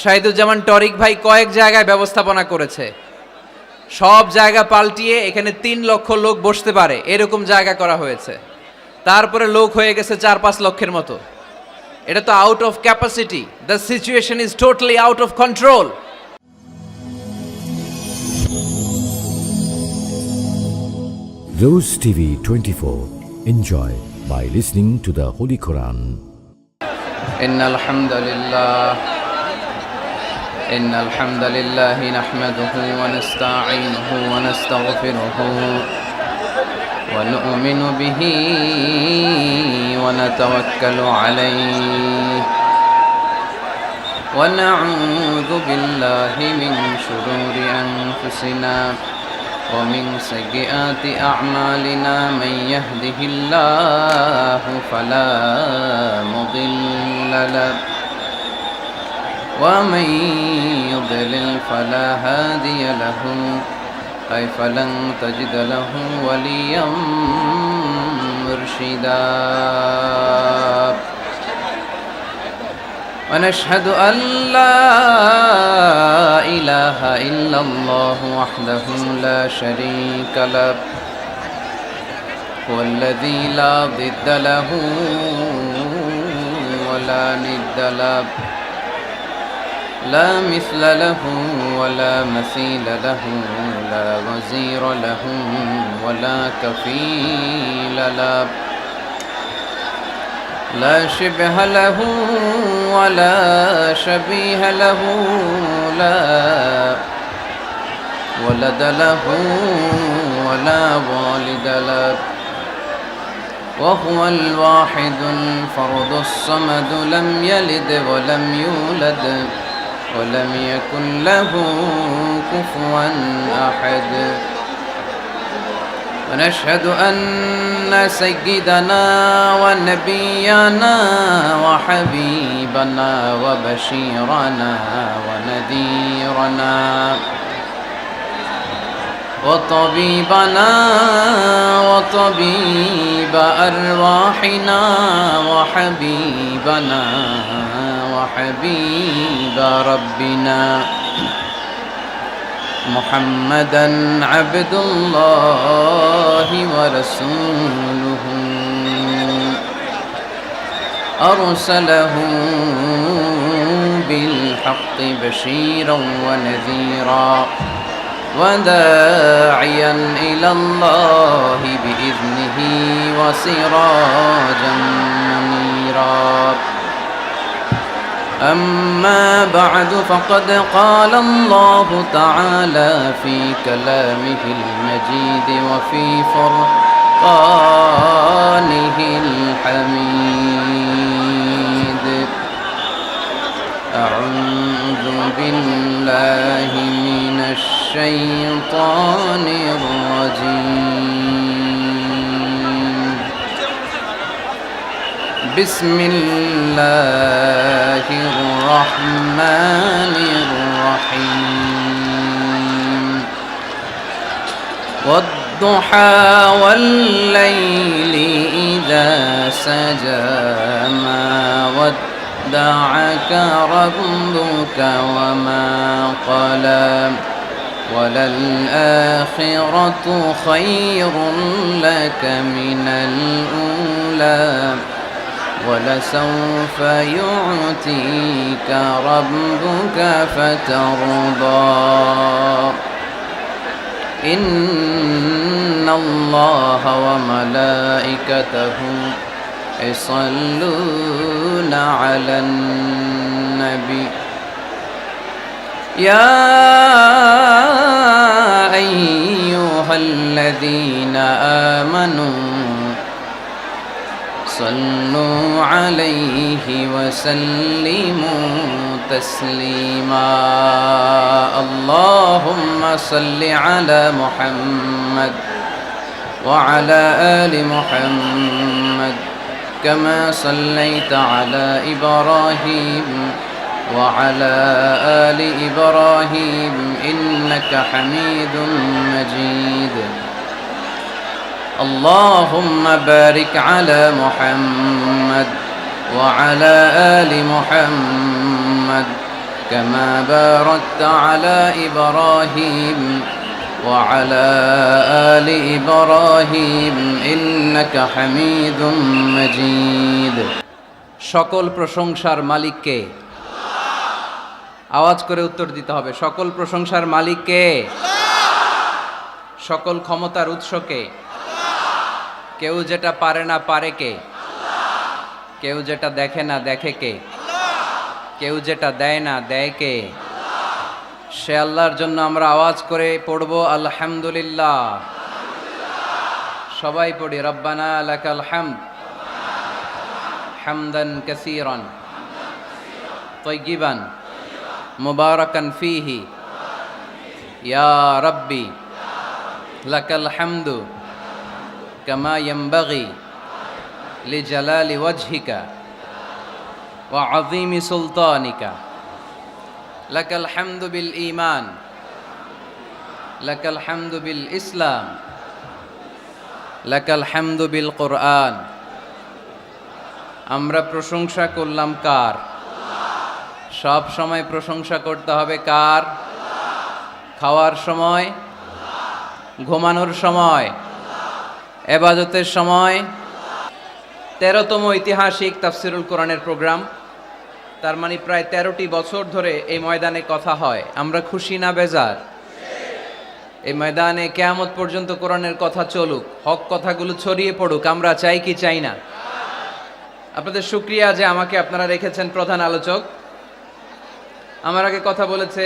Shahiduzzaman toric ভাই কয়েক জায়গায় ব্যবস্থাপনা করেছে, সব জায়গা পাল্টিয়ে এখানে 3 লক্ষ লোক বসতে পারে এরকম জায়গা করা হয়েছে। তারপরে লোক হয়ে গেছে 4-5 লক্ষের মতো। এটা তো out of capacity. The situation is totally out of control. Rose TV 24. Enjoy by listening to the Holy Quran. ইন্নাল হামদালিল্লাহি নাহমাদুহু ওয়া নাস্তাঈনুহু ওয়া নাস্তাগফিরুহু ওয়া নু'মিনু বিহি ওয়া নাতাওয়াক্কালু আলাইহি ওয়া না'উযু বিল্লাহি মিন শুরুরি আনফুসিনা ومن سيئات أعمالنا من يهده الله فلا مضل له ومن يضلل فلا هادي له أي فلن تجد له وليا مرشدا ونشهد أن لا إله إلا الله وحده لا شريك له هو الذي لا ضد له ولا ند له لا مثل له ولا مثيل له لا وزير له ولا كفيل له لا شبه له ولا شبيه له لا ولد له ولا والد له وهو الواحد الفرد الصمد لم يلد ولم يولد ولم يكن له كفوا أحد ونشهد أن سيدنا ونبينا وحبيبنا وبشيرنا ونذيرنا وطبيبنا وطبيب أرواحنا وحبيبنا وحبيب ربنا محمدا عبد الله ورسوله أرسله بالحق بشيرا ونذيرا وداعيا إلى الله بإذنه وسراجا منيرا أما بعد فقد قال الله تعالى في كلامه المجيد وفي فرقانه الحميد أعوذ بالله من الشيطان الرجيم بسم الله الرحمن الرحيم والضحى والليل إذا سجى ما ودعك ربك وما قلى وللآخرة خير لك من الأولى ولسوف يعطيك ربك فترضى إن الله وملائكته يصلون على النبي يا أيها الذين آمنوا صلوا عليه وسلموا تسليما اللهم صل على محمد وعلى آل محمد كما صليت على إبراهيم وعلى آل إبراهيم إنك حميد مجيد اللهم بارك على محمد وعلى آل محمد كما باركت على إبراهيم وعلى آل إبراهيم إنك حميد مجيد সকল প্রশংসার মালিক কে? আওয়াজ করে উত্তর দিতে হবে। সকল প্রশংসার মালিক কে? সকল ক্ষমতার উৎস কে? কেউ যেটা পারে না পারে কে? কেউ যেটা দেখে না দেখে কে? কেউ যেটা দেয় না দেয় কে? সে আল্লাহর জন্য আমরা আওয়াজ করে পড়ব আলহামদুলিল্লাহ। সবাই পড়ি রব্বানা লাকাল হামদ হামদান কাসীরান তাইয়িবান মুবারাকান ফীহি ইয়া রাব্বি লাকাল হামদু কামা ইয়ানবাগি লিজালালি ওয়াজহিকা ওয়া আযীমি সুলতানিকা লাকাল হামদু বিল ঈমান লাকাল হামদু বিল ইসলাম লাকাল হামদু বিল কুরআন। আমরা প্রশংসা করলাম কার? সব সময় প্রশংসা করতে হবে কার? খাওয়ার সময়, ঘুমানোর সময়, ইবাদতের সময়। 13তম ঐতিহাসিক তাফসিরুল কোরআনের প্রোগ্রাম, তার মানে প্রায় 13টি বছর ধরে এই ময়দানে কথা হয়। আমরা খুশি না বেজার? এই ময়দানে কিয়ামত পর্যন্ত কোরআনের কথা চলুক, হক কথাগুলো ছড়িয়ে পড়ুক। আমরা চাই কি চাই না? আপনাদের শুকরিয়া যে আমাকে আপনারা রেখেছেন প্রধান আলোচক। আমার আগে কথা বলেছে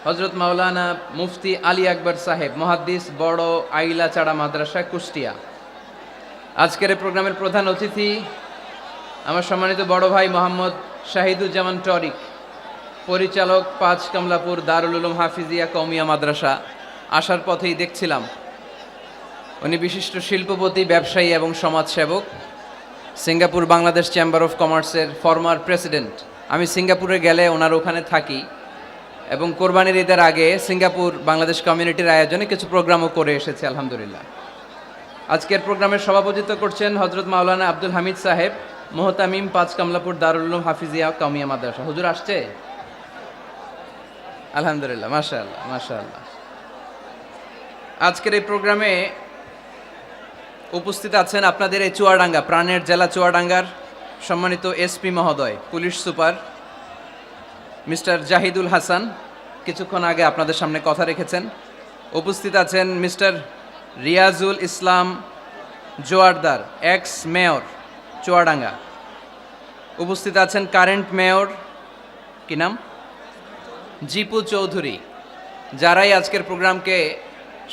হযরত মাওলানা মুফতি আলী আকবর সাহেব, মুহাদ্দিস, বড় আইলাচাড়া মাদ্রাসা, কুষ্টিয়া। আজকের এই প্রোগ্রামের প্রধান অতিথি আমার সম্মানিত বড় ভাই মোহাম্মদ শাহিদুজ্জামান টরিক, পরিচালক, 5 কমলাপুর দারুল উলুম হাফিজিয়া কওমিয়া মাদ্রাসা। আসার পথেই দেখছিলাম উনি বিশিষ্ট শিল্পপতি, ব্যবসায়ী এবং সমাজসেবক, সিঙ্গাপুর বাংলাদেশ চেম্বার অফ কমার্সের ফরমার প্রেসিডেন্ট। আমি সিঙ্গাপুরে গেলে ওনার ওখানে থাকি এবং কোরবানির ঈদের আগে সিঙ্গাপুর বাংলাদেশ কমিউনিটির আয়োজনে কিছু প্রোগ্রামও করে এসেছে আলহামদুলিল্লাহ। আজকের প্রোগ্রামের সভাপতিত্ব করছেন হযরত মাওলানা আব্দুল হামিদ সাহেব, মুহতামিম, 5 কমলাপুর দারুল উলুম হাফিজিয়া কওমিয়া মাদ্রাসা। হুজুর আসছে? আলহামদুলিল্লাহ, মাশাআল্লাহ মাশাআল্লাহ। আজকের এই প্রোগ্রামে উপস্থিত আছেন আপনাদের এই চুয়াডাঙ্গা, প্রাণের জেলা চুয়াডাঙ্গার সম্মানিত এসপি মহোদয়, police super mister Zahidul Hasan, কিছুক্ষণ আগে আপনাদের সামনে কথা রেখেছেন। উপস্থিত আছেন mister Riazul Islam Joardar, ex mayor Chuadanga. উপস্থিত আছেন কারেন্ট মেয়র, কি নাম? জিপু চৌধুরী। যারাই আজকের প্রোগ্রামকে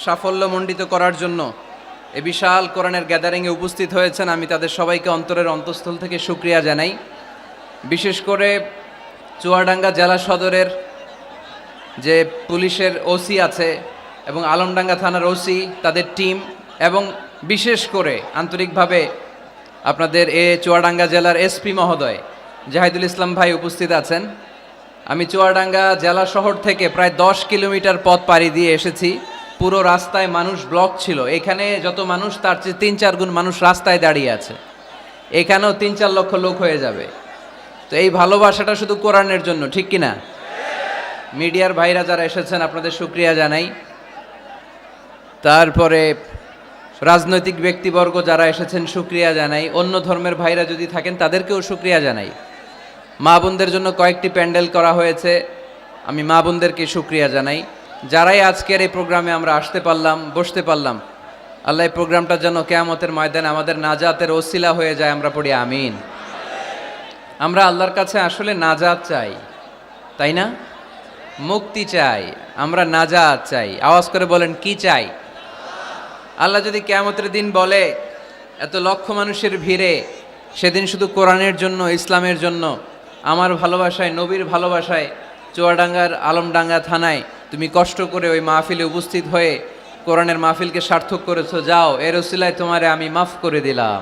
সাফল্যমণ্ডিত করার জন্য এ বিশাল কোরআনের গ্যাদারিংয়ে উপস্থিত হয়েছেন, আমি তাদের সবাইকে অন্তরের অন্তঃস্থল থেকে শুকরিয়া জানাই। বিশেষ করে চুয়াডাঙ্গা জেলা সদরের যে পুলিশের ওসি আছে এবং আলমডাঙ্গা থানার ওসি, তাদের টিম, এবং বিশেষ করে আন্তরিকভাবে আপনাদের চুয়াডাঙ্গা জেলার এসপি মহোদয় জাহিদুল ইসলাম ভাই উপস্থিত আছেন। আমি চুয়াডাঙ্গা জেলা শহর থেকে প্রায় 10 কিলোমিটার পথ পাড়ি দিয়ে এসেছি। পুরো রাস্তায় মানুষ ব্লক ছিল। এখানে যত মানুষ তার চেয়ে 3-4 গুণ মানুষ রাস্তায় দাঁড়িয়ে আছে। এখানেও 3-4 লক্ষ লোক হয়ে যাবে। তো এই ভালোবাসাটা শুধু কোরআনের জন্য, ঠিক কিনা? মিডিয়ার ভাইরা যারা এসেছেন আপনাদের শুকরিয়া জানাই। তারপরে রাজনৈতিক ব্যক্তিবর্গ যারা এসেছেন শুকরিয়া জানাই। অন্য ধর্মের ভাইরা যদি থাকেন তাদেরকেও শুকরিয়া জানাই। মা বোনদের জন্য কয়েকটি প্যান্ডেল করা হয়েছে, আমি মা বোনদেরকে শুকরিয়া জানাই। যারাই আজকের এই প্রোগ্রামে আমরা আসতে পারলাম, বসতে পারলাম, আল্লাহ এই প্রোগ্রামটা যেন কিয়ামতের ময়দানে আমাদের নাজাতের ওসিলা হয়ে যায়, আমরা পড়ি আমিন। আমরা আল্লাহর কাছে আসলে নাজাত চাই, তাই না? মুক্তি চাই, আমরা নাজাত চাই। আওয়াজ করে বলেন, কি চাই? আল্লাহ যদি কিয়ামতের দিন বলে এত লক্ষ মানুষের ভিড়ে সেদিন শুধু কোরআনের জন্য, ইসলামের জন্য, আমার ভালোবাসায়, নবীর ভালোবাসায় চুয়াডাঙ্গার আলমডাঙ্গা থানায় তুমি কষ্ট করে ওই মাহফিলে উপস্থিত হয়ে কোরআনের মাহফিলকে সার্থক করেছো, যাও এর ওসিলায় তোমারে আমি মাফ করে দিলাম,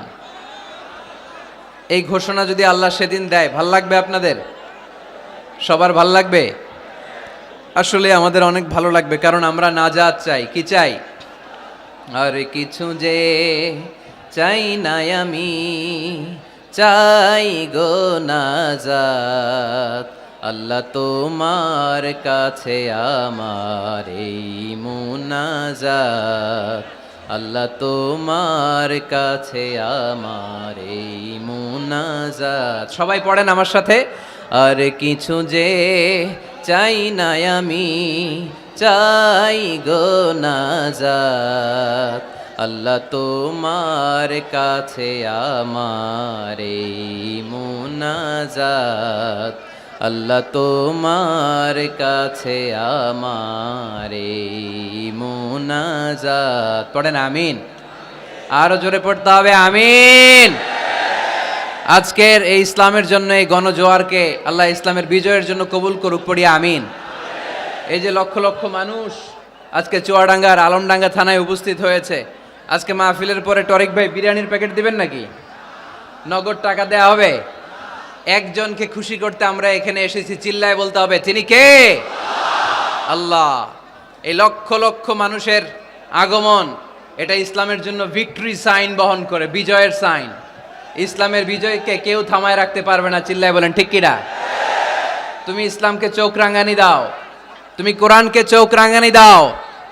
এই ঘোষণা যদি আল্লাহ সেদিন দেয়, ভাল লাগবে আপনাদের? সবার ভাল লাগবে? আসলে আমাদের অনেক ভালো লাগবে, কারণ আমরা নাজাত চাই। কি চাই? আর কিছু যে চাই না আমি, চাই গো নাজাত, আল্লাহ তোমার কাছে আমার এই মুনাজাত, আল্লাহ তোমার কাছে আমার এই মুনাজাত। সবাই পড়েন আমার সাথে, আর কিছু যে চাই না আমি, চাই গো নাজাত, আল্লাহ তোমার কাছে আমার এই মুনাজাত, আল্লাহ তোমার কাছে আমার এই মুনাজাত। পড়েন আমিন। আরো জোরে পড়তে হবে আমিন। আজকের এই ইসলামের জন্য এই গণজোয়ারকে আল্লাহ ইসলামের বিজয়ের জন্য কবুল করুক, পড়ি আমিন। এই যে লক্ষ লক্ষ মানুষ আজকে চুয়াডাঙ্গার আলমডাঙ্গা থানায় উপস্থিত হয়েছে, আজকে মাহফিলের পরে টরিক ভাই বিরিয়ানির প্যাকেট দিবেন নাকি? নগদ টাকা দেয়া হবে? একজনকে খুশি করতে আমরা এখানে এসেছি, চিল্লায় বলতে হবে তিনি কে? আল্লাহ। এই লক্ষ লক্ষ মানুষের আগমন, এটা ইসলামের জন্য ভিক্টরি সাইন বহন করে, বিজয়ের সাইন। ইসলামের বিজয়কে কেউ থামায় রাখতে পারবে না, চিল্লায় বলেন ঠিক কিনা? তুমি ইসলামকে চোখ রাঙানি দাও, তুমি কোরআনকে চোখ রাঙানি দাও,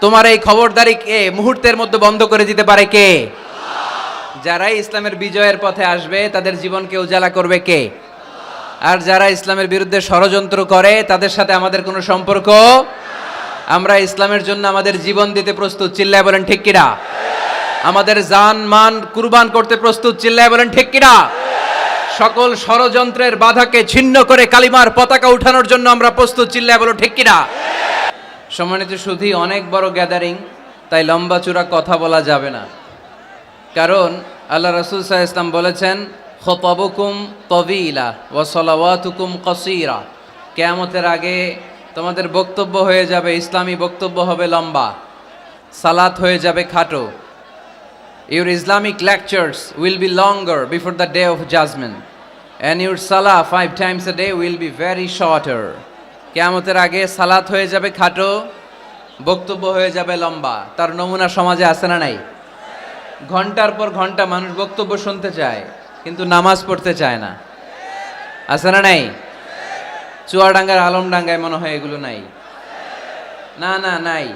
তোমার এই খবরদারিকে মুহূর্তের মধ্যে বন্ধ করে দিতে পারে কে? যারাই ইসলামের বিজয়ের পথে আসবে তাদের জীবনকে উজালা করবে কে? আর যারা ইসলামের বিরুদ্ধে ষড়যন্ত্র করে তাদের সাথে আমাদের কোনো সম্পর্ক। আমরা ইসলামের জন্য আমাদের জীবন দিতে প্রস্তুত, চিল্লায় বলেন ঠিক কিনা? আমাদের জান মান কুরবান করতে প্রস্তুত, চিল্লায় বলেন ঠিক কিনা? সকল ষড়যন্ত্রের বাধাকে ছিন্ন করে কালিমার পতাকা উঠানোর জন্য আমরা প্রস্তুত, চিল্লায় বলো ঠিক কিনা? সম্মানিত সুধী, অনেক বড় গ্যাদারিং, তাই লম্বা চূড়া কথা বলা যাবে না। কারণ আল্লাহ রাসূল সাল্লাল্লাহু আলাইহি ওয়াসাল্লাম বলেছেন, খুতাবুকুম তাওয়িলা ওয়া সালাওয়াতুকুম কাসীরা। কিয়ামতের আগে তোমাদের বক্তব্য হয়ে যাবে, ইসলামী বক্তব্য হবে লম্বা, সালাত হয়ে যাবে খাটো। Your Islamic lectures will be longer before the day of judgment, and your salah 5 times a day will be very shorter. কিয়ামতের আগে সালাত হয়ে যাবে খাটো, বক্তব্য হয়ে যাবে লম্বা। তার নমুনা সমাজে আছে না নাই? ঘন্টার পর ঘন্টা মানুষ বক্তব্য শুনতে চায়, কিন্তু নামাজ পড়তে চায় না, আছে না নাই? চুয়াডাঙ্গার আলমডাঙ্গায় মনে হয় এগুলো নাই। না না নাই।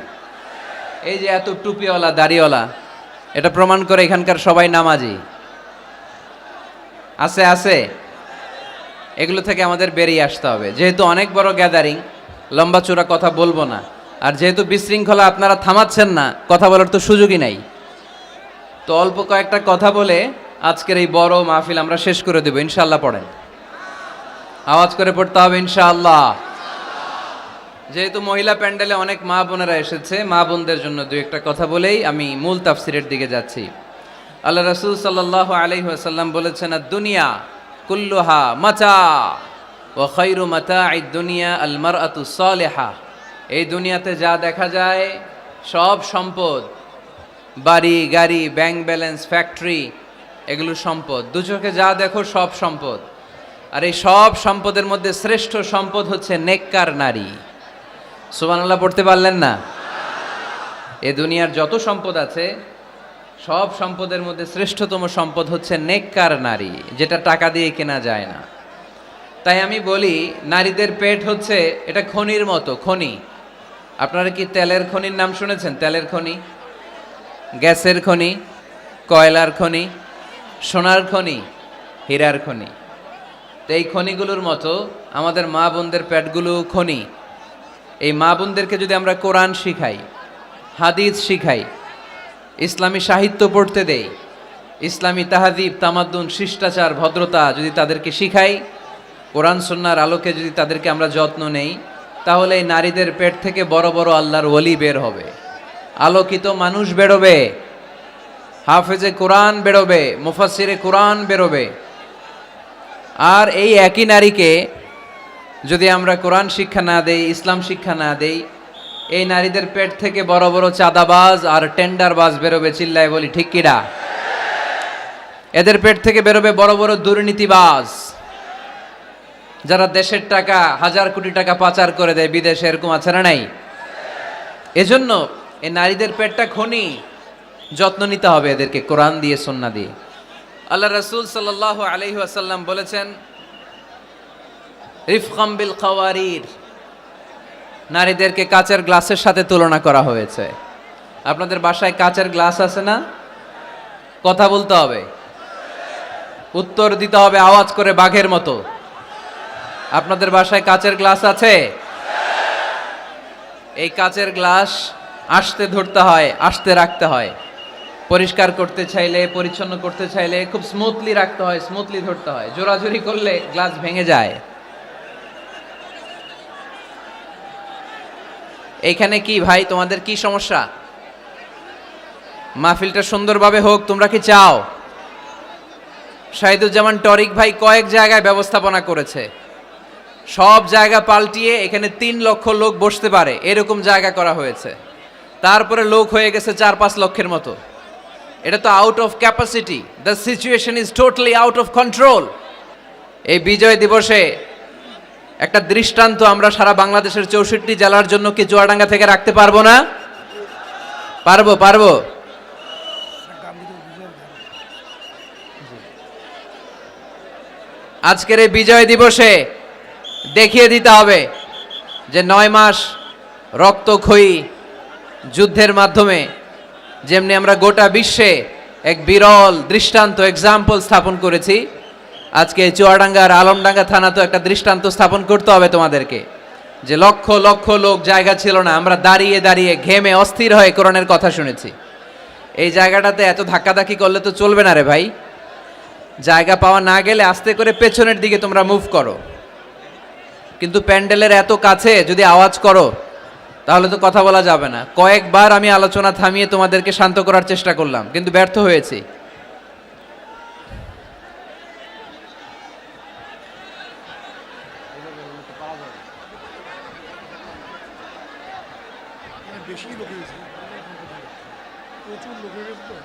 এই যে এত টুপিওয়ালা দাড়িওয়ালা, এটা প্রমাণ করে এখানকার সবাই নামাজি। আছে আছে, এগুলো থেকে আমাদের বেরিয়ে আসতে হবে। যেহেতু অনেক বড় গ্যাদারিং, লম্বা চূড়া কথা বলবো না। আর যেহেতু বিশৃঙ্খলা আপনারা থামাচ্ছেন না, কথা বলার তো সুযোগই নাই। তো অল্প কয়েকটা কথা বলে আজকের এই বড় মাহফিল আমরা শেষ করে দেব ইনশাআল্লাহ। পড়েন, আওয়াজ করে পড়তে হবে ইনশাআল্লাহ। যেহেতু মহিলা প্যান্ডেলে অনেক মা বোনেরা এসেছে, মা বোনদের জন্য দুই একটা কথা বলেই আমি মূল তাফসিরের দিকে যাচ্ছি। আল্লাহ রাসূল সাল্লাল্লাহু আলাইহি ওয়াসাল্লাম বলেছেন, দুনিয়া কুল্লুহা মাতা ওয়া খায়রু মাতাঈদ দুনিয়া আল মারআতু সালিহা। এই দুনিয়াতে যা দেখা যায় সব সম্পদ, বাড়ি গাড়ি ব্যাংক ব্যালেন্স ফ্যাক্টরি, এগুলো সম্পদ। দু চোখে যা দেখো সব সম্পদ। আর এই সব সম্পদের মধ্যে শ্রেষ্ঠ সম্পদ হচ্ছে নেককার নারী। সুবহানাল্লাহ পড়তে পারলেন না? এ দুনিয়ার যত সম্পদ আছে সব সম্পদের মধ্যে শ্রেষ্ঠতম সম্পদ হচ্ছে নেককার নারী, যেটা টাকা দিয়ে কেনা যায় না। তাই আমি বলি, নারীদের পেট হচ্ছে এটা খনির মতো, খনি। আপনারা কি তেলের খনির নাম শুনেছেন? তেলের খনি, গ্যাসের খনি, কয়লার খনি, সোনার খনি, হীরার খনি। তো এই খনিগুলোর মতো আমাদের মা বোনদের পেটগুলো খনি। এই মা বোনদেরকে যদি আমরা কোরআন শিখাই, হাদিস শিখাই, ইসলামী সাহিত্য পড়তে দেই, ইসলামী তাহাদিব তামাদ্দুন শিষ্টাচার ভদ্রতা যদি তাদেরকে শিখাই, কোরআন সুন্নাহর আলোকে যদি তাদেরকে আমরা যত্ন নেই, তাহলে এই নারীদের পেট থেকে বড় বড় আল্লাহর ওলি বের হবে, আলোকিত মানুষ বেরোবে, হাফেজে কোরআন বেরোবে, মুফাসসিরে কোরআন বেরোবে। আর এই একই নারীকে যদি আমরা কোরআন শিক্ষা না দেই, ইসলাম শিক্ষা না দেই, এই নারীদের পেট থেকে বড় বড় চাঁদাবাজ আর টেন্ডারবাজ বেরোবে, চিল্লায় বলি ঠিক কিনা? এদের পেট থেকে বেরোবে বড় বড় দুর্নীতিবাজ, যারা দেশের টাকা, হাজার কোটি টাকা পাচার করে দেয় বিদেশে, এরকম আছে না নাই? এজন্য এই নারীদের পেটটা খনি, যত্ন নিতে হবে এদেরকে কোরআন দিয়ে, সুন্নাহ দিয়ে। আল্লাহ রাসূল সাল্লাল্লাহু আলাইহি ওয়াসাল্লাম বলেছেন, রিফকাম বিল খাওয়ারির, নারীদেরকে কাচের গ্লাসের সাথে তুলনা করা হয়েছে। আপনাদের বাসায় কাচের গ্লাস আছে না? কথা বলতে হবে, উত্তর দিতে হবে আওয়াজ করে বাঘের মতো। আপনাদের বাসায় কাচের গ্লাস আছে? এই কাচের গ্লাস আস্তে ধরতে হয়, আস্তে রাখতে হয়। পরিষ্কার করতে চাইলে, পরিচ্ছন্ন করতে চাইলে খুব স্মুথলি রাখতে হয়, স্মুথলি ধরতে হয়। জোরাজুরি করলে গ্লাস ভেঙে যায়। এইখানে কি ভাই, তোমাদের কি সমস্যা? মাহফিলটা সুন্দরভাবে হোক তোমরা কি চাও? শাহিদুজ্জামান টরিক ভাই কয়েক জায়গায় ব্যবস্থাপনা করেছে, সব জায়গা পাল্টিয়ে এখানে 3 লক্ষ লোক বসতে পারে এরকম জায়গা করা হয়েছে। তারপরে লোক হয়ে গেছে 4-5 লক্ষের মতো। এটা তো out of capacity. The situation is totally out of control. এই বিজয় দিবসে একটা দৃষ্টান্ত আমরা সারা বাংলাদেশের 64 জেলার জন্য কি চুয়াডাঙ্গা থেকে রাখতে পারবো না? পারবো। আজকের এই বিজয় দিবসে দেখিয়ে দিতে হবে যে 9 মাস রক্তক্ষয়ী যুদ্ধের মাধ্যমে যেমনি আমরা গোটা বিশ্বে এক বিরল দৃষ্টান্ত এক্সাম্পল স্থাপন করেছি, আজকে চুয়াডাঙ্গার আলমডাঙ্গা থানা তো একটা দৃষ্টান্ত স্থাপন করতে হবে তোমাদেরকে, যে লক্ষ লক্ষ লোক জায়গা ছিল না, আমরা দাঁড়িয়ে দাঁড়িয়ে ঘেমে অস্থির হয়ে কোরআনের কথা শুনেছি। এই জায়গাটাতে এত ধাক্কাধাক্কি করলে তো চলবে না রে ভাই। জায়গা পাওয়া না গেলে আস্তে করে পেছনের দিকে তোমরা মুভ করো, কিন্তু প্যান্ডেলের এত কাছে যদি আওয়াজ করো তাহলে তো কথা বলা যাবে না। কয়েকবার আমি আলোচনা থামিয়ে তোমাদেরকে শান্ত করার চেষ্টা করলাম, কিন্তু ব্যর্থ হয়েছি। বেশি লোক হয়েছে, প্রচুর লোক হয়ে গেছে তো,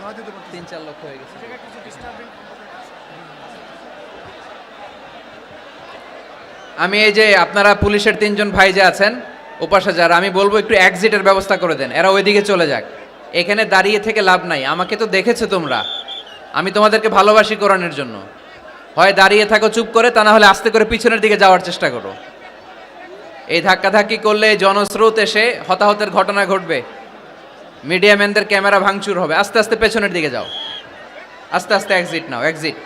ধরা যেতে পারছে। 3-4 লক্ষ হয়ে গেছে। আমি এই যে আপনারা পুলিশের 3 জন ভাই যে আছেন ওপাশে যারা, আমি বলবো একটু এক্সিটের ব্যবস্থা করে দেন, এরা ওইদিকে চলে যাক। এখানে দাঁড়িয়ে থেকে লাভ নাই। আমাকে তো দেখেছো তোমরা, আমি তোমাদেরকে ভালোবাসি কোরআনের জন্য। হয় দাঁড়িয়ে থাকো চুপ করে, তা না হলে আস্তে করে পিছনের দিকে যাওয়ার চেষ্টা করো। এই ধাক্কাধাক্কি করলে জনস্রোত এসে হতাহতের ঘটনা ঘটবে, মিডিয়া ম্যানদের ক্যামেরা ভাঙচুর হবে। আস্তে আস্তে পেছনের দিকে যাও, আস্তে আস্তে এক্সিট নাও, এক্সিট।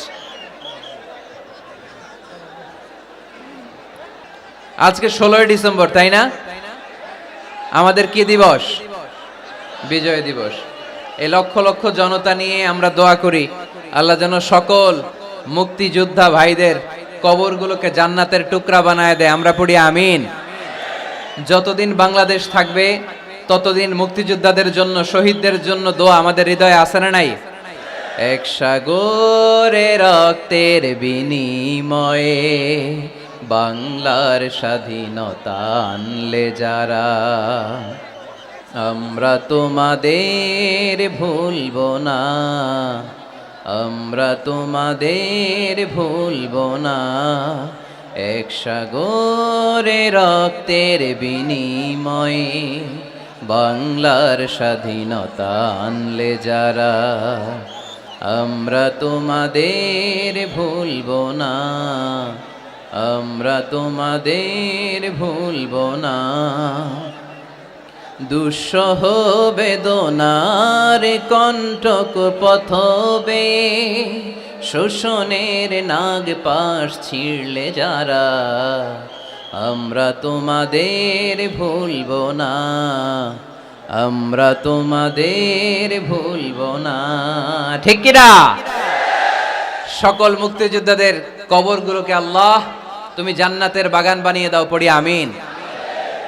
আজকে 16ই ডিসেম্বর, তাই না? আমাদের কি দিবস? বিজয় দিবস। এই লক্ষ লক্ষ জনতা নিয়ে আমরা দোয়া করি আল্লাহ যেন সকল মুক্তিযোদ্ধা ভাইদের কবরগুলোকে জান্নাতের টুকরা বানায় দেয়। আমরা পড়ি আমিন। যতদিন বাংলাদেশ থাকবে ততদিন মুক্তিযোদ্ধাদের জন্য, শহীদদের জন্য দোয়া আমাদের হৃদয়ে আছে না নাই? এক সাগরে রক্তের বিনিময়ে বাংলার স্বাধীনতা আনলে যারা, আমরা তোমাদের ভুলব না, আমরা তোমাদের ভুলব না। এক সাগরে রক্তের বিনিময়ে বাংলার স্বাধীনতা আনলে যারা, আমরা তোমাদের ভুলব না, আমরা তোমাদের ভুলব না। দুঃসহ বেদনার কণ্টক পথবে, শোষণের নাগ পাশ ছিঁড়লে যারা, আমরা তোমাদের ভুলব না, আমরা তোমাদের ভুলব না। ঠিক কিনা? সকল মুক্তিযোদ্ধাদের কবরগুলোকে আল্লাহ তুমি জান্নাতের বাগান বানিয়ে দাও, পড়ি আমিন।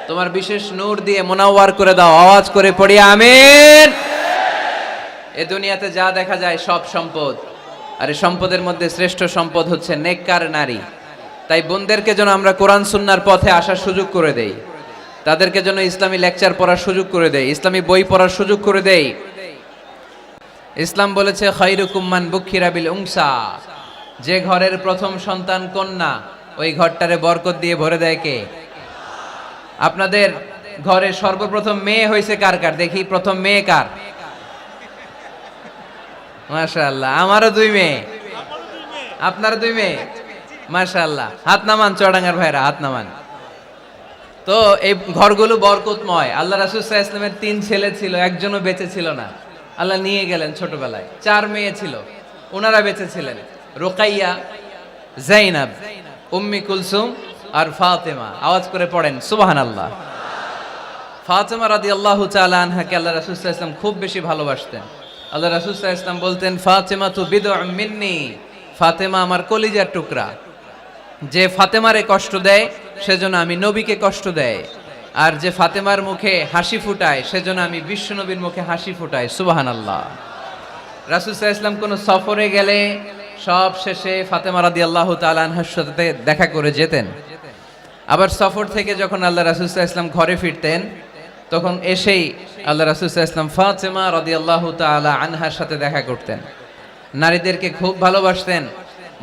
তোমার বিশেষ নূর দিয়ে মুনাওয়ার করে দাও, আওয়াজ করে পড়ি আমিন। এ দুনিয়াতে যা দেখা যায় সব সম্পদ, আর এই সম্পদের মধ্যে শ্রেষ্ঠ সম্পদ হচ্ছে নেককার নারী। তাই বোনদেরকে যেন আমরা কোরআন সুন্নাহর পথে আসার সুযোগ করে দেই, তাদেরকে যেন ইসলামী লেকচার পড়ার সুযোগ করে দেই, ইসলামী বই পড়ার সুযোগ করে দেই। ইসলাম বলেছে খায়রুকুম মান বুখিরা বিল উনসা, যে ঘরের প্রথম সন্তান কন্যা ওই ঘরটারে বরকত দিয়ে ভরে দেয় কে? আপনাদের ঘরে সর্বপ্রথম মেয়ে হয়েছে কার কার? দেখি প্রথম মেয়ে কার? মাশাআল্লাহ, আমারও 2 মেয়ে। আপনার 2 মেয়ে, মাশাআল্লাহ। হাত নামান চুয়াডাঙ্গার ভাইরা, হাত নামান। তো এই ঘরগুলো বরকতময়। আল্লাহ রাসূল সাল্লাল্লাহু আলাইহি ওয়াসাল্লামের 3 ছেলে ছিল, একজনও বেঁচে ছিল না। আল্লাহ নিয়ে গেলেন ছোটবেলায়। 4 মেয়ে ছিল, ওনারা বেঁচে ছিলেন। রুকাইয়া, যায়েনাব, উম্মি কুলসুম আর ফাতেমা। আওয়াজ করে পড়েন সুবহানাল্লাহ। ফাতেমা রাদিয়াল্লাহু তাআলা আনহাকে আল্লাহ রাসূল সাল্লাল্লাহু আলাইহি ওয়াসাল্লাম খুব বেশি ভালোবাসতেন। আল্লাহ রাসূল সাল্লাল্লাহু আলাইহি ওয়াসাল্লাম বলতেন, ফাতেমা তু বিদউম মিন্নি, ফাতেমা আমার কলিজার টুকরা। যে ফাতেমারে কষ্ট দেয় সেজন্য আমি নবীকে কষ্ট দেয়, আর যে ফাতেমার মুখে হাসি ফুটায় সেজন্য আমি বিশ্ব নবীর মুখে হাসি ফুটাই। সুবহানাল্লাহ। রাসূল সাল্লাল্লাহু আলাইহি ওয়াসাল্লাম কোনো সফরে গেলে সব শেষে ফাতেমা রাদিয়াল্লাহু তাআলা আনহার সাথে দেখা করে যেতেন। আবার সফর থেকে যখন আল্লাহ রাসূল সাল্লাল্লাহু আলাইহি ওয়াসাল্লাম ঘরে ফিরতেন, তখন এসেই আল্লাহ রাসূল সাল্লাল্লাহু আলাইহি ওয়াসাল্লাম ফাতেমা রাদিয়াল্লাহু তাআলা আনহার সাথে দেখা করতেন। নারীদেরকে খুব ভালোবাসতেন।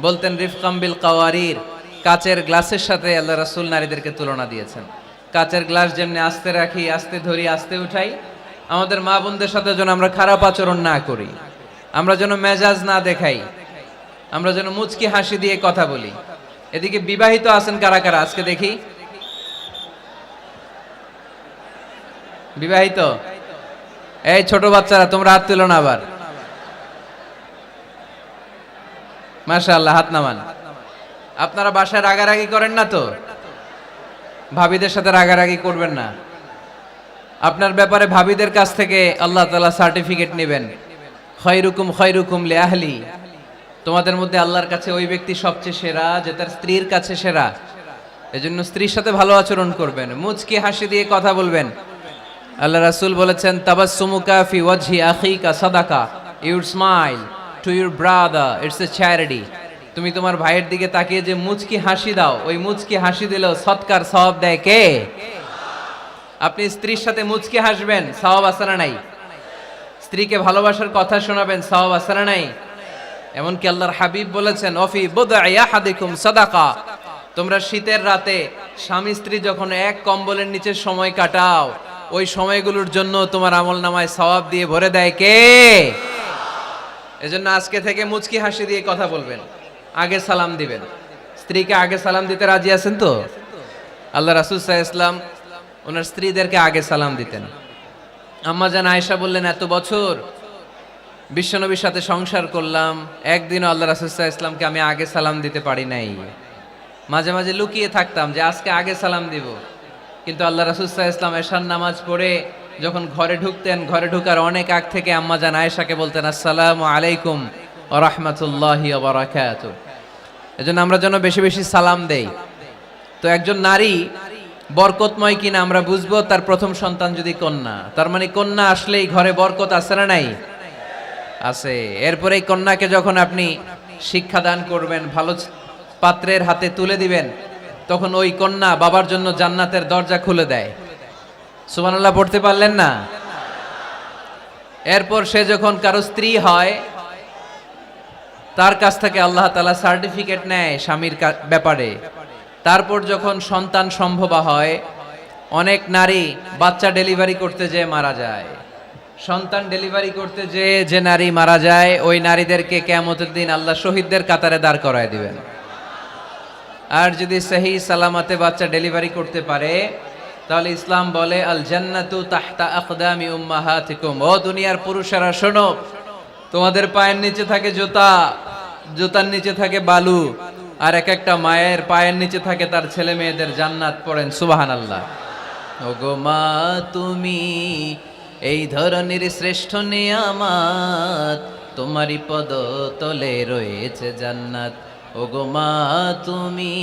বলতেন রিফকাম বিল কাওয়ারির, কাচের গ্লাসের সাথে আল্লাহ রাসূল নারীদেরকে তুলনা দিয়েছেন। কাচের গ্লাস যেমনি আস্তে রাখি, আস্তে ধরি, আস্তে উঠাই, আমাদের মা বোনদের সাথে যেন আমরা খারাপ আচরণ না করি, আমরা যেন মেজাজ না দেখাই, আমরা যেন মুচকি হাসি দিয়ে কথা বলি। এদিকে বিবাহিত আছেন কারা কারা আজকে দেখি? বিবাহিত? এই ছোট বাচ্চারা তোমরা হাত তুলো না আবার। মাশাআল্লাহ, হাত নামান। আপনারা বাসায় রাগারাগি করেন না তো? ভাবিদের সাথে রাগারাগি করবেন না। আপনার ব্যাপারে ভাবিদের কাছ থেকে আল্লাহ তাআলা সার্টিফিকেট নেবেন। খায়রুকুম খায়রুকুম লিআহলি, তোমাদের মধ্যে আল্লাহর কাছে ওই ব্যক্তি সবচেয়ে সেরা যে তার স্ত্রীর কাছে সেরা। এজন্য স্ত্রীর সাথে ভালো আচরণ করবেন, মুচকি হাসি দিয়ে কথা বলবেন। আল্লাহ রাসূল বলেছেন, তাবাসসুমুকা ফি ওয়াজহি আখিকা সাদাকা, your smile to your brother it's a charity. তুমি তোমার ভাইয়ের দিকে তাকিয়ে যে মুচকি হাসি দাও, ওই মুচকি হাসি দিলেও সৎকার সওয়াব দেয় কে? আপনি স্ত্রীর সাথে মুচকি হাসবেন, সওয়াব আছে না নাই? স্ত্রীকে ভালোবাসার কথা শোনাবেন, সওয়াব আছে না নাই? এমনকি আল্লাহর হাবিব বলেছেন, অফি বুদআই আহাদিকুম সাদাকা, তোমরা শীতের রাতে স্বামী স্ত্রী যখন এক কম্বলের নিচে সময় কাটাও, ওই সময়গুলোর জন্য তোমার আমলনামায় সওয়াব দিয়ে ভরে দেয় কে? এজন্য আজকে থেকে মুচকি হাসি দিয়ে কথা বলবেন, আগে সালাম দিবেন। স্ত্রীকে আগে সালাম দিতে রাজি আছেন তো? আল্লাহ রাসূল সাল্লাল্লাহু আলাইহি ওয়াসাল্লাম ওনার স্ত্রীদেরকে আগে সালাম দিতেন। আম্মা জান আয়েশা বললেন, এত বছর বিশ্বনবীর সাথে সংসার করলাম, একদিনও আল্লাহ রাসূল সাল্লাল্লাহু আলাইহি ওয়াসাল্লামকে আমি আগে সালাম দিতে পারি নাই। মাঝে মাঝে লুকিয়ে থাকতাম যে আজকে আগে সালাম দিব। কিন্তু আল্লাহ রাসূল সাল্লাল্লাহু আলাইহি ওয়াসাল্লাম এশার নামাজ পড়ে যখন ঘরে ঢুকতেন, ঘরে ঢোকার অনেক আগ থেকে আম্মা জান আয়েশাকে বলতেন, আসসালামু আলাইকুম ওয়া রাহমাতুল্লাহি ওয়া বারাকাতুহু। এজন্য আমরা যেন বেশি বেশি সালাম দেই। তো একজন নারী বরকতময় কিনা আমরা বুঝবো তার প্রথম সন্তান যদি কন্যা। তার মানে কন্যা আসলেই ঘরে বরকত আছে না নাই? আছে। এরপরে এই কন্যাকে যখন আপনি শিক্ষা দান করবেন, ভালো পাত্রের হাতে তুলে দিবেন, তখন ওই কন্যা বাবার জন্য জান্নাতের দরজা খুলে দেয়। সুবহানাল্লাহ পড়তে পারলেন না? এরপর সে যখন কারো স্ত্রী হয়, তার কাছ থেকে আল্লাহ তাআলা সার্টিফিকেট নেয় স্বামীর ব্যাপারে। তারপর যখন সন্তান সম্ভবা হয়, অনেক নারী বাচ্চা ডেলিভারি করতে যেয়ে মারা যায়। সন্তান ডেলিভারি করতে যেয়ে যে নারী মারা যায়, ওই নারীদেরকে কিয়ামতের দিন আল্লাহ শহীদদের কাতারে দাঁড় করায় দিবেন। আর যদি সহি সালামতে বাচ্চা ডেলিভারি করতে পারে, তাহলে ইসলাম বলে আল জান্নাতু তাহতা আকদামি উম্মাহাতিকুম। ও দুনিয়ার পুরুষেরা শোনো, তোমাদের পায়ের নিচে থাকে জুতা, জুতার নিচে থাকে বালু, আর এক একটা মায়ের পায়ের নিচে থাকে তার ছেলে মেয়েদের জান্নাত। পড়েন সুবহানাল্লাহ। ওগো মা তুমি এই ধরনের শ্রেষ্ঠ নিয়ামত, তোমারই পদ তলে রয়েছে জান্নাত। ওগো মা তুমি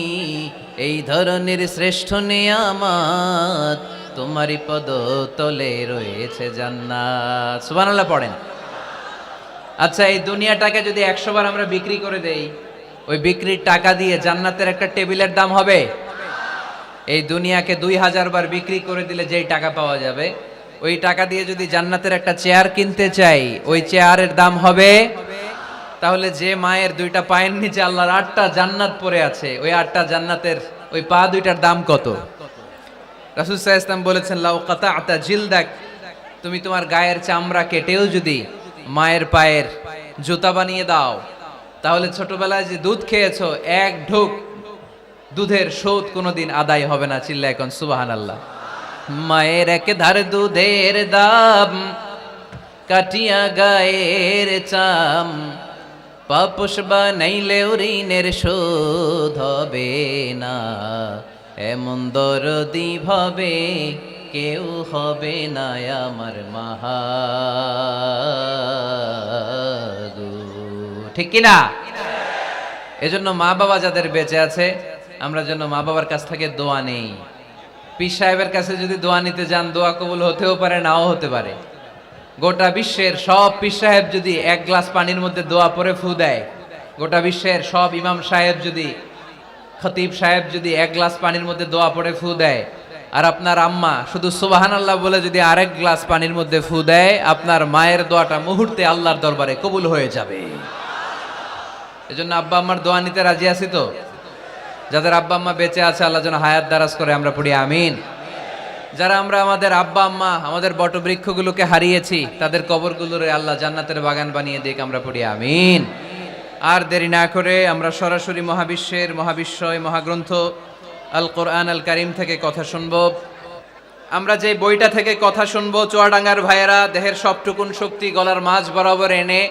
এই ধরনের শ্রেষ্ঠ নিয়ামত, তোমারই পদ তলে রয়েছে জান্নাত। সুবহানাল্লাহ পড়েন। আচ্ছা, এই দুনিয়াটাকে যদি 100 বার আমরা বিক্রি করে দেই, ওই বিক্রির টাকা দিয়ে জান্নাতের একটা টেবিলের দাম হবে? এই দুনিয়াকে 2000 বার বিক্রি করে দিলে যেই টাকা পাওয়া যাবে, ওই টাকা দিয়ে যদি জান্নাতের একটা চেয়ার কিনতে চাই, ওই চেয়ারের দাম হবে? তাহলে যে মায়ের 2টা পায়ের নিচে আল্লাহর 8টা জান্নাত পড়ে আছে, ওই 8টা জান্নাতের ওই পা 2টার দাম কত? রাসূল সাল্লাল্লাহু আলাইহি ওয়াসাল্লাম বলেছেন, লাউ কাতা'তা জিলদাক, তুমি তোমার গায়ের চামড়া কেটেও যদি মায়ের পায়ের জুতা বানিয়ে দাও, তাহলে ছোটবেলায় যে দুধ খেয়েছো, এক ঢোক দুধের শোধ কোনোদিন আদায় হবে না। চিল্লায় এখন সুবহানাল্লাহ। মায়ের এক ধার দুধের দাম, কাটিয়া গায়ের চাম, পাপস বানাইলেও ঋণের শোধ হবে না। এমন দরদি ভাবে কেউ হবে না আমার মাহাগো। ঠিক কিনা? এজন্য মা বাবা যাদের বেঁচে আছে, আমরা যেন মা বাবার কাছ থেকে দোয়া নেই। পীর সাহেবের কাছে যদি দোয়া নিতে যান, দোয়া কবুল হতেও পারে, নাও হতে পারে। গোটা বিশ্বের সব পীর সাহেব যদি এক গ্লাস পানির মধ্যে দোয়া পরে ফু দেয়, গোটা বিশ্বের সব ইমাম সাহেব যদি, খতিব সাহেব যদি এক গ্লাস পানির মধ্যে দোয়া পড়ে ফু দেয়, আর আপনার আম্মা শুধু সুবহানাল্লাহ বলে যদি আরেক গ্লাস পানির মধ্যে ফু দেয়, আপনার মায়ের দোয়াটা মুহূর্তে আল্লাহর দরবারে কবুল হয়ে যাবে। এজন্য আব্বা আম্মার দোয়া নিতে রাজি আছি তো? যাদের আব্বা আম্মা বেঁচে আছে, আল্লাহ যেন হায়াত দারাজ করে, আমরা পড়ি আমিন। যারা আমরা আমাদের আব্বা আম্মা, আমাদের বটবৃক্ষগুলোকে হারিয়েছি, তাদের কবরগুলোরে আল্লাহ জান্নাতের বাগান বানিয়ে দিক, আমরা পড়ি আমিন। আর দেরি না করে আমরা সরাসরি মহাবিশ্বের মহাবিশ্বয় মহাগ্রন্থ আল কোরআন আল কারিম থেকে কথা শুনব। আমরা যে বইটা থেকে কথা শুনবো, চুয়াডাঙ্গার ভাইয়েরা দেহের সবটুকুন শক্তি গলার মাঝ বরাবর এনে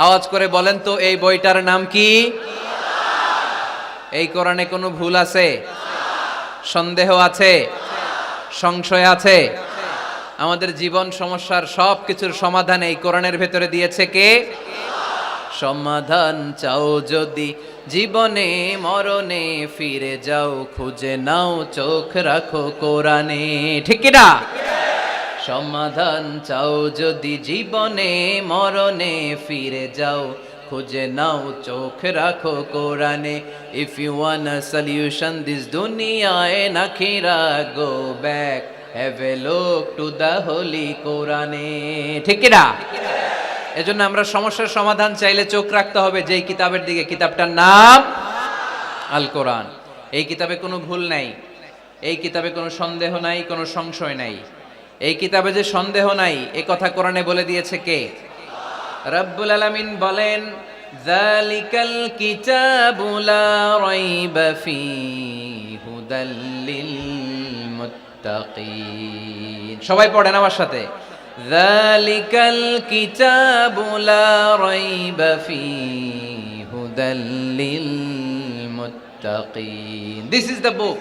আওয়াজ করে বলেন তো, এই বইটার নাম কি? এই কোরআনে কোনো ভুল আছে? সন্দেহ আছে? সংশয় আছে? আমাদের জীবন সমস্যার সব কিছুর সমাধান এই কোরআনের ভেতরে দিয়েছে কে? সমাধান চাও যদি জীবনে মরণে, ফিরে যাও খুঁজে নাও, চোখ রাখো কোরআনে। ঠিক কিনা? সমাধান চাও যদি জীবনে মরণে, ফিরে যাও খুঁজে নাও, চোখ রাখো কোরআনে। If you want a solution this দুনিয়ায় নাখিরা, go back have a look to the holy কোরআনে। ঠিক কিনা? এজন্য আমরা সমস্যার সমাধান চাইলে চোখ রাখতে হবে যেই কিতাবের দিকে, কিতাবটার নাম আল কোরআন। এই কিতাবে কোনো ভুল নাই, এই কিতাবে কোনো সন্দেহ নাই, কোনো সংশয় নাই। এই কিতাবে যে সন্দেহ নাই, এ কথা কোরআনে বলে দিয়েছে কে? রব্বুল আলামিন বলেন, যালিকাল কিতাবু লা রাইবা ফীহি হুদাল লিল মুত্তাকিন। সবাই পড়েন আমার সাথে, যালিকাল কিতাবু লা রাইবা ফীহি হুদাল লিল মুত্তাকিন। This is the book,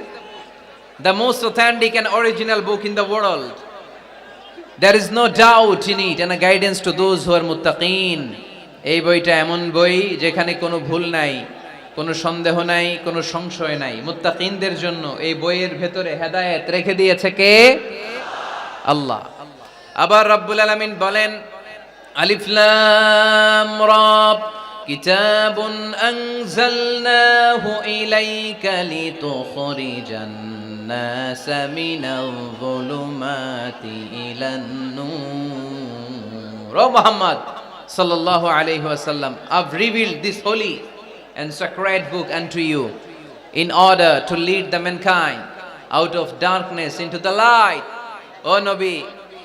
the most authentic and original book in the world. There is no doubt in it and a guidance to those who are muttaqin. এই বইটা এমন বই যেখানে কোনো ভুল নাই, কোনো সন্দেহ নাই, কোনো সংশয় নাই। মুত্তাকিনদের জন্য এই বইয়ের ভেতরে হেদায়েত রেখে দিয়েছে কে? আল্লাহ। আবার রব্বুল আলামিন বলেন, আলিফ লাম রা, কিতাবুন আনজালনাহু ইলাইকা লিতুখরিজান الناس من الظلمات إلى النور. O Muhammad sallallahu alayhi wa sallam, I've revealed this holy and sacred book unto you in order to lead the mankind out of darkness into the light. O Nabi,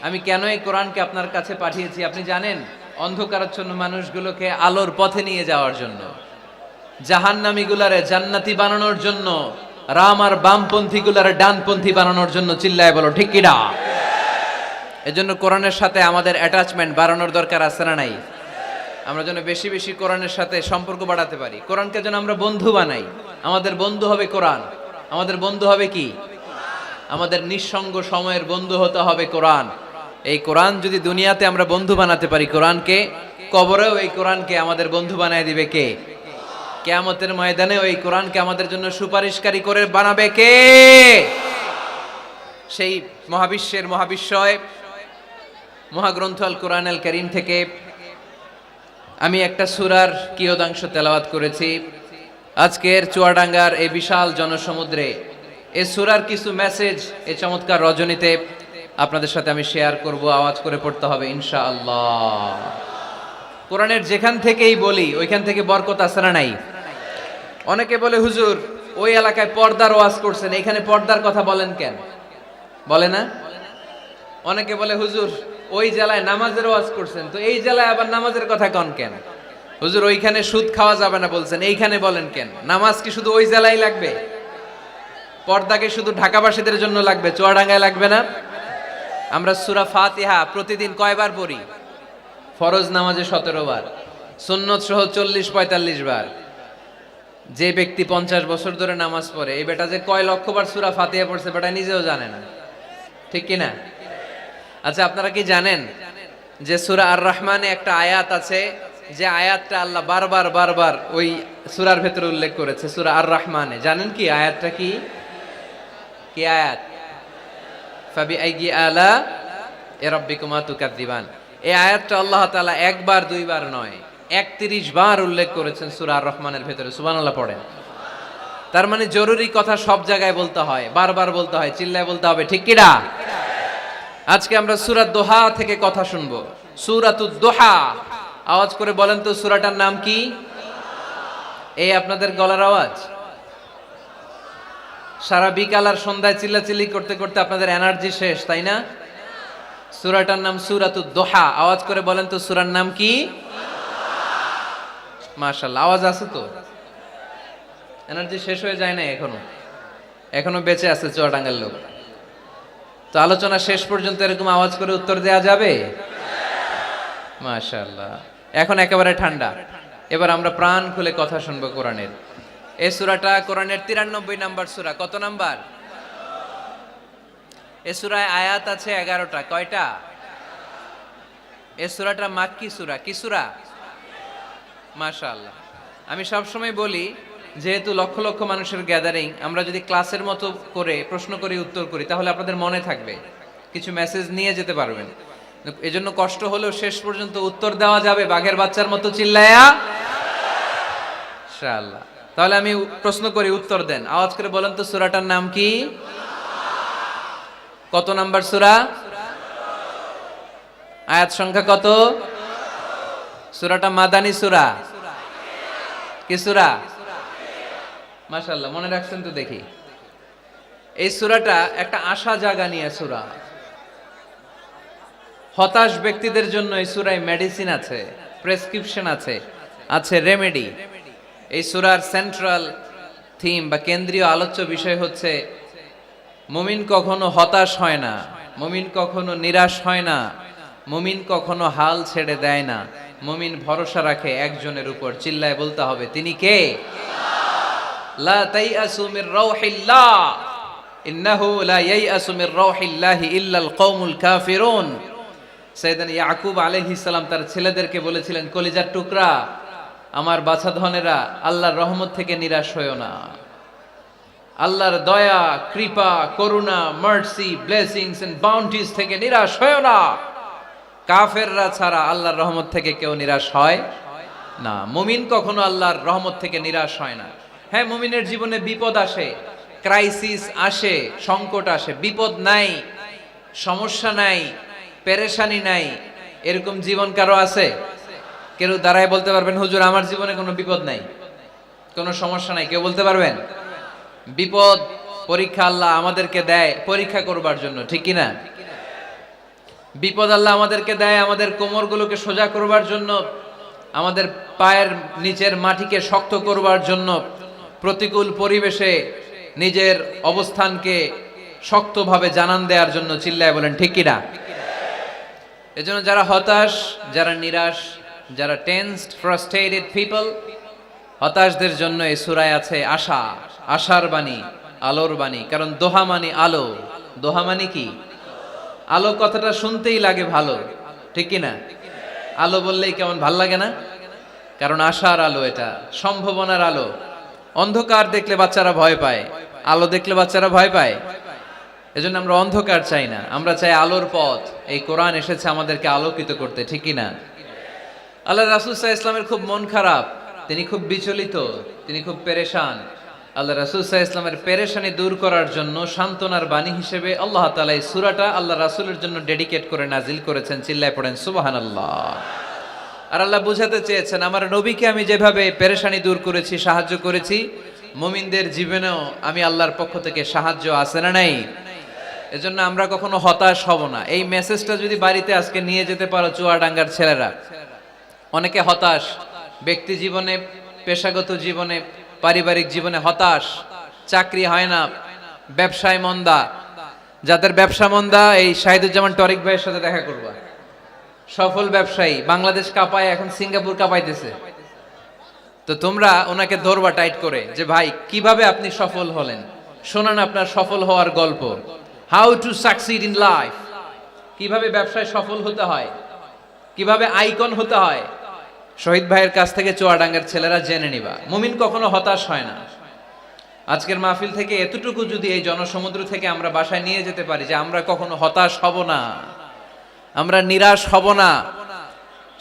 আমি কেন এই কোরআনকে আপনার কাছে পাঠিয়েছি আপনি জানেন? অন্ধকারাচ্ছন্ন মানুষগুলোকে আলোর পথে নিয়ে যাওয়ার জন্য, জাহান্নামীগুলারে জান্নাতি বানানোর জন্য, রাম আর বামপন্থী গুলার ডানপন্থী বানানোর জন্য। চিল্লায় বলো ঠিক কিনা? এজন্য কোরআনের সাথে আমাদের অ্যাটাচমেন্ট বাড়ানোর দরকার আছে না নাই? আমরা যেন বেশি বেশি কোরআনের সাথে সম্পর্ক বাড়াতে পারি, কোরআনকে যেন আমরা বন্ধু বানাই। আমাদের বন্ধু হবে কোরআন। আমাদের বন্ধু হবে কি? আমাদের নিঃসঙ্গ সময়ের বন্ধু হতে হবে কোরআন। এই কোরআন যদি দুনিয়াতে আমরা বন্ধু বানাতে পারি কোরআনকে, কবরেও এই কোরআনকে আমাদের বন্ধু বানায় দিবে কে? কিয়ামতের ময়দানে ওই কোরআনকে আমাদের জন্য সুপারিশকারী করে বানাবে কে? সেই মহাবিশ্বের মহাবিশ্বয় মহাগ্রন্থ আল কোরআন আল কারীম থেকে আমি একটা সূরার কিয়দাংশ তেলাওয়াত করেছি। আজকের চুয়াডাঙ্গার এই বিশাল জনসমুদ্রে এই সূরার কিছু মেসেজ এই চমৎকার রজনীতে আপনাদের সাথে আমি শেয়ার করব। আওয়াজ করে পড়তে হবে ইনশাআল্লাহ। কোরআনের যেখান থেকেই বলি ওইখান থেকে বরকত আছে না নাই? অনেকে বলে, হুজুর ওই এলাকায় পর্দার ওয়াজ করছেন, এখানে পর্দার কথা বলেন কেন? বলে না? অনেকে বলে, হুজুর ওই জেলায় নামাজের ওয়াজ করছেন, তো এই জেলায় আবার নামাজের কথা কন কেন? হুজুর ওইখানে সুদ খাওয়া যাবে না বলছেন, এইখানে বলেন কেন? নামাজ কি শুধু ওই জেলায় লাগবে? পর্দাকে শুধু ঢাকাবাসীদের জন্য লাগবে, চুয়াডাঙ্গায় লাগবে না? আমরা সূরা ফাতিহা প্রতিদিন কয়বার পড়ি? ফরজ নামাজে 17 বার, সুন্নত সহ 40-45 বার। যে ব্যক্তি 50 বছর ধরে নামাজ পড়ে, এই বেটা যে কয় লক্ষবার সূরা ফাতিহা পড়ছে বেটা নিজেও জানে না, ঠিক কি না? আচ্ছা, আপনারা কি জানেন যে সূরা আর রহমানে একটা আয়াত আছে, যে আয়াতটা আল্লাহ বারবার বারবার ওই সূরার ভেতরে উল্লেখ করেছে, সূরা আর রহমানে? জানেন কি আয়াতটা কি? কি আয়াত? ফাবি আইয়ি আলা রাব্বিকুমা তুকাদ্দিবান। এই আয়াতটা আল্লাহ তাআলা একবার দুইবার নয় 31 বার উল্লেখ করেছেন সূরা আর রহমানের ভেতরে। সুবহানাল্লাহ পড়েন। তার মানে জরুরি কথা সব জায়গায় বলতে হয়, বারবার বলতে হয়, চিল্লায় বলতে হবে, ঠিক কি না? আজকে আমরা সূরা দোহা থেকে কথা শুনবো। সূরাতুদ দোহা, আওয়াজ করে বলেন তো সূরাটার নাম কি? এই আপনাদের গলার আওয়াজ। সারা বিকাল আর সন্ধ্যায় চিল্লাচিল্লি করতে করতে আপনাদের এনার্জি শেষ, তাই না? সূরাটার নাম সূরাতুদ দোহা। আওয়াজ করে বলেন তো সূরার নাম কি? মাশাআল্লাহ, আওয়াজ আছে তো? এনার্জি শেষ হয়ে যায় না এখনো বেঁচে আছে চুয়াডাঙ্গার লোক। তো আলোচনা শেষ পর্যন্ত এরকম আওয়াজ করে উত্তর দেয়া যাবে? মাশাআল্লাহ, এখন একেবারে ঠান্ডা। এবার আমরা প্রাণ খুলে কথা শুনবো কোরআনের। এই সূরাটা কোরআনের 93 নাম্বার সূরা। কত নাম্বার? এই সূরায় আয়াত আছে 11টা। কয়টা? এই সূরাটা মাক্কি সূরা। কি সূরা? মাশাআল্লাহ। আমি সবসময় বলি, যেহেতু লক্ষ লক্ষ মানুষের গ্যাদারিং, আমরা যদি ক্লাসের মতো করে প্রশ্ন করি, উত্তর করি, তাহলে আপনাদের মনে থাকবে, কিছু মেসেজ নিয়ে যেতে পারবেন। এজন্য কষ্ট হলেও শেষ পর্যন্ত উত্তর দেওয়া যাবে বাঘের বাচ্চার মতো চিল্লায়া, ইনশাআল্লাহ। তাহলে আমি প্রশ্ন করি, উত্তর দেন। আওয়াজ করে বলেন তো সূরাটার নাম কি? কত নাম্বার সূরা? আয়াত সংখ্যা কত? সূরাটা মাদানী সূরা। কি সূরা? মাশাআল্লাহ, মনে রাখছেন তো দেখি। এই সূরাটা একটা আশা জাগা নিয়ে সূরা। হতাশ ব্যক্তিদের জন্য এই সূরায় মেডিসিন আছে, প্রেসক্রিপশন আছে, আছে রেমেডি। এই সূরার সেন্ট্রাল থিম বা কেন্দ্রীয় আলোচ্য বিষয় হচ্ছে, মুমিন কখনো হতাশ হয় না, মুমিন কখনো নিরাশ হয় না, মুমিন কখনো হাল ছেড়ে দেয় না, মুমিন ভরসা রাখে একজনের উপর। চিল্লায় বলতে হবে, তিনি কে? লা তাইয়াসু মির রাউহিল্লাহ, ইন্নাহু লা ইয়াইয়াসু মির রাউহিল্লাহি ইল্লাল কওমুল কাফিরুন। সাইয়েদনা ইয়াকুব আলাইহিস সালাম তার ছেলেদেরকে বলেছিলেন, কলিজার টুকরা, আমার বাছাধনেরা, আল্লাহর রহমত থেকে নিরাশ হয়ো না। আল্লাহর দয়া, কৃপা, করুণা, মার্সি, ব্লেসিংস এন্ড বাউন্টিজ থেকে নিরাশ হয়ো না। কাফেররা ছাড়া আল্লাহর রহমত থেকে কেউ নিরাশ হয় না। মুমিন কখনো আল্লাহর রহমত থেকে নিরাশ হয় না। হ্যাঁ, মুমিনের জীবনে বিপদ আসে, ক্রাইসিস আসে, সংকট আসে। বিপদ নাই, সমস্যা নাই, পেরেশানি নাই, এরকম জীবন কারো আছে? কেউ দাঁড়ায় বলতে পারবেন, হুজুর আমার জীবনে কোনো বিপদ নাই, কোনো সমস্যা নাই? কেউ বলতে পারবেন? বিপদ, পরীক্ষা আল্লাহ আমাদেরকে দেয় পরীক্ষা করবার জন্য, ঠিক কি না? বিপদ আল্লাহ আমাদেরকে দেয় আমাদের কোমরগুলোকে সোজা করবার জন্য, আমাদের পায়ের নিচের মাটিকে শক্ত করবার জন্য, প্রতিকূল পরিবেশে নিজের অবস্থানকে শক্তভাবে জানান দেওয়ার জন্য। চিল্লায় বলেন ঠিক কি না? এজন্য যারা হতাশ, যারা নিরাশ, যারা টেন্সড, ফ্রাস্ট্রেটেড পিপল, হতাশদের জন্য এই সূরায় আছে আশা, আশার বাণী, আলোর বাণী। কারণ দোহা মানে আলো। দোহা মানে কি? আলো কথাটা শুনতেই লাগে ভালো, ঠিক কি না? আলো বললেই কেমন ভাল লাগে না? কারণ আশার আলো, এটা সম্ভাবনার আলো। অন্ধকার দেখলে বাচ্চারা ভয় পায়, আলো দেখলে বাচ্চারা ভয় পায়। এজন্য আমরা অন্ধকার চাই না, আমরা চাই আলোর পথ। এই কোরআন এসেছে আমাদেরকে আলোকিত করতে, ঠিক কি না? আল্লাহ রাসূল সাল্লাল্লাহু আলাইহি ওয়াসাল্লামের খুব মন খারাপ, তিনি খুব বিচলিত, তিনি খুব পেরেশান। আল্লাহ রাসূল সাল্লাল্লাহু আলাইহি ওয়াসাল্লামের পেরেশানি দূর করার জন্য সান্ত্বনার বাণী হিসেবে আল্লাহ তাআলা এই সূরাটা আল্লাহ রাসূলের জন্য ডেডিকেট করে নাজিল করেছেন। চিল্লায় পড়েন সুবহানাল্লাহ। আর আল্লাহ বুঝাতে চেয়েছেন, আমার নবীকে আমি যেভাবে পেরেশানি দূর করেছি, সাহায্য করেছি, মুমিনদের জীবনেও আমি আল্লাহর পক্ষ থেকে সাহায্য আছে না নাই? এজন্য আমরা কখনো হতাশ হব না। এই মেসেজটা যদি বাড়িতে আজকে নিয়ে যেতে পারো চুয়াডাঙ্গার ছেলেরা, অনেকে হতাশ, ব্যক্তি জীবনে, পেশাগত জীবনে, পারিবারিক জীবনে হতাশ, চাকরি হয় না, ব্যবসায় মন্দা, যাদের ব্যবসা মন্দা এই শাহিদুজ্জামান টরিক ভাইয়ের সাথে দেখা করবা। সফল ব্যবসায়ী, বাংলাদেশ কাঁপায়, এখন সিঙ্গাপুর কাঁপাইতেছে। তো তোমরা ওনাকে ধরবা টাইট করে যে ভাই কিভাবে আপনি সফল হলেন, শোনান আপনার সফল হওয়ার গল্প, how to succeed in life, কিভাবে ব্যবসায় সফল হতে হয়, কিভাবে আইকন হতে হয়। শহীদ ভাইয়ের কাছ থেকে চুয়াডাঙ্গার ছেলেরা জেনে নিবা। মুমিন কখনো হতাশ হয় না। আজকের মাহফিল থেকে এতটুকু যদি এই জনসমুদ্র থেকে আমরা বাসায় নিয়ে যেতে পারি যে আমরা কখনো হতাশ হব না, আমরা নিরাশ হব না,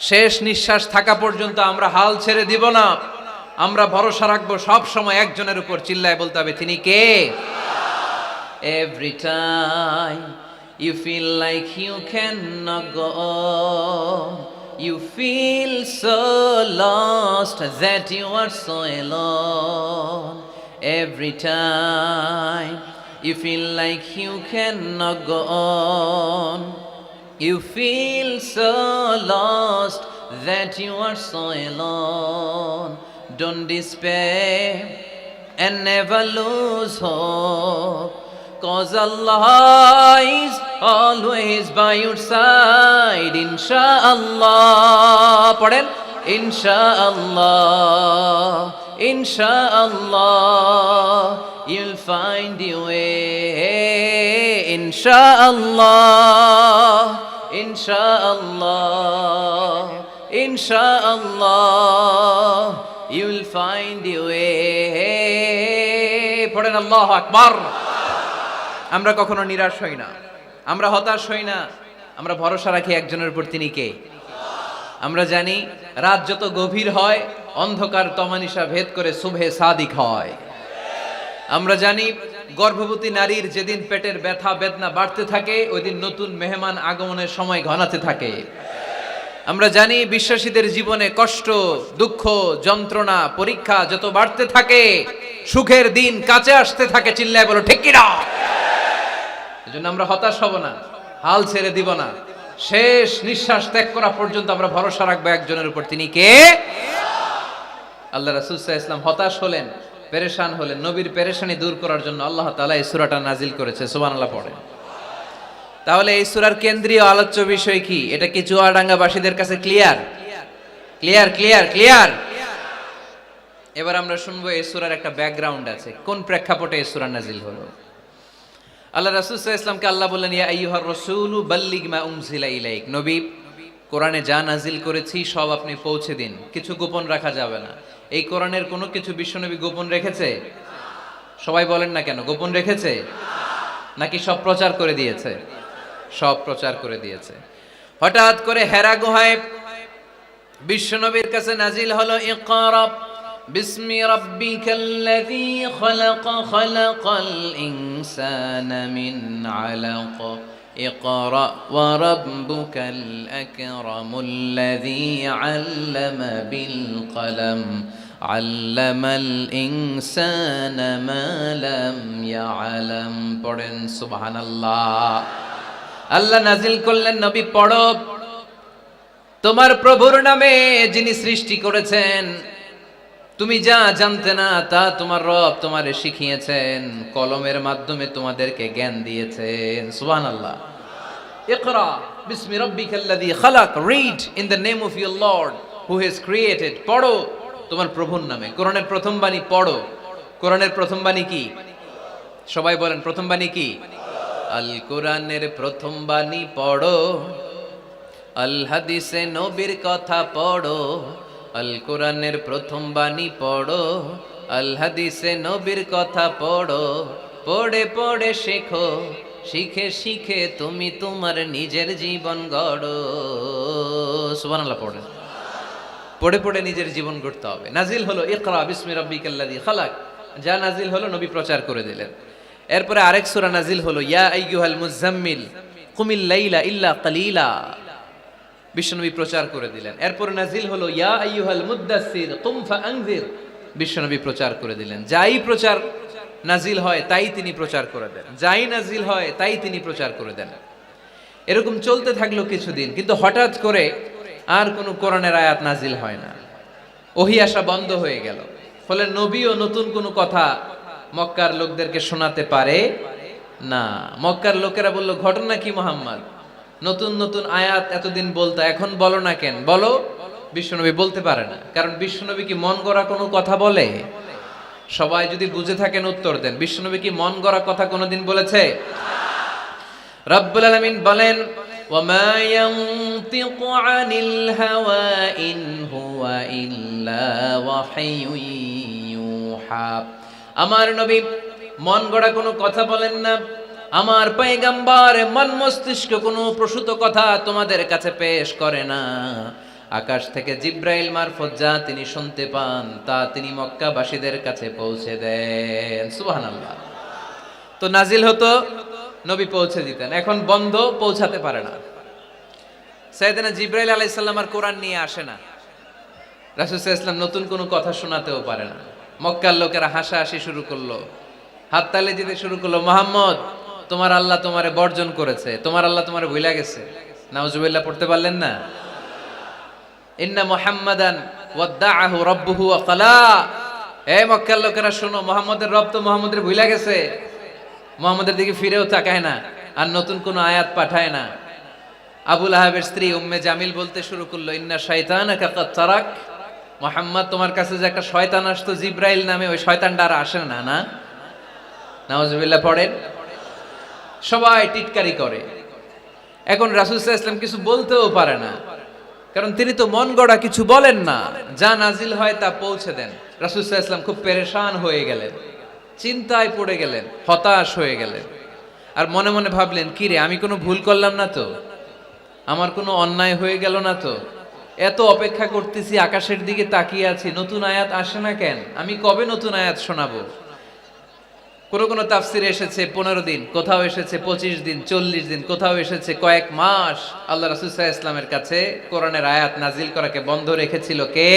শেষ নিঃশ্বাস থাকা পর্যন্ত আমরা হাল ছেড়ে দিব না, আমরা ভরসা রাখবো সব সময় একজনের উপর, চিল্লায় বলতে হবে তিনি কে। Every time you feel like you cannot go on, you feel so lost that you are so alone. Every time you feel like you cannot go on, you feel so lost that you are so alone. Don't despair and never lose hope, 'cause Allah is always by your side. Insha'Allah, পড়েন, Insha'Allah, Insha'Allah, you'll find your way. Insha'Allah, Insha'Allah, Insha'Allah, you'll find your way. পড়েন আল্লাহু আকবার। আমরা কখনো নিরাশ হই না, আমরা হতাশ হই না, আমরা ভরসা রাখি একজনের উপর, তিনি কে। আমরা জানি রাত যত গভীর হয় অন্ধকার তমানিসা ভেদ করে সুবহে সাদিক হয়। আমরা জানি গর্ভবতী নারীর যেদিন পেটের ব্যথা বেদনা বাড়তে থাকে ওই দিন নতুন মেহমান আগমনের সময় ঘনাতে থাকে। আমরা জানি বিশ্বাসীদের জীবনে কষ্ট, দুঃখ, যন্ত্রণা, পরীক্ষা যত বাড়তে থাকে সুখের দিন কাছে আসতে থাকে। চিল্লায় বলো ঠিক কিনা। এজন্য আমরা হতাশ হব না, হাল ছেড়ে দিব না, শেষ নিঃশ্বাস ত্যাগ করা পর্যন্ত আমরা ভরসা রাখবো একজনের উপর, তিনি কে। আল্লাহ রাসূল সাল্লাল্লাহু আলাইহি ওয়াসাল্লাম হতাশ হলেন, পেরেশান হলেন, নবীর পেরেশানি দূর করার জন্য আল্লাহ তাআলা এই সূরাটা নাজিল করেছে। সুবহানাল্লাহ পড়েন। তাহলে এই সূরার কেন্দ্রীয় আলোচ্য বিষয় কি? এটা কি চুয়াডাঙ্গাবাসীদের কাছে ক্লিয়ার? Clear clear clear. এবার আমরা শুনবো এই সূরার একটা ব্যাকগ্রাউন্ড আছে, কোন প্রেক্ষাপটে এই সূরা নাজিল হলো। আল্লাহ রাসূল সাল্লাল্লাহু আলাইহি ওয়াসাল্লামকে আল্লাহ বললেন, ইয়া আইয়ুহার রাসূলু বাল্লিগ মা উনজিলা ইলাইক, নবী কোরআনে যা নাজিল করেছি সব আপনি পৌঁছে দিন, কিছু গোপন রাখা যাবে না। এই কোরআনের কোনো কিছু বিশ্বনবী গোপন রেখেছে? সবাই বলেন না কেন, গোপন রেখেছে নাকি সব প্রচার করে দিয়েছে? সব প্রচার করে দিয়েছে। হঠাৎ করে হেরা গুহায় বিশ্বনবীর কাছে নাজিল হলো, ইকরা বিসমি রাব্বিকাল্লাযী খালাক, খালাকাল ইনসানা মিন আলাক, ইকরা ওয়া রাব্বুকাল আকরামুল্লাযী আল্লামা বিল কলম, আল্লামাল ইনসানা মা লাম ইয়ালাম। পড়েন সুবহানাল্লাহ। আল্লাহ নাজিল করলেন, নবী পড়ো, তোমার প্রভুর নামে যিনি সৃষ্টি করেছেন, তুমি যা জানতে না তা তোমার রব তোমারে শিখিয়েছেন, কলমের মাধ্যমে তোমাদেরকে জ্ঞান দিয়েছেন। সুবহানাল্লাহ। ইকরা বিসমি রাব্বিকাল্লাযী খালাক, read in the name of your Lord who has created. পড়ো তোমার প্রভুর নামে। কোরআনের প্রথম বাণী পড়ো। কোরআনের প্রথম বাণী কি? সবাই বলেন, প্রথম বাণী কি? আল কোরআনের প্রথম বাণী পড়ো, আল হাদিসে নবীর কথা পড়ো। আল কোরআনের প্রথম বাণী পড়ো, আল হাদিসে নবীর কথা পড়ো। পড়ে পড়ে শেখো, শিখে শিখে তুমি তোমার নিজের জীবন গড়ো। সুবহানাল্লাহ পড়েন। পড়ে পড়ে নিজের জীবন গড়তে হবে। নাজিল হলো ইকরা বিসমি রাব্বিকাল্লাযী খালাক, যা নাজিল হলো নবী প্রচার করে দিলেন। এরপরে আরেক সূরা নাজিল হলো, ইয়া আইয়ুহাল মুযাম্মিল কুমিল লাইলা ইল্লা কালিলা, বিশ্বনবী প্রচার করে দিলেন। এরপরে নাজিল হলো, ইয়া আইয়ুহাল মুদ্দাসসির কুম ফাআনজির, বিশ্বনবী প্রচার করে দিলেন। যাই প্রচার নাজিল হয় তাই তিনি প্রচার করে দেন, যাই নাজিল হয় তাই তিনি প্রচার করে দেন। এরকম চলতে থাকলো কিছুদিন, কিন্তু হঠাৎ করে আর কোনো কোরআনের আয়াত নাজিল হয় না। ওহী আসা বন্ধ হয়ে গেল। ফলে নবীও নতুন কোনো কথা মক্কার লোকদেরকে শোনাতে পারে না। মক্কার লোকেরা বলল, ঘটনা কি মুহাম্মদ? নতুন নতুন আয়াত এতদিন বলতা, এখন বলো না কেন? বলো। বিশ্বনবী বলতে পারে না, কারণ বিশ্বনবী কি মন গড়া কোনো কথা বলে? সবাই যদি বুঝে থাকেন উত্তর দেন, বিশ্বনবী কি মন গড়া কথা কোনোদিন বলেছে? রব্বুল আলামিন বলেন, ওয়ামা ইয়ানতিকু আনিল হাওয়া ইন হুয়া ইল্লা ওয়াহয়ুন ইউহা। আমার নবী মন গড়া কোনো কথা বলেন না। আমার পয়গম্বর মন মস্তিষ্ক কোনো প্রসূত কথা তোমাদের কাছে পেশ করে না। আকাশ থেকে জিব্রাইল মারফত যা তিনি শুনতে পান তা তিনি মক্কাবাসীদের কাছে পৌঁছে দেন। সুবহানাল্লাহ। তো নাজিল হতো, নবী পৌঁছে দিতেন। এখন বন্ধ, পৌঁছাতে পারে না। সাইয়েদনা জিব্রাইল আলাইহিস সালাম আর কোরআন নিয়ে আসে না। রাসূল সাল্লাল্লাহু আলাইহি ওয়াসাল্লাম নতুন কোনো কথা শোনাতেও পারে না। মক্কার লোকেরা হাসাহাসি শুরু করলো, হাততালি দিতে শুরু করলো। মুহাম্মদ, তোমার আল্লাহ তোমারে বর্জন করেছে, তোমার আল্লাহ তোমারে ভুলে গেছে। নাউজুবিল্লাহ পড়তে পারলেন না? ইন্না মুহাম্মাদান ওয়াদ্দাআহু রাব্বুহু ওয়া ক্বালা। এই মক্কার লোকেরা শোনো, মুহাম্মদের রব তো মুহাম্মদের ভুলে গেছে, মুহাম্মদের দিকে ফিরেও তাকায় না, আর নতুন কোন আয়াত পাঠায় না। আবু লাহাবের স্ত্রী উম্মে জামিল বলতে শুরু করলো, ইন্না শাইতানাকা কাদ তারাক। মুহাম্মদ, তোমার কাছে যে একটা শয়তান আসতো জিব্রাইল নামে, ওই শয়তানটা আর আসে না। না, নাউজুবিল্লাহ পড়েন। সবাই টিটকারি করে। এখন রাসূল সাল্লাল্লাহু আলাইহি ওয়াসাল্লাম কিছু বলতেও পারে না, কারণ তিনি তো মন গড়া কিছু বলেন না। যা নাজিল হয় তা পৌঁছে দেন। রাসূল সাল্লাল্লাহু আলাইহি ওয়াসাল্লাম খুব পেরেশান হয়ে গেলেন, চিন্তায় পড়ে গেলেন, হতাশ হয়ে গেলেন। আর মনে মনে ভাবলেন, কি রে, আমি কোনো ভুল করলাম না তো? আমার কোনো অন্যায় হয়ে গেল না তো? এত অপেক্ষা করতেছি, আকাশের দিকে তাকিয়ে আছি, নতুন আয়াত আসে না কেন? আমি কবে নতুন আয়াত শোনাবো? কোন তাফসিরে এসেছে 15 দিন, কোথাও এসেছে 25 দিন, 40 দিন, কোথাও এসেছে কয়েক মাস। আল্লাহ রাসূল সাল্লাল্লাহু আলাইহি ওয়াসাল্লামের কাছে কোরআনের আয়াত নাজিল করাকে বন্ধ রেখেছিল কে?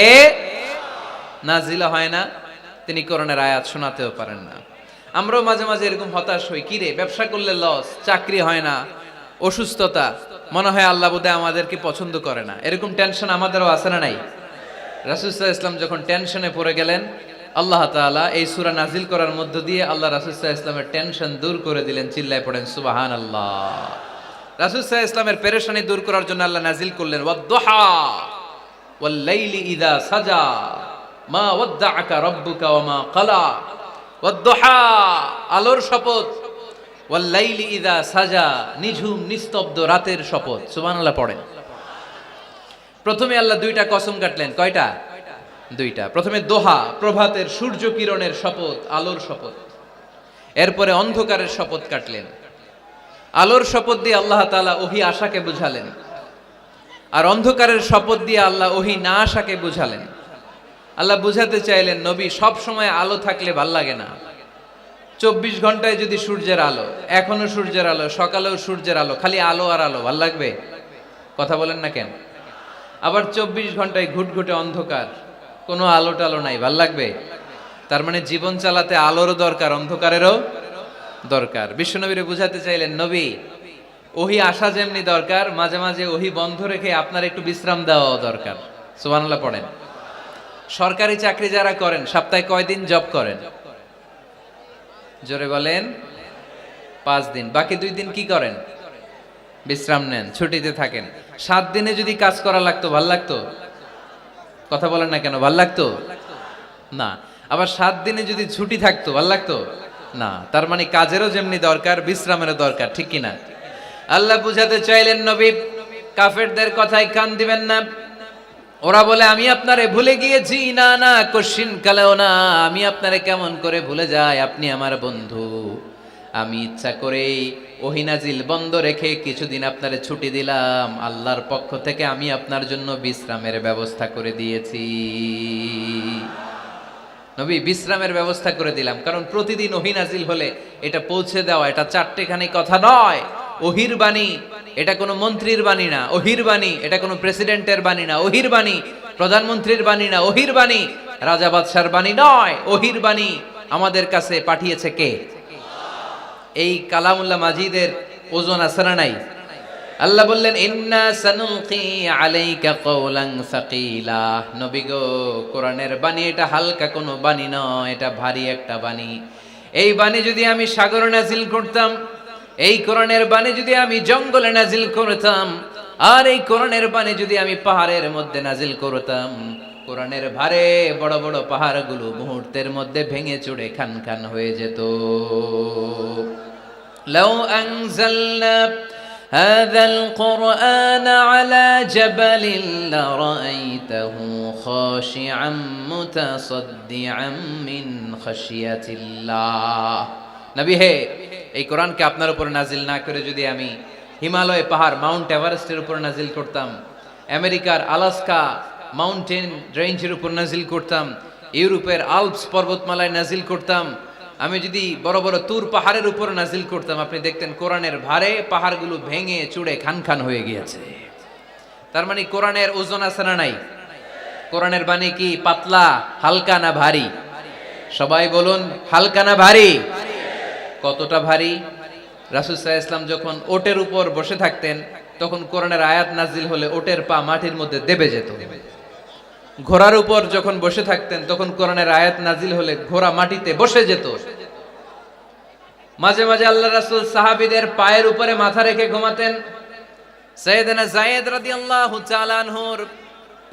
নাজিল হয় না, তিনি কোরআনের আয়াত শোনাতেও পারেন না। আমরাও মাঝে মাঝে এরকম হতাশ হই, কি রে, ব্যবসা করলে লস, চাকরি হয় না, অসুস্থতা, মনে হয় আল্লাহ বোধহয় আমাদেরকে পছন্দ করে না। এরকম টেনশন আমাদেরও আছে না নাই? রাসূল সাল্লাল্লাহু আলাইহি ওয়াসাল্লাম যখন টেনশনে পড়ে গেলেন, আল্লাহ তাআলা এই সূরা নাজিল করার মধ্য দিয়ে আল্লাহ রাসূল সাল্লাল্লাহু আলাইহি ওয়াসাল্লামের টেনশন দূর করে দিলেন। চিল্লায় পড়েন সুবহানাল্লাহ। রাসূল সাল্লাল্লাহু আলাইহি ওয়াসাল্লামের পেরেশানি দূর করার জন্য আল্লাহ নাজিল করলেন, ওয়াদ-দুহা ওয়াল লাইলি ইযা সাজা মা ওয়াদ্দাআকা রাব্বুকা ওয়া মা ক্বালা। ওয়াদ-দুহা, আলোর শপথ, ওয়াল লাইলি ইযা সাজা, নিঝুম নিস্তব্ধ রাতের শপথ। সুবহানাল্লাহ পড়েন। প্রথমে আল্লাহ দুইটা কসম কাটলেন। কয়টা? দুইটা। প্রথমে দোহা, প্রভাতের সূর্য কিরণের শপথ, আলোর শপথ। এরপরে অন্ধকারের শপথ কাটলেন। আলোর শপথ দিয়ে আল্লাহ তাআলা ওহী আশাকে বুঝালেন, আর অন্ধকারের শপথ দিয়ে আল্লাহ ওহী না আশাকে বুঝালেন। আল্লাহ বুঝাতে চাইলেন, নবী, সব সময় আলো থাকলে ভাল লাগে না। 24 ঘন্টায় যদি সূর্যের আলো, এখনো সূর্যের আলো, সকালেও সূর্যের আলো, খালি আলো আর আলো, ভাল লাগবে? কথা বলেন না কেন? আবার 24 ঘন্টায় ঘুটঘুটে অন্ধকার, কোনো আলো টালো নাই, ভাল লাগবে? তার মানে জীবন চালাতে আলোরও দরকার, অন্ধকারেরও দরকার। বিশ্বনবীরে বুঝাতে চাইলেন, নবী, ওহী আসা যেমনি দরকার, মাঝে মাঝে ওহী বন্ধ রেখে আপনার একটু বিশ্রাম দেওয়া দরকার। সুবহানাল্লাহ পড়েন। সরকারি চাকরি যারা করেন, সপ্তাহে কয়দিন জব করেন? জোরে বলেন। 5 দিন। বাকি 2 দিন কি করেন? বিশ্রাম নেন, ছুটিতে থাকেন। 7 দিনে যদি কাজ করা লাগতো, ভাল লাগতো? কথা বলেন না কেন? ভাল লাগতো না। আবার 7 দিনে যদি ছুটি থাকতো, ভাল লাগতো না। তার মানে কাজেরও যেমনি দরকার, বিশ্রামেরও দরকার, ঠিক কিনা? আল্লাহ বুঝাতে চাইলেন, নবী, কাফেরদের কথায় কান দিবেন না। ওরা বলে, আমি আপনারে ভুলে গিয়েছি। না না, কশিন কালেও না। আমি আপনারে কেমন করে ভুলে যাই? আপনি আমার বন্ধু। আমি ইচ্ছা করেই ওহী নাজিল বন্ধ রেখে কিছুদিন আপনারে ছুটি দিলাম। আল্লাহর পক্ষ থেকে আমি আপনার জন্য বিশ্রামের ব্যবস্থা করে দিয়েছি। নবী, বিশ্রামের ব্যবস্থা করে দিলাম, কারণ প্রতিদিন ওহী নাজিল হলে এটা পৌঁছে দেওয়া, এটা চারটেখানি কথা নয়। ওহির বাণী, এটা কোনো মন্ত্রীর বাণী না। ওহির বাণী, এটা কোনো প্রেসিডেন্টের বাণী না। ওহির বাণী প্রধানমন্ত্রীর বাণী না। ওহির বাণী রাজা বাদশার বাণী নয়। ওহির বাণী আমাদের কাছে পাঠিয়েছে কে? এই কালামুল্লাহ মাজিদের ওজন আছে না নাই? আল্লাহ বললেন ইন্না সানুলকি আলাইকা কওলান সাকিলা, নবী গো কোরআনের বাণী এটা হালকা কোনো বাণী নয়, এটা ভারী একটা বাণী। এই বাণী যদি আমি সাগরে নাজিল করতাম, এই কোরআনের বাণী যদি আমি জঙ্গলে নাজিল করতাম, আর এই কোরআনের বাণী যদি আমি পাহাড়ের মধ্যে নাজিল করতাম, কোরআনের ভারে বড় বড় পাহাড়গুলো মুহূর্তের মধ্যে ভেঙে চুরে খান খান হয়ে যেত। লাউ আনজালনা هذا القرآن على جبل لرأيته خاشعا متصدعا من خشية الله। নবী হে, এই কোরআনকে আপনার উপর নাজিল না করে যদি আমি হিমালয় পাহাড় মাউন্ট এভারেস্টের উপর নাজিল করতাম, আমেরিকার আলাস্কা মাউন্টেন রেঞ্জের উপর নাজিল করতাম, ইউরোপের আল্পস পর্বতমালায় নাজিল করতাম, আমি যদি বড় বড় তুর পাহাড়ের উপর নাজিল করতাম, আপনি দেখতেন কোরআনের ভারে পাহাড়গুলো ভেঙে চুড়ে খান খান হয়ে গিয়েছে। তার মানে কোরআনের ওজন আছে না নাই? কোরআনের বাণী কি পাতলা, হালকা না ভারী? সবাই বলুন, হালকা না ভারী? কতটা ভারী? রাসূল সাল্লাল্লাহু আলাইহি ওয়াসাল্লাম যখন ওটের উপর বসে থাকতেন, তখন কোরআনের আয়াত নাজিল হলে ওটের পা মাটির মধ্যে দেবে যেত। ঘোড়ার উপর যখন বসে থাকতেন, তখন কোরআনের আয়াত নাজিল হলে ঘোড়া মাটিতে বসে যেত। মাঝে মাঝে আল্লাহ রাসূল সাহাবীদের পায়ের উপরে মাথা রেখে ঘুমাতেন। সাইয়েদনা যায়েদ রাদিয়াল্লাহু তাআলা আনহুর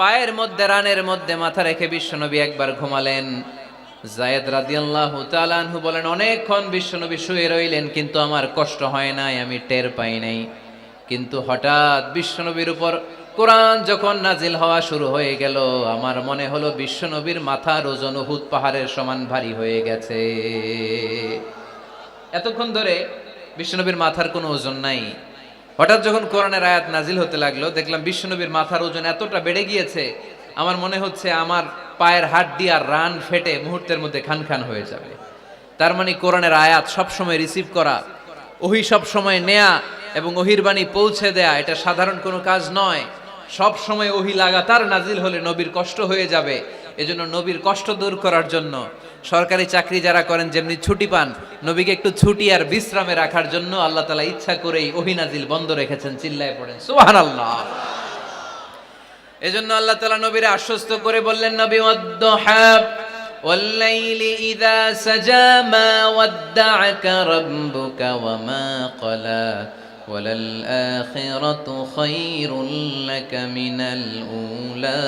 পায়ের মধ্যে, রানের মধ্যে মাথা রেখে বিশ্বনবী একবার ঘুমালেন। যায়েদ রাদিয়াল্লাহু তাআলা আনহু বলেন, অনেকক্ষণ বিশ্বনবী শুয়ে রইলেন, কিন্তু আমার কষ্ট হয় নাই, আমি টের পাই নাই। কিন্তু হঠাৎ বিশ্বনবীর উপর কোরআন যখন নাজিল হওয়া শুরু হয়ে গেল, আমার মনে হলো বিশ্বনবীর মাথার ওজন উহুদ পাহাড়ের সমান ভারী হয়ে গেছে। এতক্ষণ ধরে বিশ্বনবীর মাথার কোনো ওজন নাই। হঠাৎ যখন কোরআনের আয়াত নাজিল হতে লাগলো, দেখলাম বিশ্বনবীর মাথার ওজন এতটা বেড়ে গিয়েছে, আমার মনে হচ্ছে আমার পায়ের হাড্ডি আর রান ফেটে মুহূর্তের মধ্যে খান খান হয়ে যাবে। তার মানে কোরআনের আয়াত সবসময় রিসিভ করা, ওহী সবসময় নেয়া এবং ওহীর বাণী পৌঁছে দেয়া, এটা সাধারণ কোনো কাজ নয়। সব সময় ওহী লাগাতার নাজিল হলে নবীর কষ্ট হয়ে যাবে। এজন্য নবীর কষ্ট দূর করার জন্য সরকারি চাকরি যারা করেন যেমনি ছুটি পান, নবীকে একটু ছুটি আর বিশ্রামে রাখার জন্য আল্লাহ তাআলা ইচ্ছা করেই ওহী নাজিল বন্ধ রেখেছেন। চিল্লায় পড়েন সুবহানাল্লাহ। এজন্য আল্লাহ তাআলা নবীরে আশ্বস্ত করে বললেন, নবী ওয়াদ-দুহা ওয়াল-লাইলি ইযা সাজা মা ওয়াদ্দা'আকা রাব্বুকা ওয়া মা ক্বালা ওয়ালাল আখিরাতু খায়রুল লাকা মিনাল উলা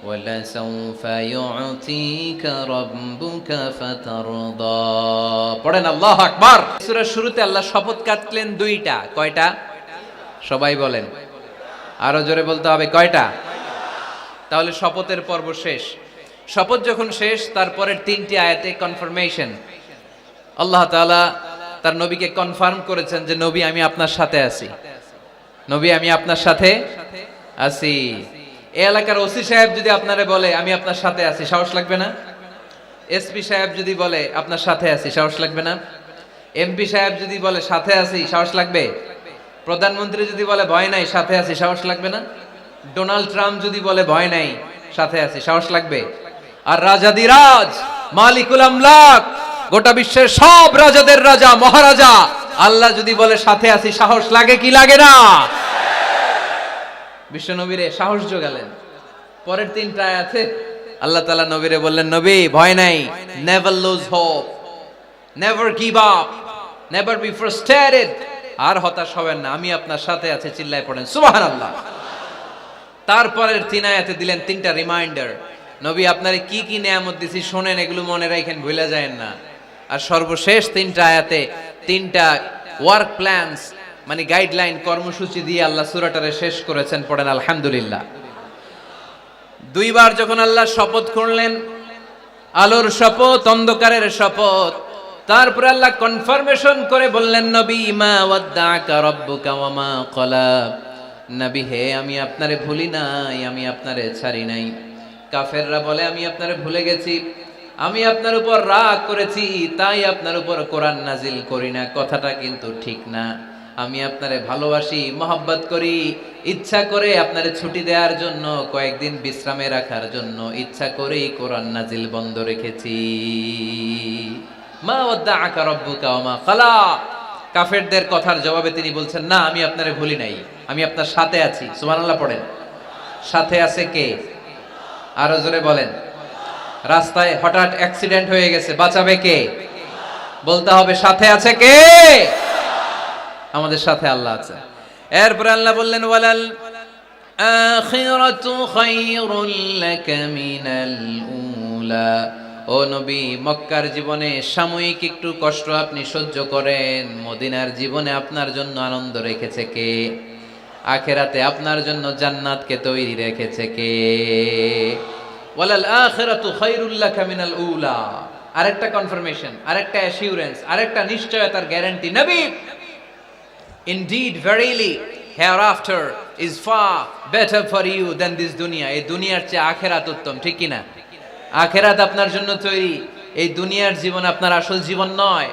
ওয়ালাসাউফা ইউ'তিকা রাব্বুকা ফাতারদা। পড়েন আল্লাহু আকবার। সূরার শুরুতে আল্লাহ শপথ কাটলেন দুইটা। কয়টা? সবাই বলেন, আরো জোরে বলতে হবে, কয়টা? তাহলে শপথের পর্ব শেষ। শপথ যখন শেষ, তারপরের তিনটি আয়াতে কনফার্মেশন। আল্লাহ তাআলা তার নবীকে কনফার্ম করেছেন যে নবী আমি আপনার সাথে আছি, নবী আমি আপনার সাথে আছি। এই এলাকার ওসি সাহেব যদি আপনারে বলে আমি আপনার সাথে আছি, সাহস লাগবে না? এসপি সাহেব যদি বলে আপনার সাথে আছি, সাহস লাগবে না? এমপি সাহেব যদি বলে সাথে আছি, সাহস লাগবে? প্রধানমন্ত্রী যদি বলে ভয় নাই, সাথে আছি, সাহস লাগবে না? ডোনাল্ড ট্রাম্প যদি বলে ভয় নাই, সাথে আছি, সাহস লাগবে? আর রাজাদিরাজ মালিকুল আমলাক, গোটা বিশ্বের সব রাজাদের রাজা মহারাজা আল্লাহ যদি বলে সাথে আছি, সাহস লাগে কি লাগে না? বিশ্ব নবীরে সাহস যোগালেন। পরের তিনটা আয়াতে আল্লাহ তাআলা নবীরে বললেন, নবী ভয় নাই, never lose hope, never give up, never be frustrated, আর হতাশ হবেন না, আমি আপনার সাথে আছি। চিল্লায় পড়েন সুবহানাল্লাহ। তারপরের তিন আয়াতে দিলেন তিনটা রিমাইন্ডার, নবী আপনারে কি কি নিয়ামত দিছি শোনেন, এগুলো মনে রাখেন, ভুলে যায়েন না। আর সর্বশেষ তিনটা আয়াতে তিনটা ওয়ার্ক প্ল্যানস, মানে গাইডলাইন, কর্মসূচি দিয়ে আল্লাহ সূরাটারে শেষ করেছেন। পড়েন আলহামদুলিল্লাহ। দুইবার যখন আল্লাহ শপথ করলেন, আলোর শপথ, অন্ধকারের শপথ, তারপরে আল্লাহ কনফার্মেশন করে বললেন, নবী মা ওয়াদ্দা'আকা রাব্বুকা ওয়া মা ক্বালা, নবী হে আমি আপনারে ভুলি নাই, আমি আপনারে ছাড়ি নাই। কাফেররা বলে আমি আপনারে ভুলে গেছি, আমি আপনার উপর রাগ করেছি, তাই আপনার উপর কোরআন নাজিল করি না। কথাটা কিন্তু ঠিক না। আমি আপনারে ভালোবাসি, মহব্বত করি, ইচ্ছা করে আপনারে ছুটি দেওয়ার জন্য, কয়েকদিন বিশ্রামে রাখার জন্য ইচ্ছা করেই কোরআন নাজিল বন্ধ রেখেছি। মা ওয়াদ্দা'আকা রাব্বুকা ওয়া মা ক্বালা, কাফেরদের কথার জবাবে তিনি বলছেন, না আমি আপনারে ভুলি নাই, আমি আপনার সাথে আছি। সুবহানাল্লাহ পড়েন। সাথে আছে কে? আরো জোরে বলেন। রাস্তায় হঠাৎ অ্যাক্সিডেন্ট হয়ে গেছে, বাঁচাবে কে? বলতে হবে সাথে আছে কে? আমাদের সাথে আল্লাহ আছে। এরপর আল্লাহ বললেন, ওয়ালাল আখিরাতু খায়রুল লাকা মিনাল উলা। ও নবী, মক্কার জীবনে সাময়িক একটু কষ্ট আপনি সহ্য করেন, মদিনার জীবনে আপনার জন্য আনন্দ রেখেছে কে? আখিরাতে আপনার জন্য জান্নাতকে তৈরি রেখেছে কে? ওয়ালাল আখিরাতু খায়রুল লাকা মিনাল উলা। আরেকটা কনফার্মেশন, আরেকটা অ্যাসিউরেন্স, আরেকটা নিশ্চয়তার গ্যারান্টি। নবী, indeed verily hereafter is far better for you than this dunya. এই দুনিয়ার চেয়ে আখিরাত উত্তম, ঠিক কি না? আখিরাত আপনার জন্য তৈরি, এই দুনিয়ার জীবন আপনার আসল জীবন নয়।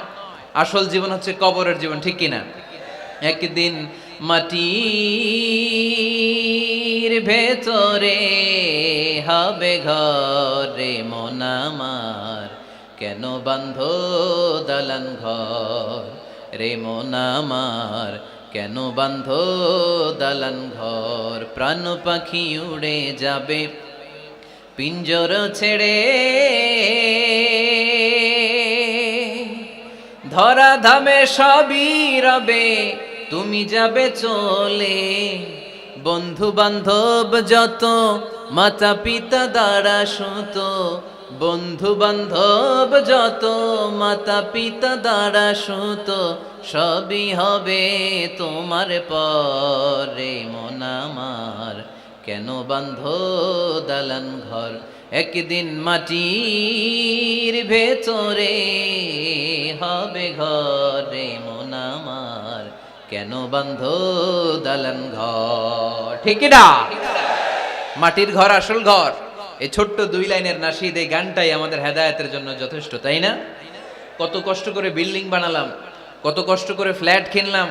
আসল জীবন হচ্ছে কবরের জীবন, ঠিক কি না? একদিন মাটির ভেতরে হবে ঘরে মন আমার, কেন বাঁধো দালান ঘর রে মন আমার, কেন বাঁধো দালান ঘর। প্রাণ পাখি উড়ে যাবে পিঞ্জর ছেড়ে, ধরা ধামে সবই রবে তুমি যাবে চলে। বন্ধু বান্ধব যত মাতা পিতা দ্বারা সুত, বন্ধু বান্ধব যত মাতা পিতা দ্বারা সুত, সবই হবে তোমার পরে মন আমার, কেন বাঁধো দালান ঘর। একদিন মাটির ভেতরে হবে ঘরে মন আমার, কেন বাঁধো দালান ঘর। ঠিক না? মাটির ঘর আসল ঘর। এই ছোট্ট 2 লাইনের নাশিদ, এই গানটাই আমাদের হেদায়েতের জন্য যথেষ্ট, তাই না? কত কষ্ট করে বিল্ডিং বানালাম, কত কষ্ট করে ফ্ল্যাট কিনলাম,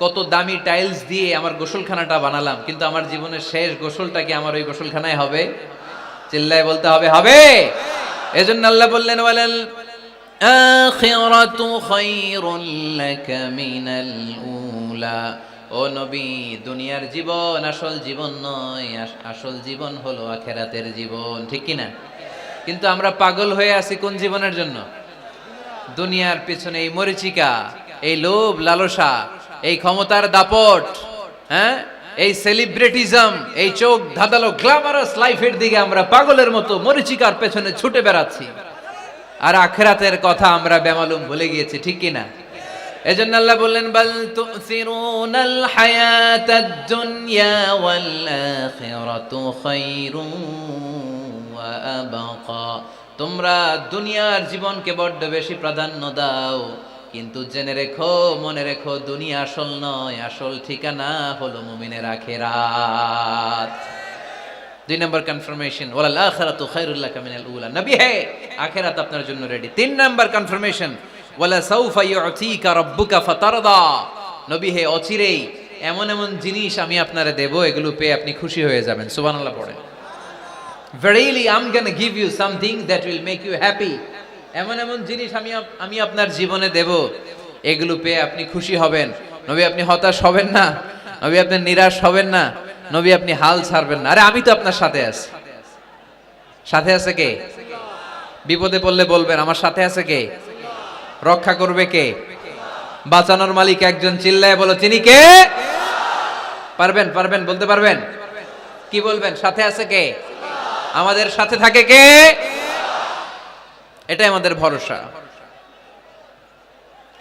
কত দামি টাইলস দিয়ে আমার গোসলখানাটা বানালাম, কিন্তু আমার জীবনের শেষ গোসলটা কি আমার ওই গোসলখানায় হবে? চিল্লায় বলতে হবে, হবে। এজন্য আল্লাহ বললেন, ওয়ালাল আখিরাতু খায়রুল লাকা মিনাল উলা। ও নবী, দুনিয়ার জীবন আসল জীবন নয়, আসল জীবন হলো আখিরাতের জীবন, ঠিক কি না? কিন্তু আমরা পাগল হয়ে আছি কোন জীবনের জন্য? দুনিয়ার পিছনে এই মরিচিকা, এই লোভ লালসা, এই ক্ষমতার দাপট, হ্যাঁ, এই সেলিব্রিটিজম, এই চোখ ধাঁধালো গ্ল্যামারাস লাইফের দিকে আমরা পাগলের মতো মরিচিকার পেছনে ছুটে বেড়াচ্ছি, আর আখিরাতের কথা আমরা বেমালুম ভুলে গিয়েছি, ঠিক কি না? এজন্য আল্লাহ বললেন, বাল তুসিরুনাল হায়াতাদ দুনিয়া ওয়াল আখিরাতু খায়রুন ওয়া আবকা। তোমরা দুনিয়ার জীবনকে বড্ড বেশি প্রাধান্য দাও, কিন্তু জেনে রেখো, মনে রেখো, দুনিয়া আসল নয়, আসল ঠিকানা হলো মুমিনের আখিরাত। 2 নম্বর কনফার্মেশন, ওয়ালাল আখিরাতু খায়রুল লাকা মিনাল উলা। নবী হে, আখিরাত আপনার জন্য রেডি। 3 নম্বর কনফার্মেশন, ওয়ালা সাউফা ইউতিকা রাব্বুকা ফাতারদা। নবী হে, অচিরেই এমন এমন জিনিস আমি আপনারে দেব, এগুলো পেয়ে আপনি খুশি হয়ে যাবেন। সুবহানাল্লাহ পড়েন। Verily I'm gonna give you something that will make you happy. এমন এমন জিনিস আমি আপনার জীবনে দেব, এগুলো পেয়ে আপনি খুশি হবেন। নবী, আপনি হতাশ হবেন না, নবী আপনি নিরাশ হবেন না, নবী আপনি হাল ছাড়বেন না। আরে আমি তো আপনার সাথে আছি। সাথে আছে কে? বিপদে পড়লে বলবেন আমার সাথে আছে কে? রক্ষা করবে কে? বাঁচানোর মালিক একজন। চিল্লায় বলো, তিনি কে? পারবেন, পারবেন, বলতে পারবেন? কি বলবেন? সাথে আছে কে? আমাদের সাথে থাকে কে? এটাই আমাদের ভরসা,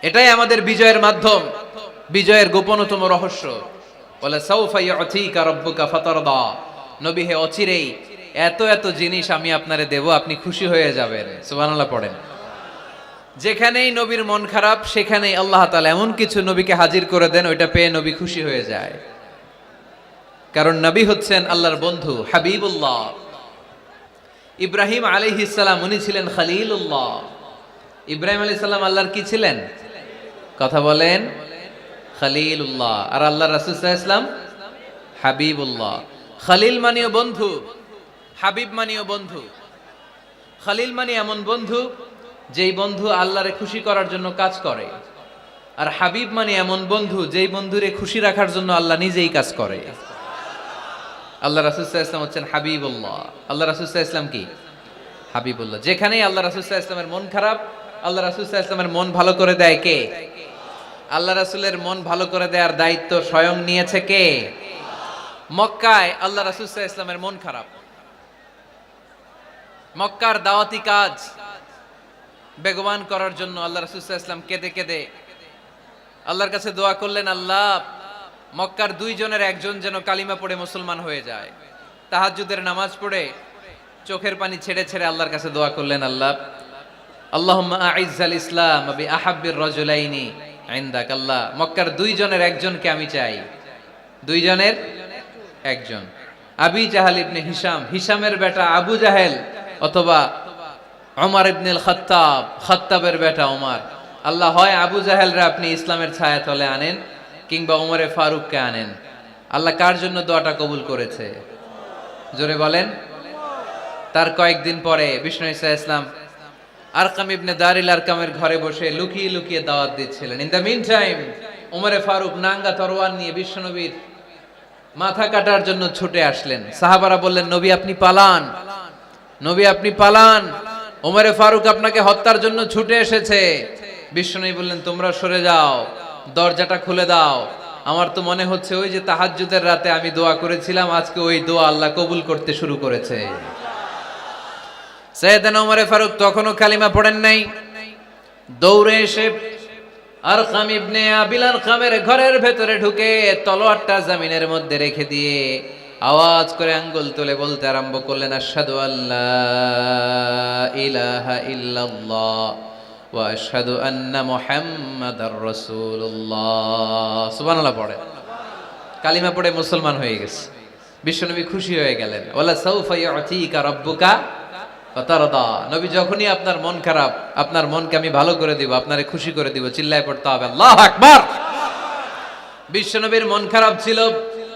এটাই আমাদের বিজয়ের মাধ্যম, বিজয়ের গোপনতম রহস্য। ওয়ালা সাউফা ইউতিকা রাব্বুকা ফাতারদা। নবী হে, অচিরেই এত এত জিনিস আমি আপনারে দেব, আপনি খুশি হয়ে যাবেন। সুবহানাল্লাহ পড়েন। যেখানেই নবীর মন খারাপ, সেখানেই আল্লাহ তাআলা এমন কিছু নবীকে হাজির করে দেন, ওইটা পেয়ে নবী খুশি হয়ে যায়। কারণ নবী হচ্ছেন আল্লাহর বন্ধু, হাবিবুল্লাহ। ইব্রাহিম আলাইহিস সালাম, উনি ছিলেন খলিলুল্লাহ। ইব্রাহিম আলাইহিস সালাম আল্লাহর কি ছিলেন? কথা বলেন, খলিলুল্লাহ। আর আল্লাহ রাসূল সাল্লাল্লাহু আলাইহি ওয়াসাল্লাম হাবিবুল্লাহ। খলিল মানেও বন্ধু, হাবিব মানেও বন্ধু। খলিল মানে এমন বন্ধু যেই বন্ধু আল্লাহরে খুশি করার জন্য কাজ করে। আর হাবিব মানে এমন বন্ধু যেই বন্ধুরে খুশি রাখার জন্য আল্লাহ নিজেই কাজ করে। আল্লাহ রাসূল সাল্লাল্লাহু আলাইহি ওয়াসাল্লাম হচ্ছেন হাবিবুল্লাহ। আল্লাহ রাসূল সাল্লাল্লাহু আলাইহি ওয়াসাল্লাম কি? হাবিবুল্লাহ। যেখানেই আল্লাহ রাসূল সাল্লাল্লাহু আলাইহি ওয়াসাল্লামের মন খারাপ, আল্লাহ রাসূল সাল্লাল্লাহু আলাইহি ওয়াসাল্লামের মন ভালো করে দেয় কে? আল্লাহ রাসূলের মন ভালো করে দেওয়ার দায়িত্ব স্বয়ং নিয়েছে কে? মক্কায় আল্লাহ রাসূল সাল্লাল্লাহু আলাইহি ওয়াসাল্লামের মন খারাপ। মক্কার দাওয়াতি কাজ বেগবান করার জন্য আল্লাহ রাসূল সাল্লাল্লাহু আলাইহি ওয়াসাল্লাম কেঁদে কেঁদে আল্লাহর কাছে দোয়া করলেন, আল্লাহ মক্কার দুইজনের একজন যেন কালিমা পড়ে মুসলমান হয়ে যায়। তাহাজ্জুদের নামাজ পড়ে চোখের পানি ছেড়ে ছেড়ে আল্লাহর কাছে দোয়া করলেন, আল্লাহ আল্লাহুম্মা আইজ্জাল ইসলাম বি আহাব্বির রাজুলাইনি ইনদাক। আল্লাহ মক্কার দুইজনের একজনকে আমি চাই, দুইজনের একজন। আবি জাহাল ইবনে হিশাম, হিশামের বেটা আবু জাহেল, অথবা ওমর ইবনুল খাত্তাব, খাত্তাবের বেটা ওমর। আল্লাহ হয় আবু জাহেলরা আপনি ইসলামের ছায়াতলে আনেন, কিংবা ওমরে ফারুককে আনেন। আল্লাহ কার জন্য দোয়াটা কবুল করেছে? জোরে বলেন। তার কয়েকদিন পরে বিষ্ণু ঈসা ইসলাম আরকাম ইবনে দারিল আরকামের ঘরে বসে লুকিয়ে লুকিয়ে দাওয়াত দিচ্ছিলেন। ইন দ্য মিন টাইম ওমরে ফারুক নাঙ্গা তরোয়ার নিয়ে বিশ্বনবীর মাথা কাটার জন্য ছুটে আসলেন। সাহাবারা বললেন, নবী আপনি পালান, নবী আপনি পালান, ওমরে ফারুক আপনাকে হত্যার জন্য ছুটে এসেছে। বিশ্বনবী বললেন, তোমরা সরে যাও, দরজাটা খুলে দাও। আমার তো মনে হচ্ছে ওই যে তাহাজ্জুদের রাতে আমি দোয়া করেছিলাম, আজকে ওই দোয়া আল্লাহ কবুল করতে শুরু করেছে। সাইয়েদনা ওমরে ফারুক তখনও কালিমা পড়েন নাই। দৌড়ে এসে আরকাম ইবনে আবিল আরকামের ঘরের ভেতরে ঢুকে তলোয়ারটা জমিনের মধ্যে রেখে দিয়ে আওয়াজ করে আঙ্গুল তুলে বলতে আরম্ভ করলেন, আশহাদু আল্লা ইলাহা ইল্লাল্লাহ ওয়া আশহাদু আন্না মুহাম্মাদার রাসূলুল্লাহ। সুবহানাল্লাহ পড়ে কালিমা পড়ে মুসলমান হয়ে গেছে। বিশ্বনবী খুশি হয়ে গেলেন। ওয়ালা সাউফা ইউতিকা রাব্বুকা ফাতারদা। নবী যখনই আপনার মন খারাপ, আপনার মনকে আমি ভালো করে দিব, আপনারে খুশি করে দিব, চিল্লায় পড়তে হবে আল্লাহু আকবার। বিশ্বনবীর মন খারাপ ছিল।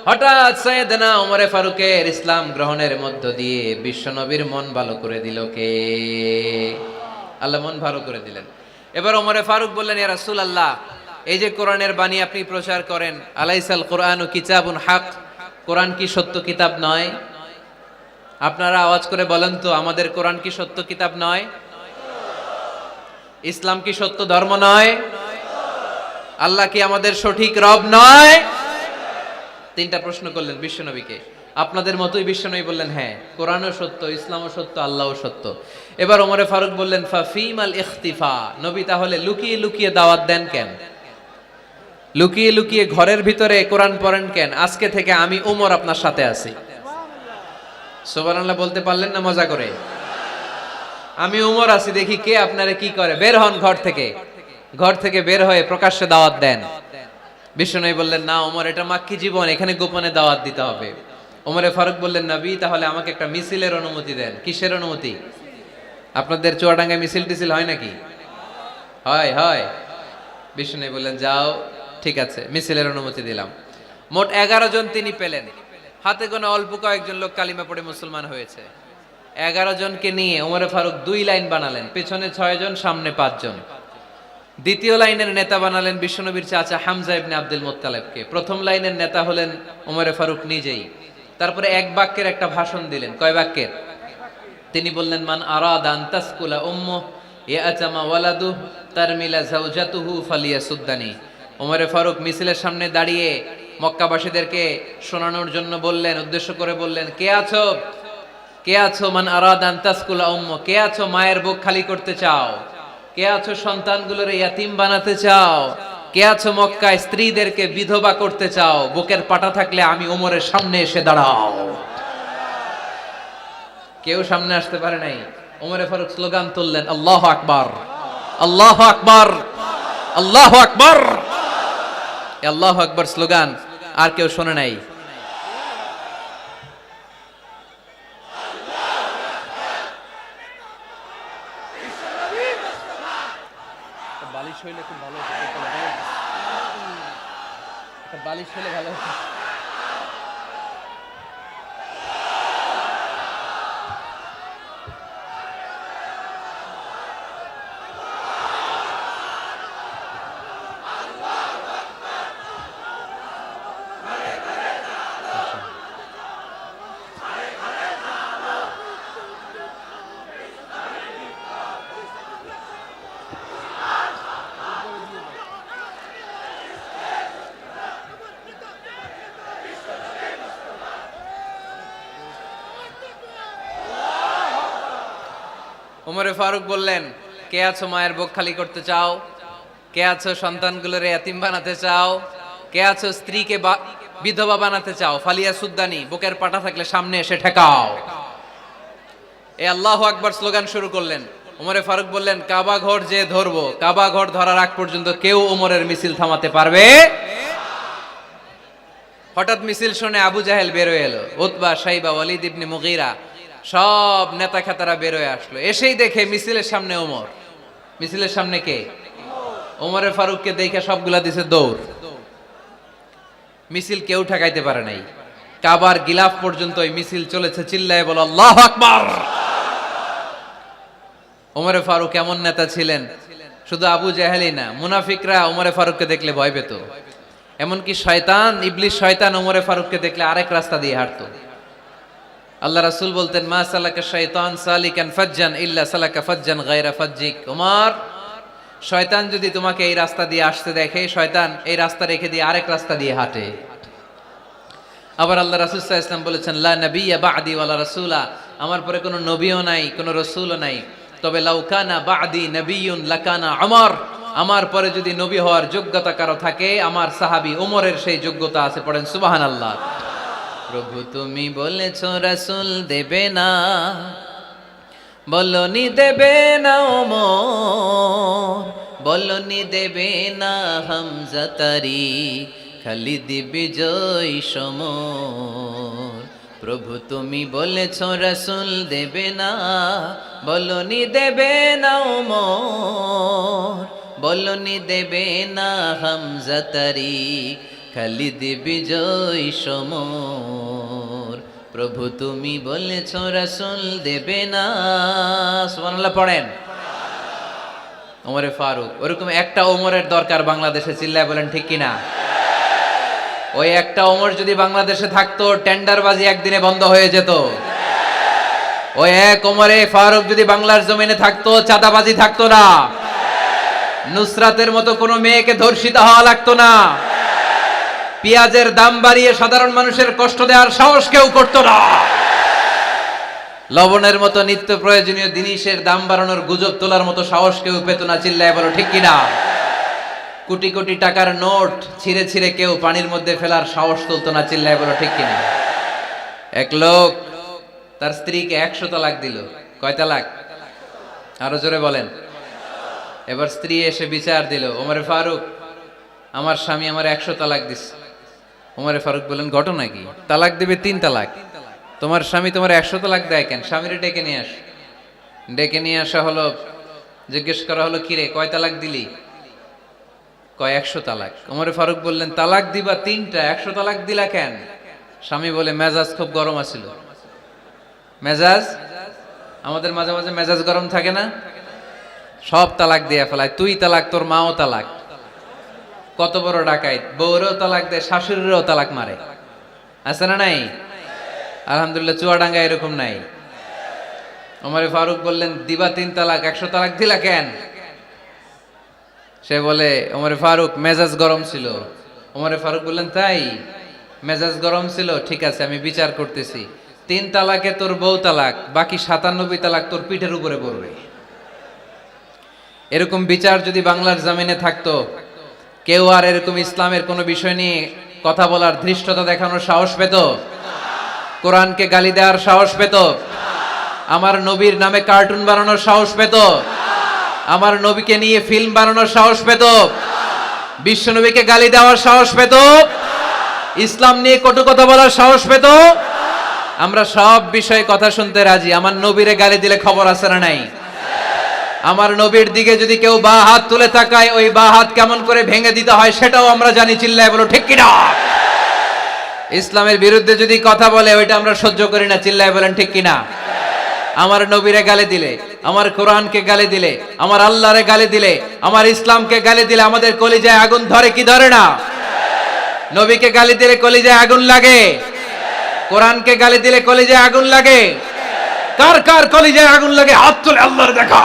হঠাৎ সাইয়েদনা ওমরে ফারুকের ইসলাম গ্রহণের মধ্য দিয়ে বিশ্বনবীর মন ভালো করে দিল কে? আল্লাহ মন ভালো করে দিলেন। এবার ওমরে ফারুক বললেন, ইয়া রাসূলুল্লাহ, এই যে কোরআনের বাণী আপনি প্রচার করেন, আলাইসাল কোরআনু কিতাবুন হক, কোরআন কি সত্য কিতাব নয়? আপনারা আওয়াজ করে বলেন তো, আমাদের কোরআন কি সত্য কিতাব নয়? ইসলাম কি সত্য ধর্ম নয়? আল্লাহ কি আমাদের সঠিক রব নয়? তিনটা প্রশ্ন করলেন বিশ্বনবীকে। আপনাদের মতোই বিশ্বনবী বললেন, হ্যাঁ কোরআনও সত্য, ইসলামও সত্য, আল্লাহও সত্য। এবার ওমরে ফারুক বললেন, ফাফিমাল ইখতিফা, নবী তাহলে লুকিয়ে লুকিয়ে দাওয়াত দেন কেন? লুকিয়ে লুকিয়ে ঘরের ভিতরে কোরআন পড়েন কেন? আজকে থেকে আমি ওমর আপনার সাথে আছি। সুবহানাল্লাহ বলতে পারলেন না মজা করে? আমি ওমর আছি, দেখি কে আপনারে কি করে। বের হন ঘর থেকে। ঘর থেকে বের হয়ে প্রকাশ্যে দাওয়াত দেন। বিশ্বনবী বললেন, না ওমর, এটা মাক্কি জীবন, এখানে গোপনে দাওয়াত দিতে হবে। ওমরে ফারুক বললেন, নবী তাহলে আমাকে একটা মিছিলের অনুমতি দেন। কিসের অনুমতি? আপনাদের চুয়াডাঙ্গায় মিছিল টিছিল হয় নাকি? হয় হয়। বিশ্বনবী বললেন, যাও, ঠিক আছে, মিছিলের অনুমতি দিলাম। মোট 11 জন তিনি পেলেন। হাতে গোনা অল্প কয়েকজন লোক কালিমা পড়ে মুসলমান হয়েছে। 11 জনকে নিয়ে ওমরে ফারুক 2 লাইন বানালেন, পেছনে 6 জন, সামনে 5 জন। দ্বিতীয় লাইনের নেতা বানালেন বিশ্বনবীর চাচা হামজা ইবনে আব্দুল মুত্তালিবকে। প্রথম লাইনের নেতা হলেন ওমরে ফারুক নিজেই। তারপরে এক বাক্যের একটা ভাষণ দিলেন। কয় বাক্যের? তিনি বললেন, মান আরাদা আন তাসকুলা উম্মু ইয়াতামা ওয়ালাদু তারমিলা যাওজাতুহু ফালিয়াসুদ্দানি। ওমরে ফারুক মিছিলের সামনে দাঁড়িয়ে মক্কাবাসীদেরকে শোনানোর জন্য বললেন, উদ্দেশ্য করে বললেন, কে আছো, কে আছো, মান আরাদা আন তাসকুলা উম্মু, কে আছো মায়ের বুক খালি করতে চাও, কে আছো সন্তানগুলোর ইয়াতিম বানাতে চাও, কে আছো মক্কায় স্ত্রীদেরকে বিধবা করতে চাও, বুকের পাটা থাকলে আমি ওমরের সামনে এসে দাঁড়াও। কেউ সামনে আসতে পারে নাই। ওমরে ফারুক স্লোগান তুললেন, আল্লাহু আকবার, আল্লাহু আকবার, আল্লাহু আকবার। আল্লাহু আকবার স্লোগান আর কেউ শোনে নাই। বালিশ হইলে খুব ভালো হতো, একটা বালিশ হইলে ভালো হতো। ওমরে ফারুক বললেন, কে আছো মায়ের বুক খালি করতে চাও? কে আছো সন্তানগুলোরে এতিম বানাতে চাও? কে আছো স্ত্রীকে বিধবা বানাতে চাও? ফালিয়া সুদ্দানি, বুকের পাটা থাকলে সামনে এসে ঠেকাও। এ আল্লাহু আকবার স্লোগান শুরু করলেন। ওমরে ফারুক বললেন, কাবা ঘর যে ধরবো, কাবা ঘর ধরার আগ পর্যন্ত কেউ ওমরের মিছিল থামাতে পারবে। হঠাৎ মিছিল শুনে আবু জাহেল বেরোয় এলো, উতবা, শাইবা, ওয়ালিদ ইবনে মুগীরা, সব নেতা খেতারা বেরোয় আসলো। এসেই দেখে মিছিলের সামনে ওমর। মিছিলের সামনে কে? ওমরে ফারুককে দেখে সবগুলা দিছে দৌড়। মিছিল কেউ ঠেকাইতে পারে নাই। কাবার গিলাফ পর্যন্ত ওই মিছিল চলেছে, চিল্লায় বলো আল্লাহু আকবার। ওমরে ফারুক এমন নেতা ছিলেন, শুধু আবু জাহেলই না, মুনাফিকরা ওমরে ফারুককে দেখলে ভয় পেত। এমনকি শয়তান, ইবলিস শয়তান ওমরে ফারুককে দেখলে আরেক রাস্তা দিয়ে হাঁটতো। আল্লাহ রাসূল বলতেন, মা সালাকা শাইতান সালিকান ফাজ্জান ইল্লা সালাকা ফাজ্জান গায়রা ফাজ্জিক। ওমর, শয়তান যদি তোমাকে এই রাস্তা দিয়ে আসতে দেখে, শয়তান এই রাস্তা রেখে দিয়ে আরেক রাস্তা দিয়ে হাঁটে। আবার আল্লাহ রাসূল সাল্লাল্লাহু আলাইহি ওয়াসাল্লাম বলেছেন, লা নাবিয়্যা বা'দি ওয়ালা রাসূলা, আমার পরে কোনো নবীও নাই, কোনো রাসূলও নাই, তবে লাউ কানা বা'দি নাবিয়্যুন লাকানা উমর, আমার পরে যদি নবী হওয়ার যোগ্যতা কারো থাকে, আমার সাহাবী ওমরের সেই যোগ্যতা আছে। পড়েন সুবহানাল্লাহ। প্রভু তুমি বলেছো রাসূল দেবে না, বলনি দেবে না ওমর, বলনি দেবে না হামজা তারি, খালিদ বিজয় সমর। প্রভু তুমি বলেছো রাসূল দেবে না, বলনি দেবে না ওমর, বলনি দেবে না হামজা তারি, খালিদ বিজয় সমর। প্রভু তুমি বলেছো রাসূল দেবে না। সুবহানাল্লাহ পড়েন। ওমরে ফারুক, ওরকম একটা ওমরের দরকার বাংলাদেশে, চিল্লায় বলেন ঠিক কিনা? ওই একটা ওমর যদি বাংলাদেশে থাকতো, টেন্ডারবাজি একদিনে বন্ধ হয়ে যেত। ওই এক ওমরে ফারুক যদি বাংলার জমিনে থাকতো, চাঁদাবাজি থাকতো না, নুসরাতের মতো কোনো মেয়েকে ধর্ষিত হওয়া লাগতো না, পেঁয়াজের দাম বাড়িয়ে সাধারণ মানুষের কষ্ট দেওয়ার সাহস কেউ করতো না, লবণের মতো নিত্য প্রয়োজনীয় জিনিসের দাম বাড়ানোর গুজব তোলার মতো সাহস কেউ পেত না। চিল্লায় বলো ঠিক কিনা? কোটি কোটি টাকার নোট ছিঁড়ে ছিঁড়ে কেউ পানির মধ্যে ফেলার সাহস তুলতো না। চিল্লায় বলো ঠিক কিনা? এক লোক তার স্ত্রীকে 100 তালাক দিল। কয় তালাক? আরো জোরে বলেন। এবার স্ত্রী এসে বিচার দিল, ওমরে ফারুক, আমার স্বামী আমার 100 তালাক দিছে। ওমরে ফারুক বলেন, ঘটনা কি? তালাক দিবে 3 তালাক, তোমার স্বামী তোমার 100 তালাক দেয় কেন? স্বামীরে ডেকে নিয়ে আস। ডেকে নিয়ে আসা হলো, জিজ্ঞেস করা হলো, কিরে কয় তালাক দিলি? কয় 100 তালাক। ওমরে ফারুক বললেন, তালাক দিবা 3টা, 100 তালাক দিলা কেন? স্বামী বলে, মেজাজ খুব গরম আছিল। মেজাজ, আমাদের মাঝে মাঝে মেজাজ গরম থাকে না? সব তালাক দিয়ে ফেলায়, তুই তালাক, তোর মাও তালাক। কত বড় ডাকাইত, বউরেও তালাক দেয়, শাশুড়িরও তালাক মারে। আছে না নাই? আলহামদুলিল্লাহ, চুয়াডাঙ্গা এরকম নাই। ওমরে ফারুক বললেন, দিবা 3 তালাক, 100 তালাক দিলা কেন? সে বলে, ওমরে ফারুক মেজাজ গরম ছিল। ওমরে ফারুক বললেন, তাই মেজাজ গরম ছিল? ঠিক আছে, আমি বিচার করতেছি। 3 তালাকে তোর বউ তালাক, বাকি 97 তালাক তোর পিঠের উপরে পড়বে। এরকম বিচার যদি বাংলার জমিনে থাকতো, কেউ আর এরকম ইসলামের কোনো বিষয় নিয়ে কথা বলার, ধৃষ্টতা দেখানোর সাহস পেত? কোরআনকে গালি দেওয়ার সাহস পেত? আমার নবীর নামে কার্টুন বানানোর সাহস পেত? আমার নবীকে নিয়ে ফিল্ম বানানোর সাহস পেত? বিশ্ব নবীকে গালি দেওয়ার সাহস পেত? ইসলাম নিয়ে কটু কথা বলার সাহস পেত? আমরা সব বিষয়ে কথা শুনতে রাজি। আমার নবীরে গালি দিলে খবর আছে না নাই? আমার নবীর দিকে যদি কেউ বা হাত তুলে তাকায়, ওই বা হাত কেমন করে ভেঙে দিতে হয় সেটাও আমরা জানি। চিল্লায় বলো ঠিক কিনা? ইসলামের বিরুদ্ধে যদি কথা বলে, ওইটা আমরা সহ্য করি না। চিল্লায় বলেন ঠিক কিনা? আমার নবীরে গালি দিলে, আমার কোরআনকে গালি দিলে, আমার আল্লাহরে গালি দিলে, আমার ইসলামকে গালি দিলে আমাদের কলিজায় আগুন ধরে কি ধরে না? নবীকে গালি দিলে কলিজায় আগুন লাগে, কোরআনকে গালি দিলে কলিজায় আগুন লাগে। কার কার কলিজায় আগুন লাগে হাত তুলে আল্লাহর দেখা।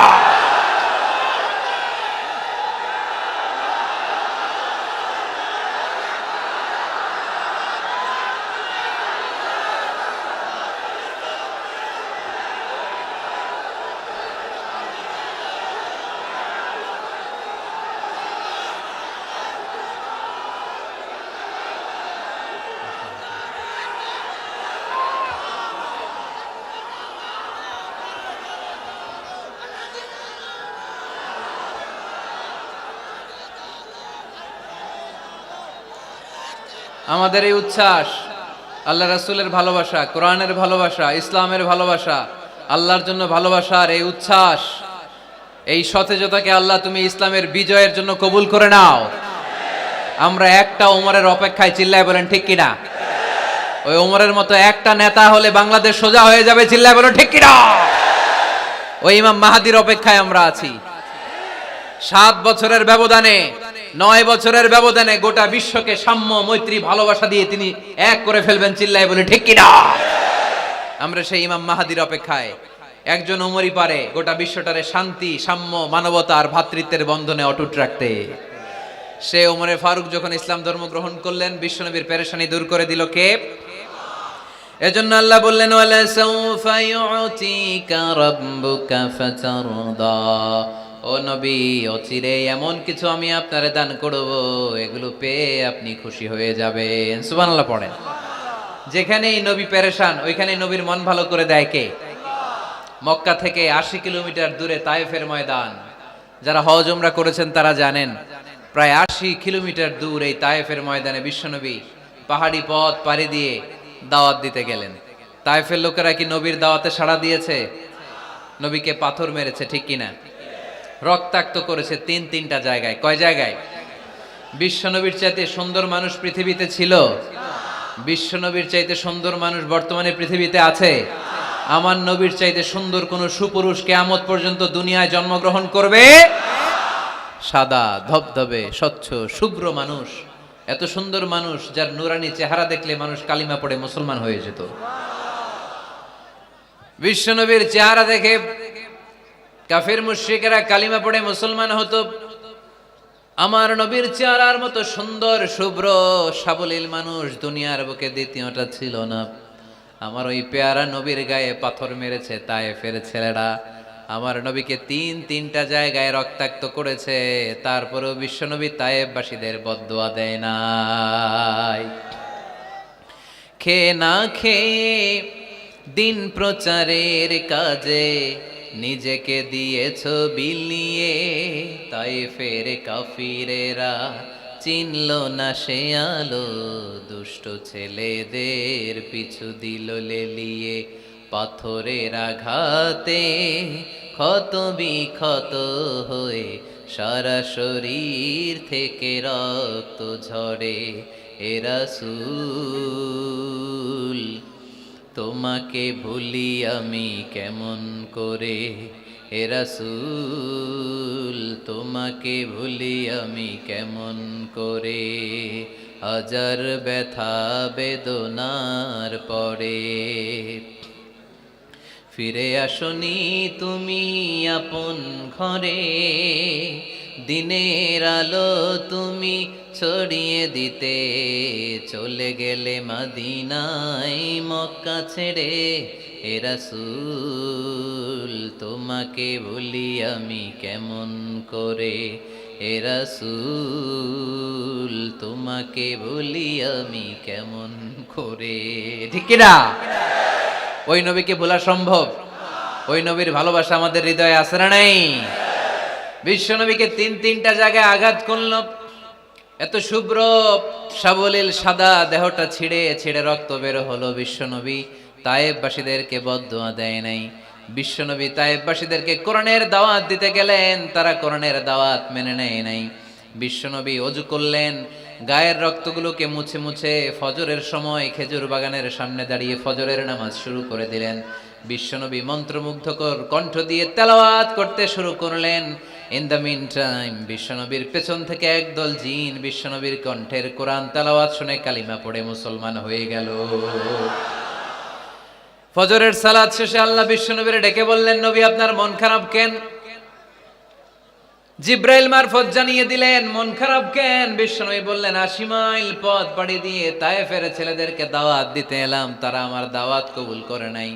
আমাদের এই উচ্ছ্বাস আল্লাহ রাসূলের ভালোবাসা, কোরআনের ভালোবাসা, ইসলামের ভালোবাসা, আল্লাহর জন্য ভালোবাসার এই উচ্ছ্বাস, এই সতেজতাকে আল্লাহ তুমি ইসলামের বিজয়ের জন্য কবুল করে নাও। আমরা একটা ওমরের অপেক্ষায়, চিল্লায় বলেন ঠিক কিনা? ওই ওমরের মতো একটা নেতা হলে বাংলাদেশ সোজা হয়ে যাবে, চিল্লায় বলেন ঠিক কিনা? ওই ইমাম মাহাদির অপেক্ষায় আমরা আছি। 7 বছরের ব্যবধানে, 9 বছরের ব্যবধানে গোটা বিশ্বকে সাম্য, মৈত্রী, ভালোবাসা দিয়ে তিনি এক করে ফেলবেন, চিল্লায় বলে ঠিক কিনা? আমরা সেই ইমাম মাহাদির অপেক্ষায়। একজন ওমরই পারে গোটা বিশ্বটারে শান্তি, সাম্য, মানবতা আর ভ্রাতৃত্বের বন্ধনে অটুট রাখতে। সে ওমরে ফারুক যখন ইসলাম ধর্ম গ্রহণ করলেন, বিশ্বনবীর পেরেশানি দূর করে দিল কে? এজন্য আল্লাহ বললেন, ওয়ালা সাউফা ইউতিকা রাব্বুকা ফাতারদা। ও নবী, অচিরে এমন কিছু আমি আপনারে দান করব, এগুলো পেয়ে আপনি খুশি হয়ে যাবেন। সুবহানাল্লাহ পড়েন। যেখানেই নবী পেরেশান, ওইখানেই নবীর মন ভালো করে দেয় কে? মক্কা থেকে 80 কিলোমিটার দূরে তায়েফের ময়দান। যারা হজ উমরা করেছেন তারা জানেন, প্রায় 80 কিলোমিটার দূর এই তায়েফের ময়দানে বিশ্বনবী পাহাড়ি পথ পাড়ি দিয়ে দাওয়াত দিতে গেলেন। তায়েফের লোকেরা কি নবীর দাওয়াতে সাড়া দিয়েছে? নবীকে পাথর মেরেছে, ঠিক কিনা? রক্তাক্ত করেছে তিনটা জায়গায়। কয় জায়গায়? বিশ্বনবীর চাইতে সুন্দর মানুষ পৃথিবীতে ছিল? বিশ্বনবীর চাইতে সুন্দর মানুষ বর্তমানে পৃথিবীতে আছে? আমার নবীর চাইতে সুন্দর কোন সুপুরুষ কিয়ামত পর্যন্ত দুনিয়ায় জন্মগ্রহণ করবে? সাদা ধবধবে স্বচ্ছ শুভ্র মানুষ, এত সুন্দর মানুষ যার নুরানি চেহারা দেখলে মানুষ কালিমা পড়ে মুসলমান হয়ে যেত। বিশ্বনবীর চেহারা দেখে কাফির মুশরিকেরা কালিমা পড়ে মুসলমান হতো। আমার নবীর চেহারার মতো সুন্দর শুভ্র সাবলীল মানুষ দুনিয়ার বুকে দ্বিতীয়টা ছিল না। আমার ওই পেয়ারা নবীর গায়ে পাথর মেরেছে তায়েফের ছেলেরা। আমার নবীকে তিনটা জায়গায় রক্তাক্ত করেছে, তারপরেও বিশ্বনবী তায়েফবাসীদের বদদুয়া দেয় নাই। খেয়ে না খেয়ে দিন প্রচারের কাজে নিজেকে দিয়েছ বিলিয়ে, তায়েফের কাফিরেরা চিনল না সে আলো, দুষ্ট ছেলেদের পিছু দিল লেলিয়ে। পাথরের আঘাতে ক্ষত বিক্ষত হয়ে সারা শরীর থেকে রক্ত ঝরে। এ রাসূল তোমাকে ভুলি আমি কেমন করে, হে রাসূল তোমাকে ভুলি আমি কেমন করে। হাজার ব্যথা বেদনার পরে ফিরে আসনি তুমি আপন ঘরে, দিনের আলো তুমি ছড়িয়ে দিতে চলে গেলে মদিনায় মক্কা ছেড়ে। হে রাসূল তোমাকে ভুলি আমি কেমন করে, হে রাসূল তোমাকে ভুলি আমি কেমন করে। ঠিক কিনা? ওই নবীকে ভোলা সম্ভব? ওই নবীর ভালোবাসা আমাদের হৃদয়ে আছে না নাই? বিশ্ব নবীকে তিনটা জায়গায় আঘাত করল। এত শুভ্র সাবলীল সাদা দেহটা ছিঁড়ে ছিঁড়ে রক্ত বের হলো। বিশ্বনবী তায়েফবাসীদেরকে বদদুয়া দেয় নাই। বিশ্বনবী তায়েফবাসীদেরকে কোরআনের দাওয়াত দিতে গেলেন, তারা কোরআনের দাওয়াত মেনে নেয় নাই। বিশ্বনবী ওযু করলেন, গায়ের রক্তগুলোকে মুছে মুছে ফজরের সময় খেজুর বাগানের সামনে দাঁড়িয়ে ফজরের নামাজ শুরু করে দিলেন। বিশ্বনবী মন্ত্রমুগ্ধকর কণ্ঠ দিয়ে তেলাওয়াত করতে শুরু করলেন। ইন দ্য মিন টাইম বিশ্বনবীর পেছন থেকে একদল জিন বিশ্বনবীর কণ্ঠের কোরআন তেলাওয়াত শুনে কালিমা পড়ে মুসলমান হয়ে গেল। ফজরের সালাত শেষে আল্লাহ বিশ্বনবীর ডেকে বললেন, নবী আপনার মন খারাপ কেন? জিব্রাইল মারফত জানিয়ে দিলেন মন খারাপ কেন। বিশ্বনবী বললেন, 80 মাইল পথ পাড়ি দিয়ে তায়েফের ছেলেদেরকে দাওয়াত দিতে এলাম, তারা আমার দাওয়াত কবুল করে নাই।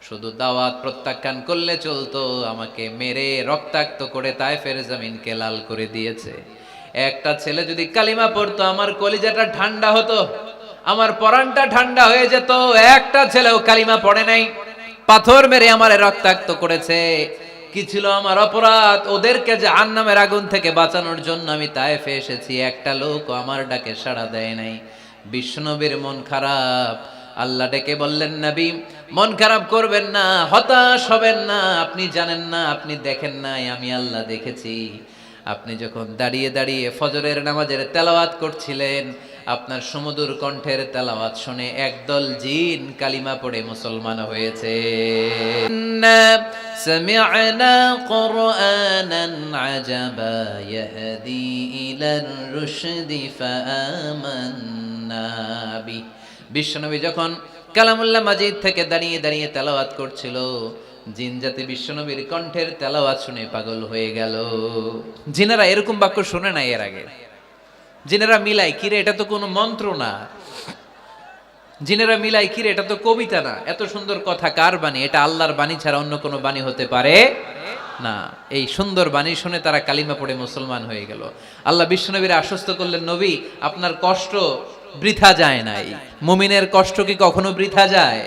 শুধু দাওয়াত প্রত্যাখ্যান করলে চলতো, আমাকে মেরে রক্তাক্ত করে তায়েফের জমিনকে লাল করে দিয়েছে। একটা ছেলে যদি কালিমা পড়তো আমার কলিজাটা ঠান্ডা হতো, আমার পরানটা ঠান্ডা হয়ে যেত। একটা ছেলেও কালিমা পড়ে নাই, পাথর মেরে আমারে রক্তাক্ত করেছে। কি ছিল আমার অপরাধ? ওদেরকে জাহান্নামের আগুন থেকে বাঁচানোর জন্য আমি তায়েফে এসেছি, একটা লোক আমার ডাকে সাড়া দেয় নাই। বিশ্বনবীর মন খারাপ। আল্লাহ ডেকে বললেন, নবী মন খারাপ করবেন না, হতাশ হবেন না। আপনি জানেন না, আপনি দেখেন নাই, আমি আল্লাহ দেখেছি। আপনি যখন দাঁড়িয়ে দাঁড়িয়ে ফজরের নামাজের তেলাওয়াত করছিলেন, আপনার সুমধুর কণ্ঠের তেলাওয়াত শুনে একদল জিন কালিমা পড়ে মুসলমান হয়েছে। সামি'না কুরআনান আজাবা ইয়াহদি ইলার রুশদি ফাআমান্না বি। বিশ্বনবী যখন কালামুল্লাহ মাজিদ থেকে দাঁড়িয়ে দাঁড়িয়ে তেলাওয়াত করছিল, জিন জাতি বিশ্বনবীর কণ্ঠের তেলাওয়াত শুনে পাগল হয়ে গেল। জিনেরা এরকম বাক্য শুনে নাই এর আগে। জিনেরা মিলাই, কিরে এটা তো কোনো মন্ত্র না। জিনেরা মিলাই, কিরে এটা তো কবিতা না। এত সুন্দর কথা কার বাণী? এটা আল্লাহর বাণী ছাড়া অন্য কোনো বাণী হতে পারে না। এই সুন্দর বাণী শুনে তারা কালিমা পড়ে মুসলমান হয়ে গেল। আল্লাহ বিশ্বনবীর আশ্বস্ত করলেন, নবী আপনার কষ্ট বৃথা যায় নাই। মুমিনের কষ্ট কি কখনো বৃথা যায়?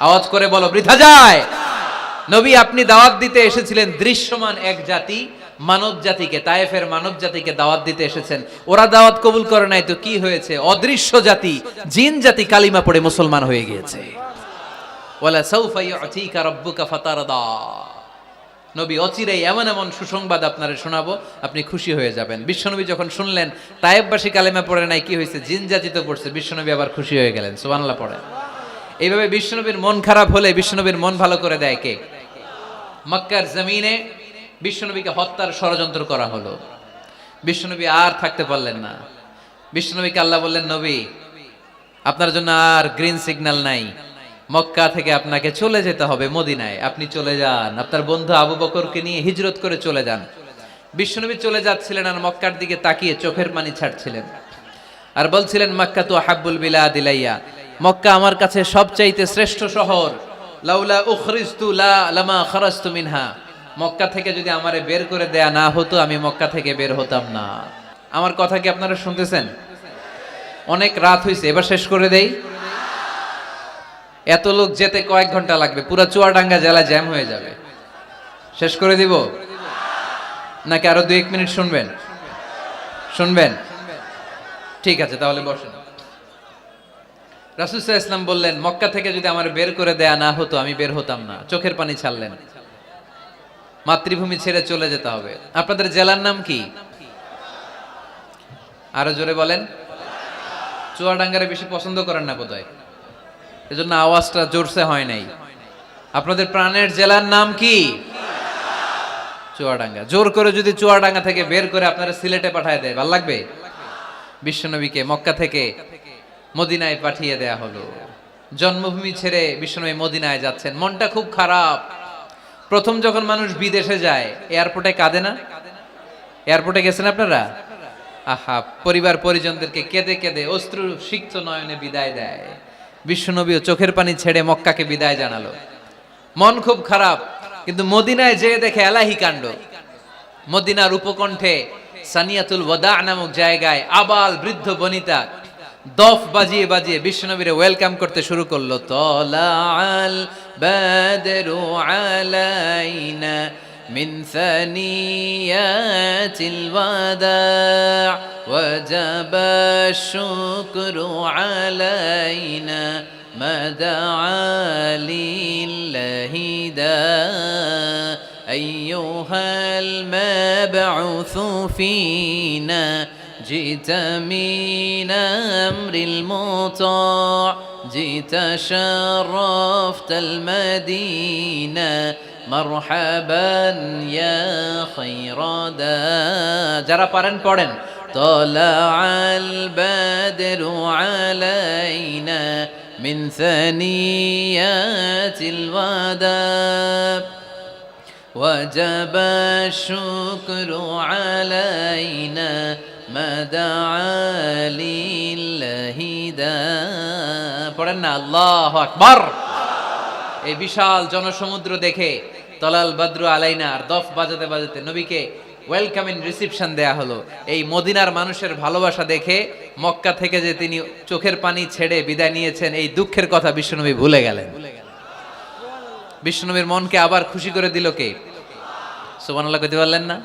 আওয়াজ করে বলো, বৃথা যায়। নবী আপনি দাওয়াত দিতে এসেছিলেন দৃশ্যমান এক জাতি, মানব জাতিকে, তায়েফের মানব জাতিকে দাওয়াত দিতে এসেছেন। ওরা দাওয়াত কবুল করে নাই তো কি হয়েছে? অদৃশ্য জাতি, জিন জাতি কালিমা পড়ে মুসলমান হয়ে গিয়েছে। ওয়ালা সাউফা ইউতিকা রাব্বুকা ফাতারদা। নবী অচিরেই এমন এমন সুসংবাদ আপনারে শোনাবো, আপনি খুশি হয়ে যাবেন। বিশ্বনবী যখন শুনলেন তায়েফবাসী কালিমা পড়ে নাই, কি হয়েছে? জিন জাতি তো পড়ছে। বিশ্বনবী আবার খুশি হয়ে গেলেন। সুবহানাল্লাহ পড়ে। এইভাবে বিশ্বনবীর মন খারাপ হলে বিশ্বনবীর মন ভালো করে দেয় কে? মক্কার জমিনে বিশ্বনবীকে হত্যার ষড়যন্ত্র করা হলো। বিশ্বনবী আর থাকতে পারলেন না। বিশ্বনবীকে আল্লাহ বললেন, নবী আপনার জন্য আর গ্রিন সিগন্যাল নাই। মক্কা থেকে আপনাকে চলে যেতে হবে মদিনায়। আপনি চলে যান, আপনার বন্ধু আবু বকরকে নিয়ে হিজরত করে চলে যান। বিশ্বনবী চলে যাচ্ছিলেন আর মক্কার দিকে তাকিয়ে চোখের পানি ছাড়ছিলেন আর বলছিলেন, মক্কা তো হাব্বুল বিলাদ ইলাইয়া। মক্কা আমার কাছে সবচাইতে শ্রেষ্ঠ শহর। লাউলা উখরিজতু লামা খারাজতু মিনহা। মক্কা থেকে যদি আমারে বের করে দেয়া না হতো, আমি মক্কা থেকে বের হতাম না। আমার কথা কি আপনারা শুনতেছেন? অনেক রাত হয়েছে, এবার শেষ করে দেই। এত লোক যেতে কয়েক ঘন্টা লাগবে, পুরা চুয়াডাঙ্গা জেলা জ্যাম হয়ে যাবে। শেষ করে দিব নাকি আরো 2-1 মিনিট শুনবেন? শুনবেন? ঠিক আছে, তাহলে বসেন। রাসূল সাল্লাল্লাহু আলাইহি ওয়াসাল্লাম বললেন, মক্কা থেকে যদি আমার বের করে দেয়া না হতো, আমি বের হতাম না। চোখের পানি ছাড়লেন। মাতৃভূমি ছেড়ে চলে যেতে হবে। আপনাদের জেলার নাম কি? আরো জোরে বলেন। চুয়াডাঙ্গারে বেশি পছন্দ করেন না বোধহয়, এজন্য আওয়াজটা জোরসে হয় নাই। আপনাদের প্রাণের জেলার নাম কি? চুয়াডাঙ্গা। জোর করে যদি চুয়াডাঙ্গা থেকে বের করে আপনারা সিলেটে পাঠায় দেয়, ভালো লাগবে? বিশ্বনবীকে মক্কা থেকে মদিনায় পাঠিয়ে দেয়া হলো। জন্মভূমি ছেড়ে বিশ্বনবী মদিনায় যাচ্ছেন, মনটা খুব খারাপ। প্রথম যখন মানুষ বিদেশে যায়, এয়ারপোর্টে কাঁদে না? এয়ারপোর্টে গেছেন আপনারা? আহা, পরিবার পরিজনদেরকে কেঁদে কেঁদে অশ্রু সিক্ত নয়নে বিদায় দেয়। বিশ্বনবীও চোখের পানি ছেড়ে মক্কাকে বিদায় জানালো। মন খুব খারাপ, কিন্তু মদিনায় যেয়ে দেখে এলাহি কাণ্ড। মদিনার উপকণ্ঠে সানিয়াতুল ওয়াদা নামক জায়গায় আবাল বৃদ্ধ বনিতা দফ বাজিয়ে বাজিয়ে বিশ্বনবীরে ওয়েলকাম করতে শুরু করলো। তলাআল বাদরু আলাইনা মিন সানিয়াতিল ওয়াদা ওয়াজাবা শুকরু আলাইনা মাদআ লিল্লাহি দা আইয়ুহাল মাবউসু ফিনা جئت من أمر المطاع جئت شرفت المدينة مرحبا يا خير دا যারা পারেন পড়েন। طلع البدر علينا من ثنيات الوداع وجب الشكر علينا পড়েন না আল্লাহু আকবার। এই বিশাল জনসমুদ্র দেখে তলাল বাদরু আলাইনা আর দফ বাজাতে বাজাতে নবীকে ওয়েলকাম ইন রিসিপশন দেয়া হলো। এই মদিনার মানুষের ভালোবাসা দেখে মক্কা থেকে যে তিনি চোখের পানি ছেড়ে বিদায় নিয়েছেন, এই দুঃখের কথা বিশ্বনবী ভুলে গেলেন। বিশ্বনবীর মনকে আবার খুশি করে দিল কে? সুবহানাল্লাহ কইতে পারলেন না?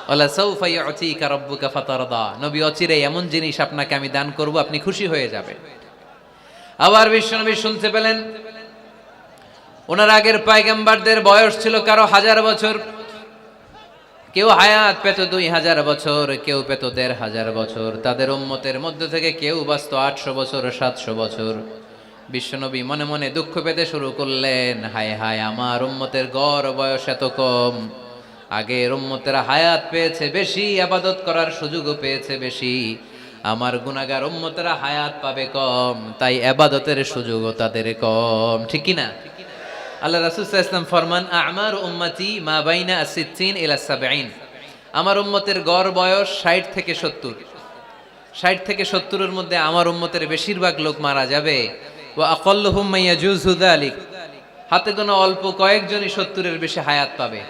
ওয়ালা সাউফা ইউতিকা রাব্বুকা ফাতারদা, নবী অচিরেই এমন জিনিস আপনাকে আমি দান করব, আপনি খুশি হয়ে যাবেন। আবার বিশ্বনবী শুনতে পেলেন ওনার আগের পয়গম্বরদের বয়স ছিল কারো 1000 বছর, কেউ হায়াত পেত 2000 বছর, কেউ পেত 1500 বছর, তাদের উম্মতের মধ্য থেকে কেউ বাঁচত 800 বছর 700 বছর। বিশ্বনবী মনে মনে দুঃখ পেতে শুরু করলেন, হায় হায় আমার উম্মতের গড় বয়স এত কম, আগের উম্মতেরা হায়াত পেয়েছে বেশি, ইবাদত করার সুযোগও পেয়েছে বেশি, আমার গুনাহগার উম্মতেরা হায়াত পাবে কম, তাই ইবাদতের সুযোগও তাদের কম। ঠিক কি না? আল্লাহ রাসূল সাল্লাল্লাহু আলাইহি ওয়াসাল্লাম ফরমান, আমার উম্মতি মা বাইনা আসিত্তিন ইলা 70, আমার উম্মতের গড় বয়স 60 থেকে 70, 60 থেকে 70 এর মধ্যে আমার উম্মতের বেশিরভাগ লোক মারা যাবে। ওয়া আকাল্লুহুম মান ইয়াজুযু যালিক, হাতে গোনা অল্প কয়েকজনই 70 এর বেশি হায়াত পাবে।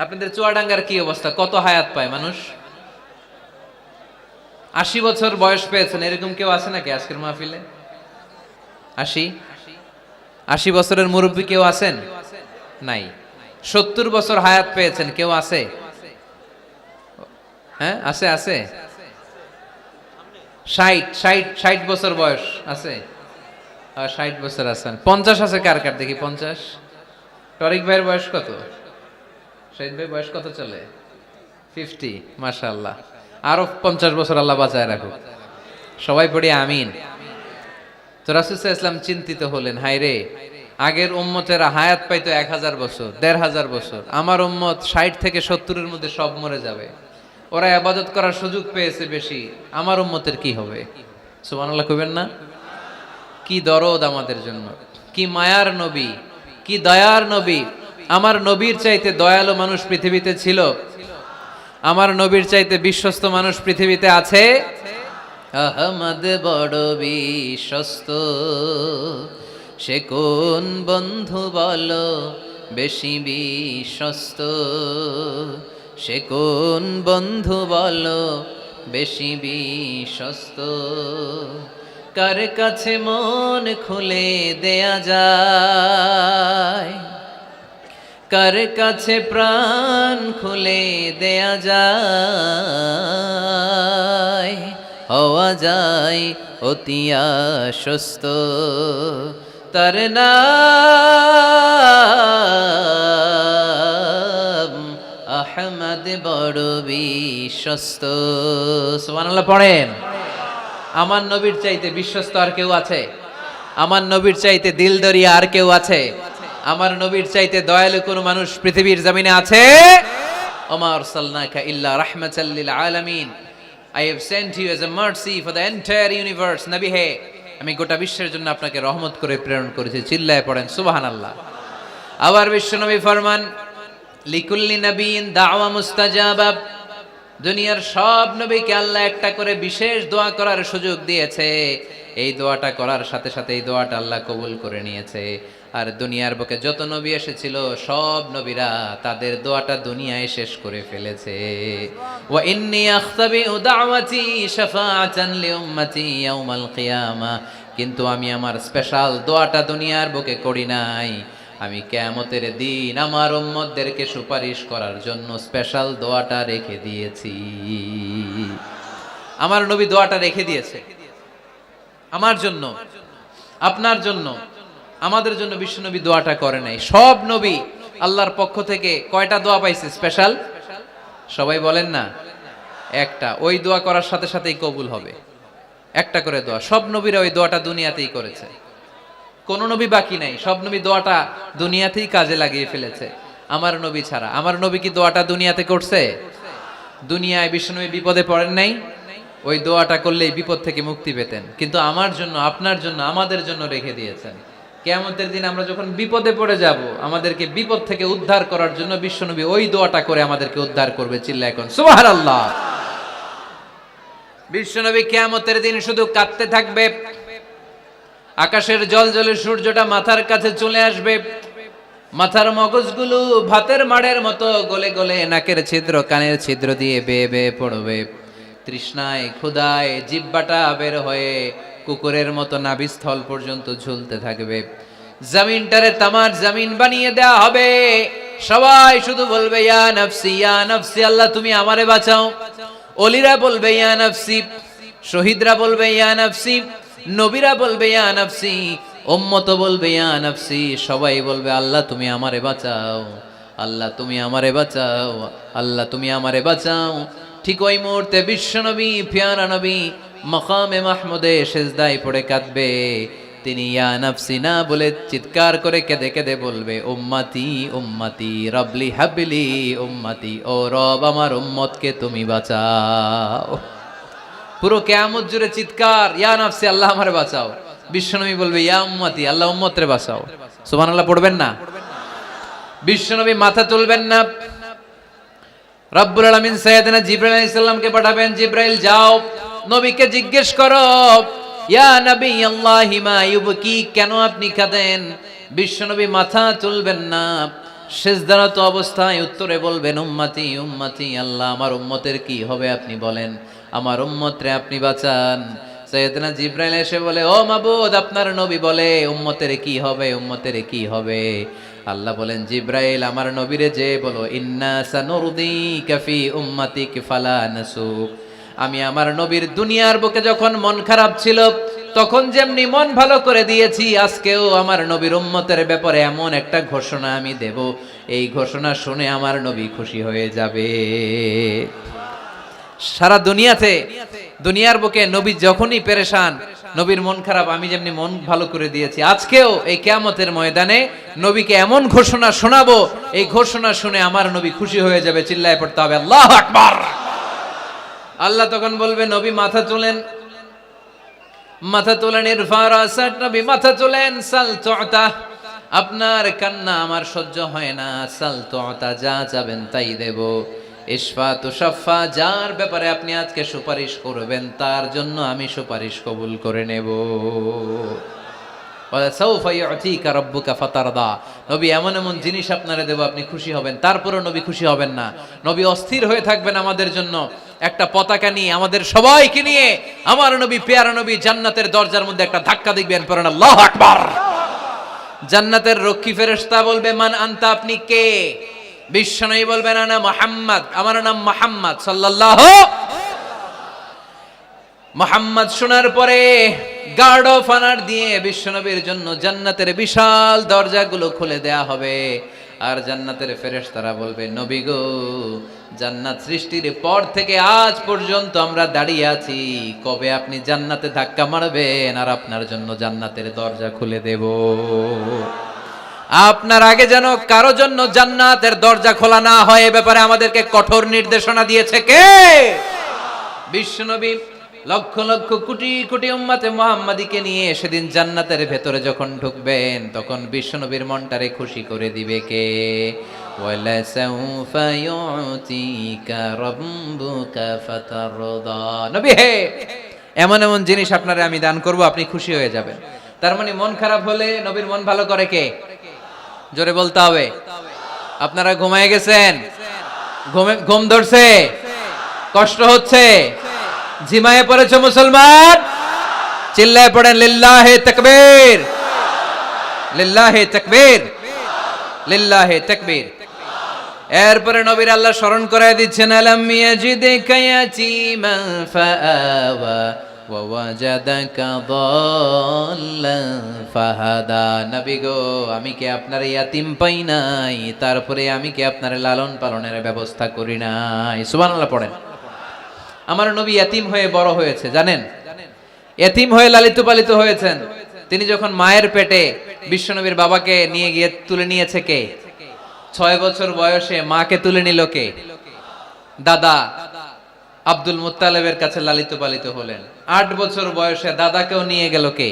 আপনাদের চুয়াডাঙ্গার কি অবস্থা, কত হায়াত পায় মানুষ? 80 বছর বয়স পেয়েছেন এরকম কেউ আছে নাকি আজকের মাহফিলে? 80 বছরের মুরব্বী কেউ আছেন? নাই। 70 বছর হায়াত পেয়েছেন কেউ আছে? হ্যাঁ আছে, আছে। 60 বছর বয়স আছে? 60 বছর আছেন। 50 আছে কার কার দেখি? 50। টরিক ভাইয়ের বয়স কত? শহীদ ভাই বয়স কত চলে? 50। মাশাআল্লাহ, আরো 50 বছর আল্লাহ বাঁচায় রাখুক। সবাই পড়ি আমিন। তো রাসূল সাল্লাল্লাহু আলাইহি ওয়াসাল্লাম চিন্তিত হলেন, হায় রে, আগের উম্মতেরা হায়াত পাইতো 1000 বছর 1500 বছর, আমার উম্মত 60 থেকে 70 এর মধ্যে সব মরে যাবে, ওরা ইবাদত করার সুযোগ পেয়েছে বেশি, আমার উম্মতের কি হবে? সুবহানাল্লাহ কইবেন না? কি দরদ আমাদের জন্য, কি মায়ার নবী, কি দয়ার নবী। আমার নবীর চাইতে দয়ালু মানুষ পৃথিবীতে ছিল? আমার নবীর চাইতে বিশ্বস্ত মানুষ পৃথিবীতে আছে? আহমদ বড় বিশ্বস্ত, সে কোন বন্ধু বলো বেশি বিশ্বস্ত, সে কোন বন্ধু বলো বেশি বিশ্বস্ত, কার কাছে মন খুলে দেয়া যায়, কার কাছে প্রাণ খুলে দেয়া যায়, হওয়া যায় অতি আশ্বস্ত, তার নাম আহমদ বড় বিশ্বস্ত। সুবহানাল্লাহ পড়েন। আমার নবীর চাইতে বিশ্বস্ত আর কেউ আছে? আমার নবীর চাইতে দিলদরিয়া আর কেউ আছে? আমার নবীর চাইতে দয়ালু কোন মানুষ পৃথিবীর জমিনে আছে? ওমা আরসালনাকা ইল্লা রাহমাতাল লিল আলামিন, I have sent you as a mercy for the entire universe. নবী হে, আমি গোটা বিশ্বের জন্য আপনাকে রহমত করে প্রেরণ করেছি। চিল্লায় পড়েন সুবহানাল্লাহ। আবার বিশ্বনবী ফরমান, লিকুল্লি নবিয়্যিন দাওয়া মুস্তাজাবা, দুনিয়ার সব নবীকে আল্লাহ একটা করে বিশেষ দোয়া করার সুযোগ দিয়েছে, এই দোয়াটা করার সাথে সাথে এই দোয়াটা আল্লাহ কবুল করে নিয়েছে। আর দুনিয়ার বুকে যত নবী এসেছিল সব নবীরা তাদের দোয়াটা দুনিয়ায় শেষ করে ফেলেছে। ওয়া ইন্নী আখতাবিউ দাওয়াতি শাফাআতান লিউম্মতি ইয়াউমাল কিয়ামা, কিন্তু আমি আমার স্পেশাল দোয়াটা দুনিয়ার বুকে করি নাই, আমি কিয়ামতের দিন আমার উম্মতদেরকে সুপারিশ করার জন্য স্পেশাল দোয়াটা রেখে দিয়েছি। আমার নবী দোয়াটা রেখে দিয়েছে আমার জন্য, আপনার জন্য, আমাদের জন্য। বিশ্বনবী দোয়াটা করে নাই। সব নবী আল্লাহর পক্ষ থেকে কয়টা দোয়া পাইছে স্পেশাল? সবাই বলেন না? একটা। ওই দোয়া করার সাথে সাথেই কবুল হবে, একটা করে দোয়া। সব নবীরা ওই দোয়াটা দুনিয়াতেই করেছে, কোন নবী বাকি নাই, সব নবী দোয়াটা দুনিয়াতেই কাজে লাগিয়ে ফেলেছে, আমার নবী ছাড়া। আমার নবী কি দোয়াটা দুনিয়াতে করছে? দুনিয়ায় বিশ্বনবী বিপদে পড়েন নাই, ওই দোয়াটা করলেই বিপদ থেকে মুক্তি পেতেন। কিন্তু আমার জন্য, আপনার জন্য, আমাদের জন্য রেখে দিয়েছেন। কিয়ামতের দিন আমরা যখন বিপদে পড়ে যাব, আমাদেরকে বিপদ থেকে উদ্ধার করার জন্য বিশ্বনবী ওই দোয়াটা করে আমাদেরকে উদ্ধার করবে। চিল্লায় এখন সুবহানাল্লাহ। বিশ্বনবী কিয়ামতের দিন শুধু কাঁদতে থাকবে, আকাশের জলজলে সূর্যটা মাথার কাছে চলে আসবে, মাথার মগজগুলো ভাতের মাড়ের মতো গলে গলে নাকের ছিদ্র কানের ছিদ্র দিয়ে বেয়ে বেয়ে পড়বে। তৃষ্ণায় ক্ষুধায় জিহ্বাটা বের হয়ে কুকুরের মতো নাভিস্থল পর্যন্ত ঝুলতে থাকবে। জমিনটারে তামার জমিন বানিয়ে দেয়া হবে, সবাই শুধু বলবে ইয়া নাফসি, আল্লাহ তুমি আমারে বাঁচাও। অলিরা বলবে ইয়া নাফসি, শহীদরা বলবে ইয়া নাফসি, নবীরা বলবে ইয়া নাফসি, উম্মত বলবে ইয়া নাফসি। সবাই বলবে আল্লাহ তুমি আমারে বাঁচাও, আল্লাহ তুমি আমারে বাঁচাও, আল্লাহ তুমি আমারে বাঁচাও। ঠিক ওই মুহূর্তে বিশ্বনবী পিয়ারা নবী মাকামে মাহমুদে সেজদায় পড়ে কাঁদবে। তিনি ইয়া নাফসি না বলে চিৎকার করে কেঁদে কেঁদে বলবে উম্মতি উম্মতি রবলি হাবলি উম্মতি, ও রব আমার উম্মতকে তুমি বাঁচাও। পুরো কিয়ামত জুড়ে চিৎকার ইয়া নাফসি, আল্লাহ আমারে বাঁচাও। বিশ্বনবী বলবে ইয়া উম্মতি, আল্লাহ উম্মতরে বাঁচাও। সুবহানাল্লাহ পড়বেন না? বিশ্বনবী মাথা তুলবেন না। রব্বুল আলামিন সাইয়েদনা জিবরাইল আলাইহিস সালামকে পাঠাবেন, জিবরাইল যাও নবীকে জিজ্ঞেস করো ইয়া নবী আল্লাহি মা ইউবকি, কেন আপনি কাঁদেন? বিশ্বনবী মাথা তুলবেন না, সিজদারত অবস্থায় উত্তরে বলবেন উম্মতি উম্মতি, আল্লাহ আমার উম্মতের কি হবে আপনি বলেন, আমার উম্মতরে আপনি বাঁচান। সাইয়েদনা জিবরাইল এসে বলে ও মাবুদ, আপনার নবী বলে উম্মতের কি হবে, উম্মতের কি হবে? আল্লাহ বলেন জিবরাইল আমার নবীরে যে বলো ইন্না সানুরদিকা ফি উম্মাতিক ফালা নাসুক, আমি আমার নবীর দুনিয়ার বুকে যখন মন খারাপ ছিল তখন যেমনি মন ভালো করে দিয়েছি, আজকেও আমার নবীর উম্মতের ব্যাপারে এমন একটা ঘোষণা আমি দেব, এই ঘোষণা শুনে আমার নবী খুশি হয়ে যাবে। সারা দুনিয়াতে দুনিয়ার বুকে নবী যখনই পেরেশান, নবীর মন খারাপ, আমি যেমনি মন ভালো করে দিয়েছি, আজকেও এই কিয়ামতের ময়দানে নবীকে এমন ঘোষণা শোনাবো, এই ঘোষণা শুনে আমার নবী খুশি হয়ে যাবে। চিল্লায় পড়তে হবে আল্লাহু আকবার। আল্লাহ তখন বলবে নবী মাথা তোলেন, মাথা তোলেন, ইরফা রাসাক, নবী মাথা তোলেন, সাল তুতা, আপনার কান্না আমার সহ্য হয় না, সাল তুতা, যা চাবেন তাই দেব। ইশফা তুশাফা, যার ব্যাপারে আপনি আজকে সুপারিশ করবেন তার জন্য আমি সুপারিশ কবুল করে নেব। ওয়া সাউফা ইউতিকা রাব্বুকা ফাতারদা, নবী এমন এমন জিনিস আপনারে দেব আপনি খুশি হবেন। তারপরও নবী খুশি হবেন না, নবী অস্থির হয়ে থাকবেন আমাদের জন্য। একটা পতাকা নিয়ে আমাদের সবাইকে নিয়ে আমার নবী পেয়ারা নবী জান্নাতের দরজার মধ্যে একটা ধাক্কা দিবেন, পড়েন আল্লাহু আকবার। জান্নাতের রক্ষী ফেরেশতা বলবে মান আনতা, আপনি কে? বিশ্বনবী বলবেন আনা মুহাম্মদ, আমার নাম মুহাম্মদ সাল্লাল্লাহু। মুহাম্মদ শোনার পরে গার্ড অফ অনার দিয়ে বিশ্বনবীর জন্য জান্নাতের বিশাল দরজাগুলো খুলে দেয়া হবে। আর জান্নাতের ফেরেশতারা বলবে নবী গো, জান্নাত সৃষ্টির পর থেকে আজ পর্যন্ত আমরা দাঁড়িয়ে আছি, কবে আপনি জান্নাতে ধাক্কা মারবেন আর আপনার জন্য জান্নাতের দরজা খুলে দেব। আপনার আগে যেন কারো জন্য জান্নাতের দরজা খোলা না হয়, এ ব্যাপারে আমাদেরকে কঠোর নির্দেশনা দিয়েছে কে? বিশ্বনবী লক্ষ লক্ষ কোটি কোটি উম্মতে মুহাম্মাদিকে নিয়ে সেদিন জান্নাতের ভেতরে যখন ঢুকবেন তখন বিশ্বনবীর মনটারে খুশি করে দিবে কে? ওয়ালা সাউফা ইউতিকা রাব্বুকা ফাতারদা, নবী হে এমন এমন জিনিস আপনারে আমি দান করব, আপনি খুশি হয়ে যাবেন। তার মানে মন খারাপ হলে নবীর মন ভালো করে কে? জোরে বলতে হবে। আপনারা ঘুমায় গেছেন, ঘুম ধরছে, কষ্ট হচ্ছে, ঝিমায়ে পড়েছে মুসলমান, চিল্লায় পড়েন লিল্লাহে তাকবীর, লিল্লাহে তাকবীর, লিল্লাহে তাকবীর। এরপরে নবীর আল্লাহ স্মরণ করায় দিচ্ছেন আলাম ইয়াজিদিকা ইয়াতীমান ফাআওয়া ওয়া ওয়াজাদাকা দাল্লান ফাহাদা, নবী গো আমি কি আপনার ইয়াতিম পাই নাই, তারপরে আমি কি আপনার লালন পালনের ব্যবস্থা করি নাই? সুবহানাল্লাহ পড়েন। আমার নবী ইয়াতিম হয়ে বড় হয়েছে, জানেন? ইয়াতিম হয়ে লালিত পালিত হয়েছেন। তিনি যখন মায়ের পেটে বিশ্বনবীর বাবাকে নিয়ে গিয়ে তুলে নিয়েছে কে? 6 বছর বয়সে মাকে তুলে নিল কে? দাদা আব্দুল মুত্তালিবের কাছে লালিত পালিত হলেন। 8 বছর বয়সে দাদাকেও নিয়ে গেল কে?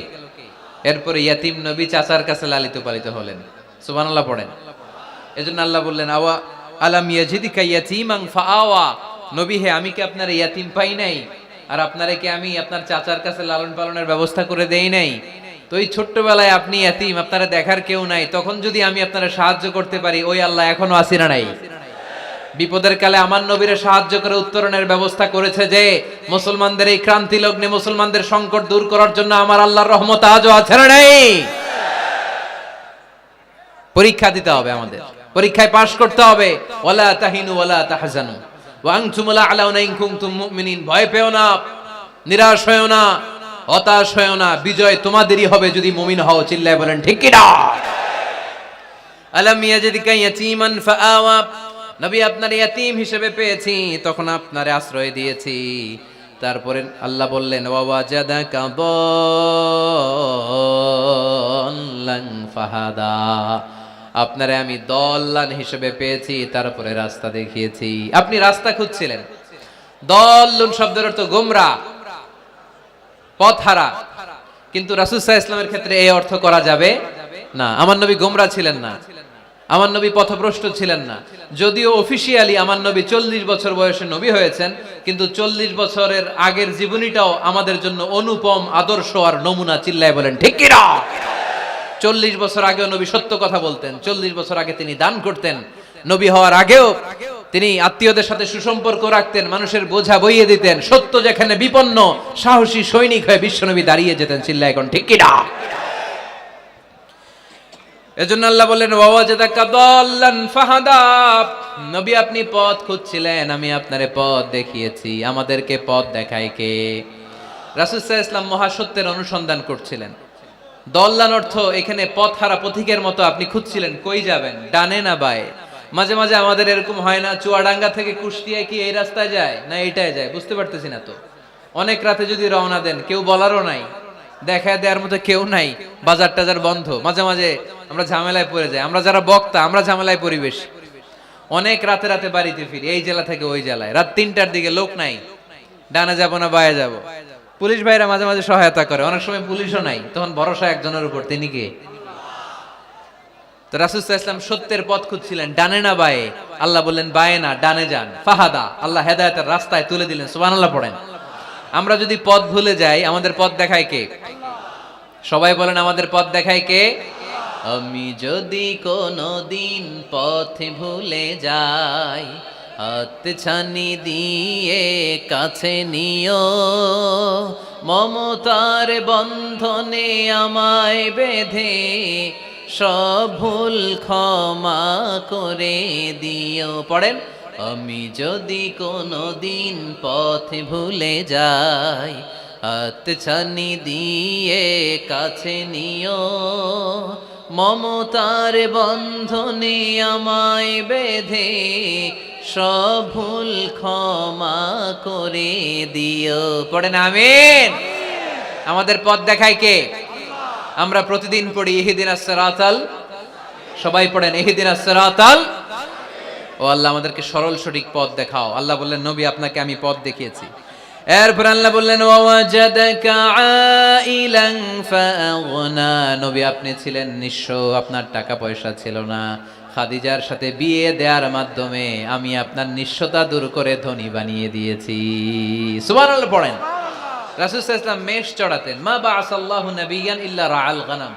এরপরে ইয়াতিম নবী চাচার কাছে লালিত পালিত হলেন। সুবহানাল্লাহ পড়েন। এজন্য আল্লাহ বললেন আওয়া আলাম ইয়াজিদিকা ইয়াতীমান ফাআওয়া, নবী হে আমি কি আপনার ইয়াতিম পাই নাই, আর আপনারে কি আমি আপনার চাচার কাছে লালন পালনের ব্যবস্থা করে দেই নাই? তো এই ছোট্টবেলায় আপনি ইয়াতিম, আপনারা দেখার কেউ নাই, তখন যদি আমি আপনারা সাহায্য করতে পারি, ওই আল্লাহ এখনো আসিনা নাই? বিপদের কালে আমার নবীরে সাহায্য করে উত্তরণের ব্যবস্থা করেছে যে, মুসলমানদের এই ক্রান্তি লগ্নে মুসলমানদের সংকট দূর করার জন্য আমার আল্লাহর রহমত আজও আছে না নাই? পরীক্ষা দিতে হবে আমাদের, পরীক্ষায় পাশ করতে হবে। ওয়ালা তাহিনু ওয়ালা তাহজানু ওয়া আনতুমুল আ'লাউনা ইন কুনতুম মুমিনিন। ভয় পেও না, নিরাশ হয়ো না, হতাশ হয়ো না, বিজয় তোমাদেরই হবে যদি মুমিন হও। চিল্লায় বলেন ঠিক কি না? আলাম ইয়াজিদকা ইয়াতীমান ফাআওয়া, নবী আপনার ইয়াতীম হিসেবে পেয়েছি, তখন আপনারে আশ্রয় দিয়েছি। তারপরে আল্লাহ বললেন ওয়াজাদাকা দাল্লান ফাহাদা, আপনারে আমি দল্লান হিসেবে পেয়েছি, তারপরে রাস্তা দেখিয়েছি। আপনি রাস্তা খুঁজছিলেন। দল্লুন শব্দের অর্থ গোমরা, পথহারা, কিন্তু রাসূল সাল্লাল্লাহু আলাইহি ওয়াসাল্লামের ক্ষেত্রে এই অর্থ করা যাবে না। আমার নবী গোমরা ছিলেন না, আমার নবী পথভ্রষ্ট ছিলেন না। যদিও অফিশিয়ালি আমার নবী 40 বছর বয়সে নবী হয়েছেন, কিন্তু 40 বছরের আগের জীবনীটাও আমাদের জন্য অনুপম আদর্শ আর নমুনা। চিল্লায় বলেন ঠিক কি না? 40 বছর আগেও নবী সত্য কথা বলতেন, 40 বছর আগে তিনি দান করতেন, নবী হওয়ার আগেও তিনি আত্মীয়দের সাথে সুসম্পর্ক রাখতেন, মানুষের বোঝা বইয়ে দিতেন। সত্য যেখানে বিপন্ন, সাহসী সৈনিক হয়ে বিশ্বনবী দাঁড়িয়ে যেতেন। চিল্লায় এখন ঠিক কি না? এজন্য আল্লাহ বললেন ওয়াজাদাকা দাল্লান ফাহাদা, নবী আপনি পথ খুঁজছিলেন, আমি আপনারে পথ দেখিয়েছি। আমাদেরকে পথ দেখায় কে? রাসূল সাল্লাল্লাহু আলাইহি ওয়াসাল্লাম মহাসত্যের অনুসন্ধান করছিলেন। দল্লান অর্থ এখানে পথহারা পথিকের মতো আপনি খুঁজছিলেন, কই যাবেন, ডানে না বায়ে। মাঝে মাঝে আমাদের এরকম হয় না, চুয়াডাঙ্গা থেকে কুষ্টিয়া কি এই রাস্তায় যায় না এইটায় যায়, বুঝতে পারতেছি না তো। অনেক রাতে যদি রওনা দেন, কেউ বলারও নাই, দেখা দেওয়ার মতো কেউ নাই, বাজার টাজার বন্ধ, মাঝে মাঝে আমরা ঝামেলায় পড়ে যাই। আমরা যারা বক্তা, আমরা ঝামেলায় পরিবেশ। অনেক রাতে রাতে বাড়িতে ফিরি, এই জেলা থেকে ওই জেলায়, রাত 3টার দিকে, লোক নাই, ডানে যাবো না বায়ে যাবো। পুলিশ ভাইরা মাঝে মাঝে সহায়তা করে, অনেক সময় পুলিশও নাই, তখন ভরসা একজনের উপর, তিনি কে? তো রাসূল সাল্লাল্লাহু আলাইহি ওয়াসাল্লাম সত্যের পথ খুঁজছিলেন, ডানে না বায়ে। আল্লাহ বললেন বায়ে না, ডানে যান। ফাহাদা, আল্লাহ হেদায়েতের রাস্তায় তুলে দিলেন। সুবহানাল্লাহ পড়েন। আমরা যদি পথ ভুলে যাই, আমাদের পথ দেখায় কে? সবাই বলেন আমাদের পথ দেখায় কে? আমি যদি কোনদিন পথ ভুলে যাই, হাত ছানি দিয়ে কাছে নিও, মমতার বন্ধনে আমায় বেঁধে সব ভুল ক্ষমা করে দিও। পড়েন, আমি যদি কোনদিন পথ ভুলে যাই, হাত ছানি দিয়ে কাছে নিও, মমতার বন্ধনে আমায় বেঁধে সব ভুল ক্ষমা করে দিও। পড়েন আমিন। আমাদের পথ দেখায় কে? আমরা প্রতিদিন পড়ি ইহদিনাস সিরাতাল, সবাই পড়েন ইহদিনাস সিরাতাল। ও আল্লাহ আমাদেরকে সরল সঠিক পথ দেখাও। আল্লাহ বললেন নবী আপনাকে আমি পথ দেখিয়েছি। এরপর আল্লাহ বললেন ওয়াজাদাকা আইলান ফাআগনা, নবী আপনি ছিলেন নিঃস্ব, আপনার টাকা পয়সা ছিল না। খাদিজার সাথে বিয়ে দেওয়ার মাধ্যমে আমি আপনার নিঃস্বতা দূর করে ধনী বানিয়ে দিয়েছি। সুবহানাল্লাহ পড়েন। রাসূল সাল্লাল্লাহু আলাইহি ওয়াসাল্লাম মেষ চড়াতেন। মা বাআসাল্লাহু নাবিয়ান ইল্লা রাআল গানাম,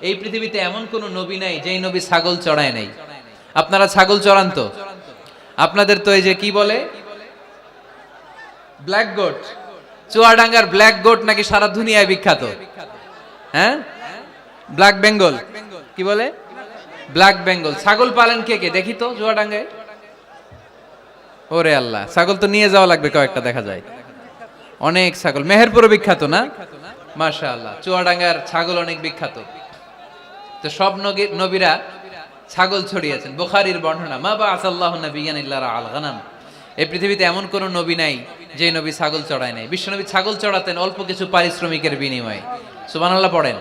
এই পৃথিবীতে এমন কোন নবী নাই যেই নবী ছাগল চড়ায় নাই। আপনারা ছাগল চড়ান তো? আপনাদের তো এই যে কি বলে ব্ল্যাক গোট, চুয়াডাঙ্গার ব্ল্যাক গোট নাকি সারা দুনিয়ায় বিখ্যাত। হ্যাঁ, ব্ল্যাক বেঙ্গল, কি বলে ব্ল্যাক বেঙ্গল। ছাগল পালেন কে কে দেখি তো চুয়াডাঙ্গায়? ওরে আল্লাহ, ছাগল তো নিয়ে যাওয়া লাগবে কয়েকটা, দেখা যায় অনেক ছাগল। মেহেরপুরও বিখ্যাত না? মাশাআল্লাহ, চুয়াডাঙ্গার ছাগল অনেক বিখ্যাত। তো সব নবীরা ছাগল ছড়িয়েছেন। বুখারীর বর্ণনা, মা বাআসাল্লাহু নাবিয়ান ইল্লা রাআল গানাম, এই পৃথিবীতে এমন কোন নবী নাই যে নবী ছাগল চড়ায় নাই। বিশ্বনবী ছাগল চড়াতেন অল্প কিছু পারিশ্রমিকের বিনিময়ে। সুবহানাল্লাহ পড়েন।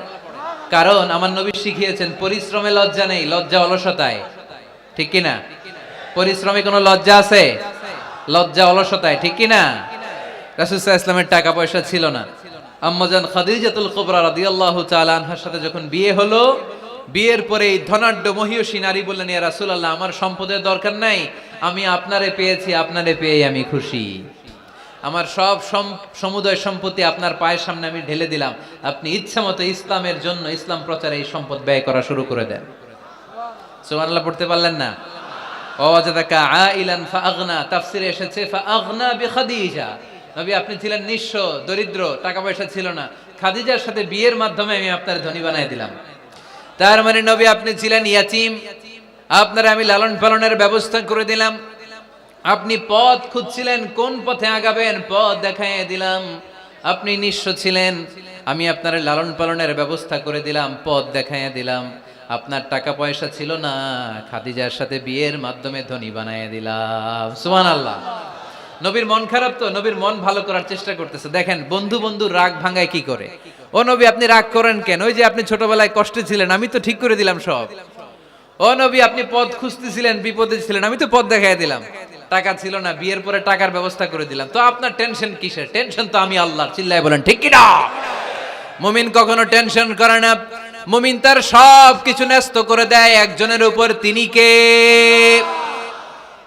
কারণ আমার নবী শিখিয়েছেন পরিশ্রমে লজ্জা নেই, লজ্জা অলসতায়। ঠিক কি না? পরিশ্রমে কোনো লজ্জা আছে? লজ্জা অলসতায়, ঠিক কি না? রাসূল সাল্লাল্লাহু আলাইহি ওয়াসাল্লামের টাকা পয়সা ছিল না। আম্মাজান খাদিজাতুল কুবরা রাদিয়াল্লাহু তাআলা আনহার সাথে যখন বিয়ে হলো, বিয়ের পরে এই ধনাঢ্য মহিয়সী নারী বললেন, ইয়া রাসূলুল্লাহ, আমার সম্পদের দরকার নাই, আমি আপনারে পেয়েছি, আপনারে পেয়ে আমি খুশি। আমার সব সমুদয় সম্পত্তি আপনার পায়ের সামনে আমি ঢেলে দিলাম, আপনি ইচ্ছা মতো ইসলামের জন্য, ইসলাম প্রচারে এই সম্পদ ব্যয় করা শুরু করে দেন। সুবহানাল্লাহ পড়তে পারলেন না? ওয়াজাদাকা আইলান ফাআগনা, তাফসিরে এসেছে ফাআগনা বিখাদিজা, নবী আপনি ছিলেন নিঃস্ব, দরিদ্র, টাকা পয়সা ছিল না, খাদিজার সাথে বিয়ের মাধ্যমে আমি আপনার ধনী বানাই দিলাম। তার মানে নবী আপনি ছিলেন ইয়াতীম, আপনারা আমি লালন পালনের ব্যবস্থা করে দিলাম, আপনি পথ খুঁজছিলেন কোন পথে আগাবেন, পথ দেখাইয়ে দিলাম। আপনি নিঃস্ব ছিলেন, আমি আপনার লালন পালনের ব্যবস্থা করে দিলাম, পথ দেখাইয়ে দিলাম। আপনার টাকা পয়সা ছিল না, খাদিজার সাথে বিয়ের মাধ্যমে ধনী বানাইয়ে দিলাম। সুবহানাল্লাহ। নবীর মন খারাপ তো, নবীর মন ভালো করার চেষ্টা করতেছে। দেখেন বন্ধু বন্ধু রাগ ভাঙায় কি করে। ও নবী আপনি রাগ করেন কেন? ওই যে আপনি ছোটবেলায় কষ্টে ছিলেন, আমি তো ঠিক করে দিলাম সব। ও নবী আপনি পথ খুঁজতেছিলেন, বিপদে ছিলেন, আমি তো পথ দেখাই দিলাম। টাকা ছিল না, বিয়ের পরে টাকার ব্যবস্থা করে দিলাম। তো আপনার টেনশন কিসের? টেনশন তো আমি আল্লাহর। চিল্লায় বলেন ঠিক কি না? মুমিন কখনো টেনশন করে না, মুমিন তার সব কিছু ন্যস্ত করে দেয় একজনের উপর, তিনি কে?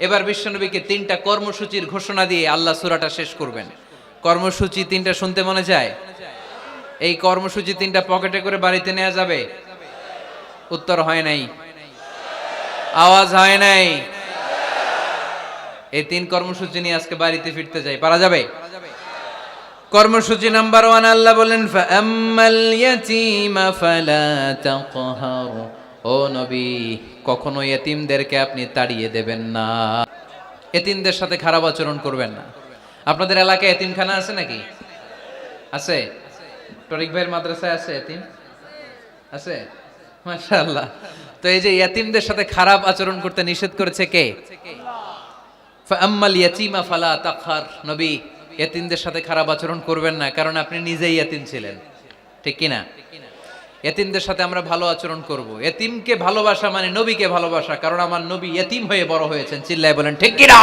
এবার বিশ্বনবীকে 3টা কর্মসূচির ঘোষণা দিয়ে আল্লাহ সূরাটা শেষ করবেন। কর্মসূচি 3টা শুনতে মনে যায়? এই কর্মসূচি 3টা পকেটে করে বাড়িতে নেওয়া যাবে? উত্তর হয় নাই, আওয়াজ হয় নাই। এই 3 কর্মসূচি নিয়ে আজকে বাড়িতে ফিরতে যাই, পারা যাবে? কর্মসূচি নাম্বার 1 আল্লাহ বলেন ফাআম্মাল ইয়াতীমা ফালা তাকহার। ও নবী কখনো এতিমদেরকে আপনি তাড়িয়ে দেবেন না, এতিমদের সাথে খারাপ আচরণ করবেন না। আপনাদের এলাকায় এতিমখানা আছে নাকি? আছে? টরিক ভাইয়ের মাদ্রাসায় আছে এতিম? আছে? মাশাআল্লাহ। তো এই যে এতিমদের সাথে খারাপ আচরণ করতে নিষেধ করেছে কে? ফাআম্মাল ইয়াতীমা ফালা তাকহার। নবী এতিমদের সাথে খারাপ আচরণ করবেন না, কারণ আপনি নিজেই এতিম ছিলেন, ঠিক কি না? এতিমদের সাথে আমরা ভালো আচরণ করব। এতিমকে ভালোবাসা মানে নবীকে ভালোবাসা, কারণ আমার নবী এতিম হয়ে বড় হয়েছেন। চিল্লায় বলেন ঠিক কি না?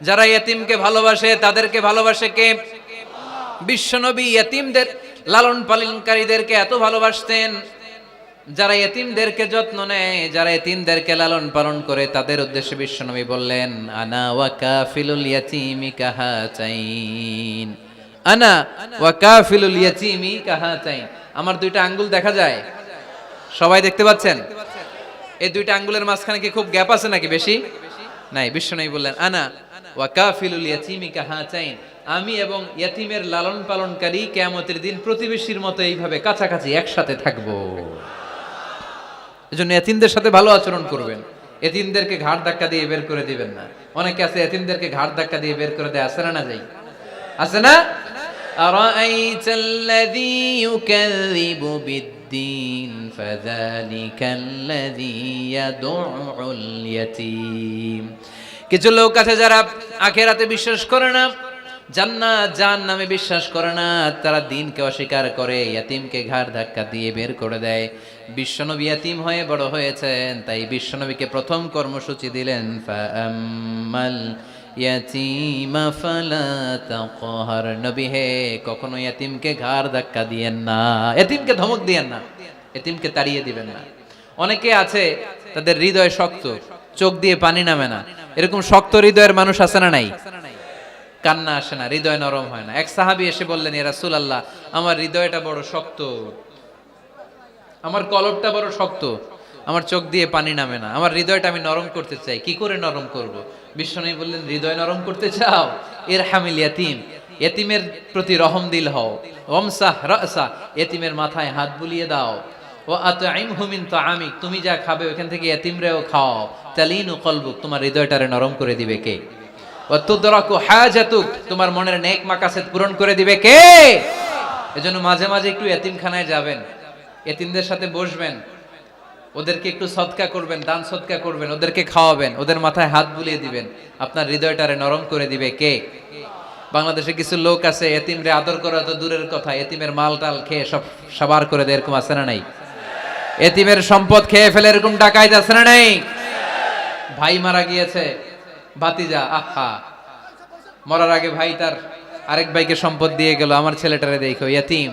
যারা এতিমকে ভালোবাসে তাদেরকে ভালোবাসে কে? বিশ্বনবী এতিমদের লালন পালনকারীদেরকে এত ভালোবাসতেন, যারা এতিমদেরকে যত্ন নেয়, যারা এতিমদেরকে লালন পালন করে, তাদের উদ্দেশ্যে বিশ্বনবী বললেন আনা ওয়া কাফিলুল ইয়াতীমি কাহাতাইন। আনা ওয়া কাফিলুল ইয়াতীমি কাহাতাইন। আমার 2টা আঙ্গুল দেখা যায়? সবাই দেখতে পাচ্ছেন? এই 2টা আঙ্গুলের মাঝখানে কি খুব গ্যাপ আছে নাকি বেশি? নাই। বিশ্বনবী বললেন আনা ওয়া কাফিলুল ইয়াতীমি কাহাতাইন। আমি এবং ইয়াতীমের লালন পালনকারী কিয়ামতের দিন প্রতিবেশীর মতো এইভাবে কাছাকাছি একসাথে থাকবো। এজন্য এতিমদের সাথে ভালো আচরণ করবেন, এতিমদেরকে ঘাড় ধাক্কা দিয়ে বের করে দিবেন না। অনেকে আছে এতিমদেরকে ঘাড় ধাক্কা দিয়ে বের করে দেয়, আছে না? না যাই আছে না? আরাআইতাল্লাযী ইউকাযযিবু বিদ্দীন ফাযালিকাল্লাযী ইয়াদউল ইয়াতীম। কিছু লোক আছে যারা আখিরাতে বিশ্বাস করে না, জান্নাত জাহান্নামে বিশ্বাস করে না, তারা দিনকে অস্বীকার করে, ইয়াতীমকে ঘাড় ধাক্কা দিয়ে বের করে দেয়। বিশ্বনবী ইয়াতীম হয়ে বড় হয়েছেন, তাই বিশ্বনবীকে প্রথম কর্মসূচি দিলেন ফাআম্মাল ইয়াতীমা ফালা তাকহার। নবী হে কখনো ইয়াতীমকে ঘাড় ধাক্কা দিয়েন না, ইয়াতীমকে ধমক দিয়েন না, ইয়াতীমকে তাড়িয়ে দিবেন না। অনেকে আছে তাদের হৃদয় শক্ত, চোখ দিয়ে পানি নামে না। এরকম শক্ত হৃদয়ের মানুষ আছে না নাই? কান্না আসে না, হৃদয় নরম হয় না। এক সাহাবী এসে বললেন ইয়া রাসূলুল্লাহ, আমার হৃদয়টা বড় শক্ত, আমার কলবটা বড় শক্ত, আমার চোখ দিয়ে পানি নামে না, আমার হৃদয়টা আমি নরম করতে চাই, কি করে নরম করব? বিশ্বনবী বললেন হৃদয় নরম করতে চাও? ইরহামিল ইয়াতীম, এতিমের প্রতি রহম দিল হও। ওমসাহ রাসা, এতিমের মাথায় হাত বুলিয়ে দাও। ও আতঈমহু মিন তাআমিক, তুমি যা খাবে ওখান থেকে এতিমরেও খাও। তালিনু কলবুক, তোমার হৃদয়টারে নরম করে দিবে কে? ওয়া তুদরাকু হাজাতুক, তোমার মনের নেক মাকাসেদ পূরণ করে দিবে কে? এজন্য মাঝে মাঝে একটু এতিমখানায় যাবেন, এতিমদের সাথে বসবেন, ওদেরকে একটু সদকা করবেন, দান সদকা করবেন, ওদেরকে খাওয়াবেন, ওদের মাথায় হাত বুলিয়ে দিবেন, আপনার হৃদয়টারে নরম করে দিবে কে? বাংলাদেশে কিছু লোক আছে এতিমরে আদর করা তো দূরের কথা, এতিমের মাল টাল খেয়ে সব সাবার করে দেয়, এরকম আছে না নাই? এতিমের সম্পদ খেয়ে ফেলে এরকম ডাকাইত আছে না নাই? ভাই মারা গিয়েছে, ভাতিজা আহা, মরার আগে ভাই তার আরেক ভাইকে সম্পদ দিয়ে গেল, আমার ছেলেটারে দেখো এতিম,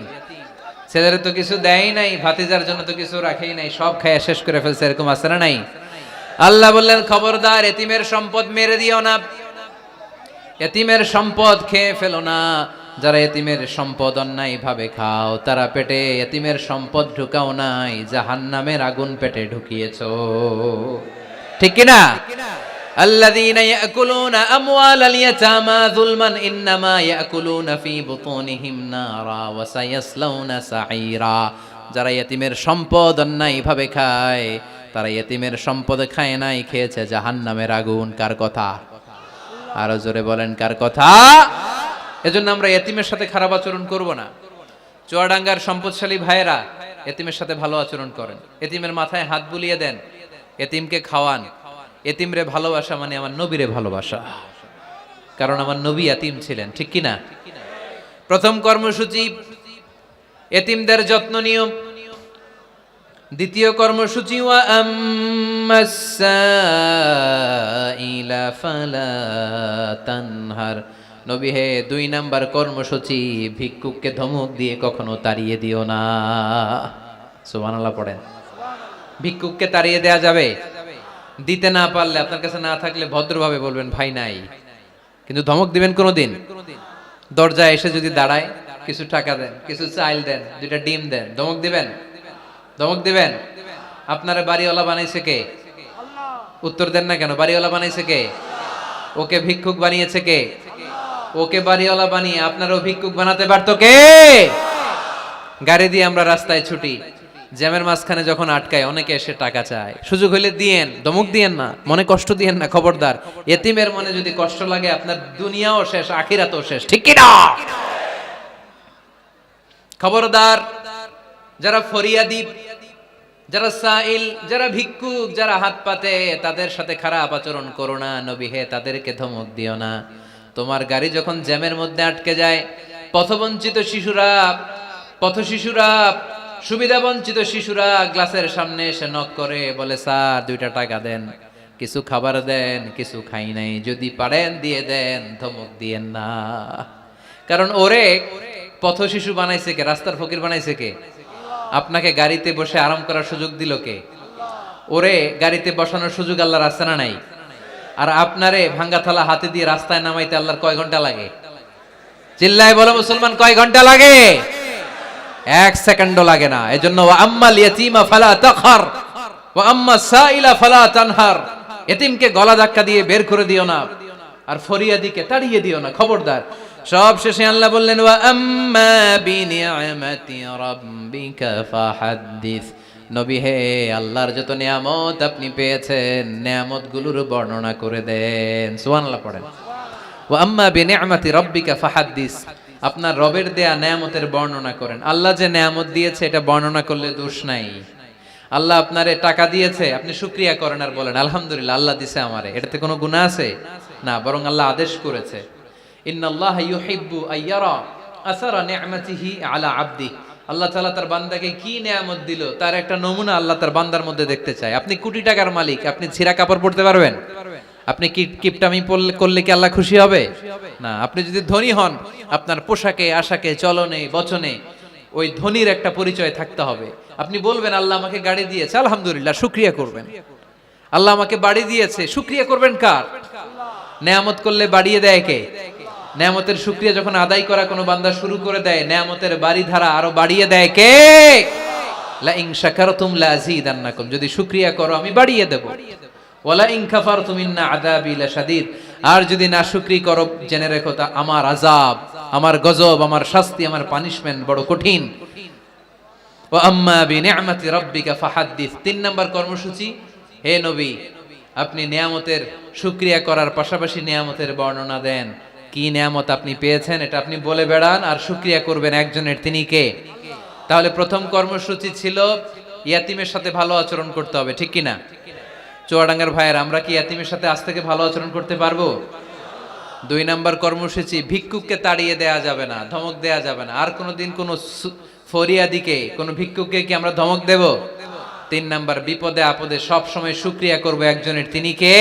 ছেলের তো কিছু দেয় নাই, ভাতিজার জন্য তো কিছু রাখেই নাই, সব খায় শেষ করে ফেলছে, এরকম আছে না নাই? আল্লাহ বললেন খবরদার, এতিমের সম্পদ মেরে দিও না, এতিমের সম্পদ খেয়ে ফেলো না। যারা এতিমের সম্পদ অন্যায় ভাবে খাও, তারা পেটে এতিমের সম্পদ ঢুকাও নাই, জাহান্নামের আগুন পেটে ঢুকিয়েছো, ঠিক কিনা? الذين يأكلون أموال اليتامى ظلما إنما يأكلون في بطونهم نارا وسيصلون سعيرا। যারা ইতিমের সম্পদ অন্যায় ভাবে খায় তারা এতিমের সম্পদে খায় নাই, খেয়েছে জাহান্নামের আগুন। কার কথা? আরো জোরে বলেন, কার কথা? এজন্য আমরা এতিমের সাথে খারাপ আচরণ করব না। চুয়াডাঙ্গার সম্পদশালী ভাইয়েরা এতিমের সাথে ভালো আচরণ করেন, এতিমের মাথায় হাত বুলিয়ে দেন, এতিমকে খাওয়ান। এতিমরে ভালোবাসা মানে আমার নবীরে ভালোবাসা, কারণ আমার নবী এতিম ছিলেন, ঠিক কি না? প্রথম কর্মসূচি এতিমদের যত্ন নিও। দ্বিতীয় কর্মসূচি ওয়া আম্মাস সাইলা ফালা তানহার। নবী হে, 2 নাম্বার কর্মসূচি, ভিক্ষুককে ধমক দিয়ে কখনো তাড়িয়ে দিও না। সুবহানাল্লাহ পড়েন। ভিক্ষুককে তাড়িয়ে দেয়া যাবে? দিতে না পারলে, আপনার কাছে না থাকলে ভদ্রভাবে বলবেন ভাই নাই, কিন্তু ধমক দিবেন কোনোদিন? দরজায় এসে যদি দাঁড়ায়, কিছু টাকা দেন, কিছু চাইল দেন, 2টা ডিম দেন, ধমক দিবেন? ধমক দিবেন? আপনারা বাড়িওয়ালা বানাইছে কে? উত্তর দেন না কেন? বাড়িওয়ালা বানাইছে কে? ওকে ভিক্ষুক বানিয়েছে কে? ওকে বাড়িওয়ালা বানিয়ে আপনারও ভিক্ষুক বানাতে পারতো কে? গাড়ি দিয়ে আমরা রাস্তায় ছুটি, জ্যামের মাঝখানে যখন আটকায় অনেকে এসে টাকা চায়, সুযোগ হইলে দিয়েন, ধমক দিয়েন না, মনে কষ্ট দিয়েন না, খবরদার। এতিমের মনে যদি কষ্ট লাগে, আপনার দুনিয়াও শেষ, আখিরাতও শেষ, ঠিক কি না? খবরদার। যারা ফরিয়াদি, যারা সাইল, যারা ভিক্ষুক, যারা হাত পাতে, তাদের সাথে খারাপ আচরণ করো না। নবী হে, তাদেরকে ধমক দিও না। তোমার গাড়ি যখন জ্যামের মধ্যে আটকে যায়, পথবঞ্চিত শিশুরা, পথশিশুরা, সুবিধা বঞ্চিত শিশুরা গ্লাসের সামনে এসে নক করে, বলে স্যার 2টা টাকা দেন, কিছু খাবার দেন, কিছু খাই নাই, যদি পারেন দিয়ে দেন, ধমক দিয়েন না। কারণ ওরে পথ শিশু বানাইছে কে? রাস্তার ফকির বানাইছে কে? আপনাকে গাড়িতে বসে আরাম করার সুযোগ দিল কে? ওরে গাড়িতে বসানোর সুযোগ আল্লাহর আছে না নাই? আর আপনারে ভাঙ্গা থালা হাতে দিয়ে রাস্তায় নামাইতে আল্লাহর কয় ঘন্টা লাগে? চিল্লায় বলো মুসলমান, কয় ঘন্টা লাগে? 1 সেকেন্ডও লাগে না। এজন্য ওয়া আম্মাল ইয়াতীমা ফালা তাখহার ওয়া আম্মাস সাইলা ফালা তানহার। এতিমকে গলা ধাক্কা দিয়ে বের করে দিও না, আর ফরিয়াদিকে তাড়িয়ে দিও না, খবরদার। সব শেষে আল্লাহ বললেন ওয়া আম্মা বিনিআমাতি রাব্বিকা ফাহাদ্দিস। নবী হে, আল্লাহর যত নিয়ামত আপনি পেয়েছেন, নিয়ামতগুলোর বর্ণনা করে দেন। সুবহানাল্লাহ পড়েন। ওয়া আম্মা বিনিআমাতি রাব্বিকা ফাহাদ্দিস। আপনার রবের দেয়া নিয়ামতের বর্ণনা করেন। আল্লাহ যে নিয়ামত দিয়েছে এটা বর্ণনা করলে দোষ নাই। আল্লাহ আপনারে টাকা দিয়েছে, আপনি শুকরিয়া করেন আর বলেন আলহামদুলিল্লাহ, আল্লাহ দিছে আমারে, এটাতে কোনো গুনাহ আছে? না, বরং আল্লাহ আদেশ করেছে, ইন্নাল্লাহা ইউহিব্বু আইয়ারা আসারা নি'মাতিহি আলা আবদি। আল্লাহ তাআলা তার বান্দাকে কি নিয়ামত দিল তার একটা নমুনা আল্লাহ তার বান্দার মধ্যে দেখতে চায়। আপনি কোটি টাকার মালিক, আপনি ছিঁড়া কাপড় পরতে পারবেন? আপনি কিপটামি করলে কি আল্লাহ খুশি হবে? না। আপনি যদি ধনী হন, আপনার পোশাকে, আশাকে, চলনে, বচনে ওই ধনীর একটা পরিচয় থাকতে হবে। আপনি বলবেন আল্লাহ আমাকে গাড়ি দিয়েছে, আলহামদুলিল্লাহ, শুকরিয়া করবেন। আল্লাহ আমাকে বাড়ি দিয়েছে, শুকরিয়া করবেন কার? নেয়ামত করলে বাড়িয়ে দেয় কে? নেয়ামতের শুকরিয়া যখন আদায় করা কোনো বান্দা শুরু করে দেয়, নেয়ামতের বাড়ি ধারা আরো বাড়িয়ে দেয় কে? লা ইন শাকারতুম লা আযীদান্নাকুম। যদি শুকরিয়া করো আমি বাড়িয়ে দেব। ওয়ালা ইন কাফারতুম ইন্না আযাবি লাশাদীদ। আর যদি নাশুকরি করো, জেনে রেখো তা আমার আযাব, আমার গজব, আমার শাস্তি, আমার পানিশমেন্ট বড় কঠিন। ওয়া আম্মা বিনিআমাতি রাব্বিকা ফাহাদ্দিস। 3 নাম্বার কর্মসূচি, হে নবী আপনি নিয়ামতের শুকরিয়া করার পাশাপাশি নিয়ামতের বর্ণনা দেন। কি নিয়ামত আপনি পেয়েছেন এটা আপনি বলে বেড়ান, আর শুকরিয়া করবেন একজনের, তিনি কে? তাহলে প্রথম কর্মসূচি ছিল ইয়াতিমের সাথে ভালো আচরণ করতে হবে, ঠিক কি না? চুয়াডাঙ্গার ভাইয়ের, আমরা কি ইয়াতিমের সাথে আজ থেকে ভালো আচরণ করতে পারবো? 2 নাম্বার কর্মসূচি, ভিক্ষুককে তাড়িয়ে দেয়া যাবে না, ধমক দেয়া যাবে না। আর কোনোদিন কোনো ফরিয়াদিকে, কোনো ভিক্ষুককে কি আমরা ধমক দেব? 3 নাম্বার, বিপদে আপদে সব সময় শুকরিয়া করব একজনের, তিনি কে?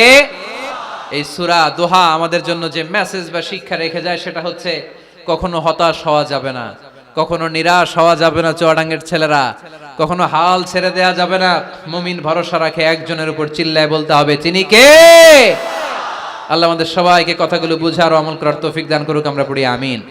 এই সূরা দোহা আমাদের জন্য যে মেসেজ বা শিক্ষা রেখে যায় সেটা হচ্ছে কখনো হতাশ হওয়া যাবে না, কখনো নিরাশ হওয়া যাবে না। চুয়াডাঙ্গের ছেলেরা, কখনো হাল ছেড়ে দেয়া যাবে না। মুমিন ভরসা রাখে একজনের উপর, চিল্লায় বলতে হবে তিনি কে? আল্লাহ আমাদের সবাইকে কথাগুলো বুঝার ও আমল করার তৌফিক দান করুক। আমরা পড়ি আমিন।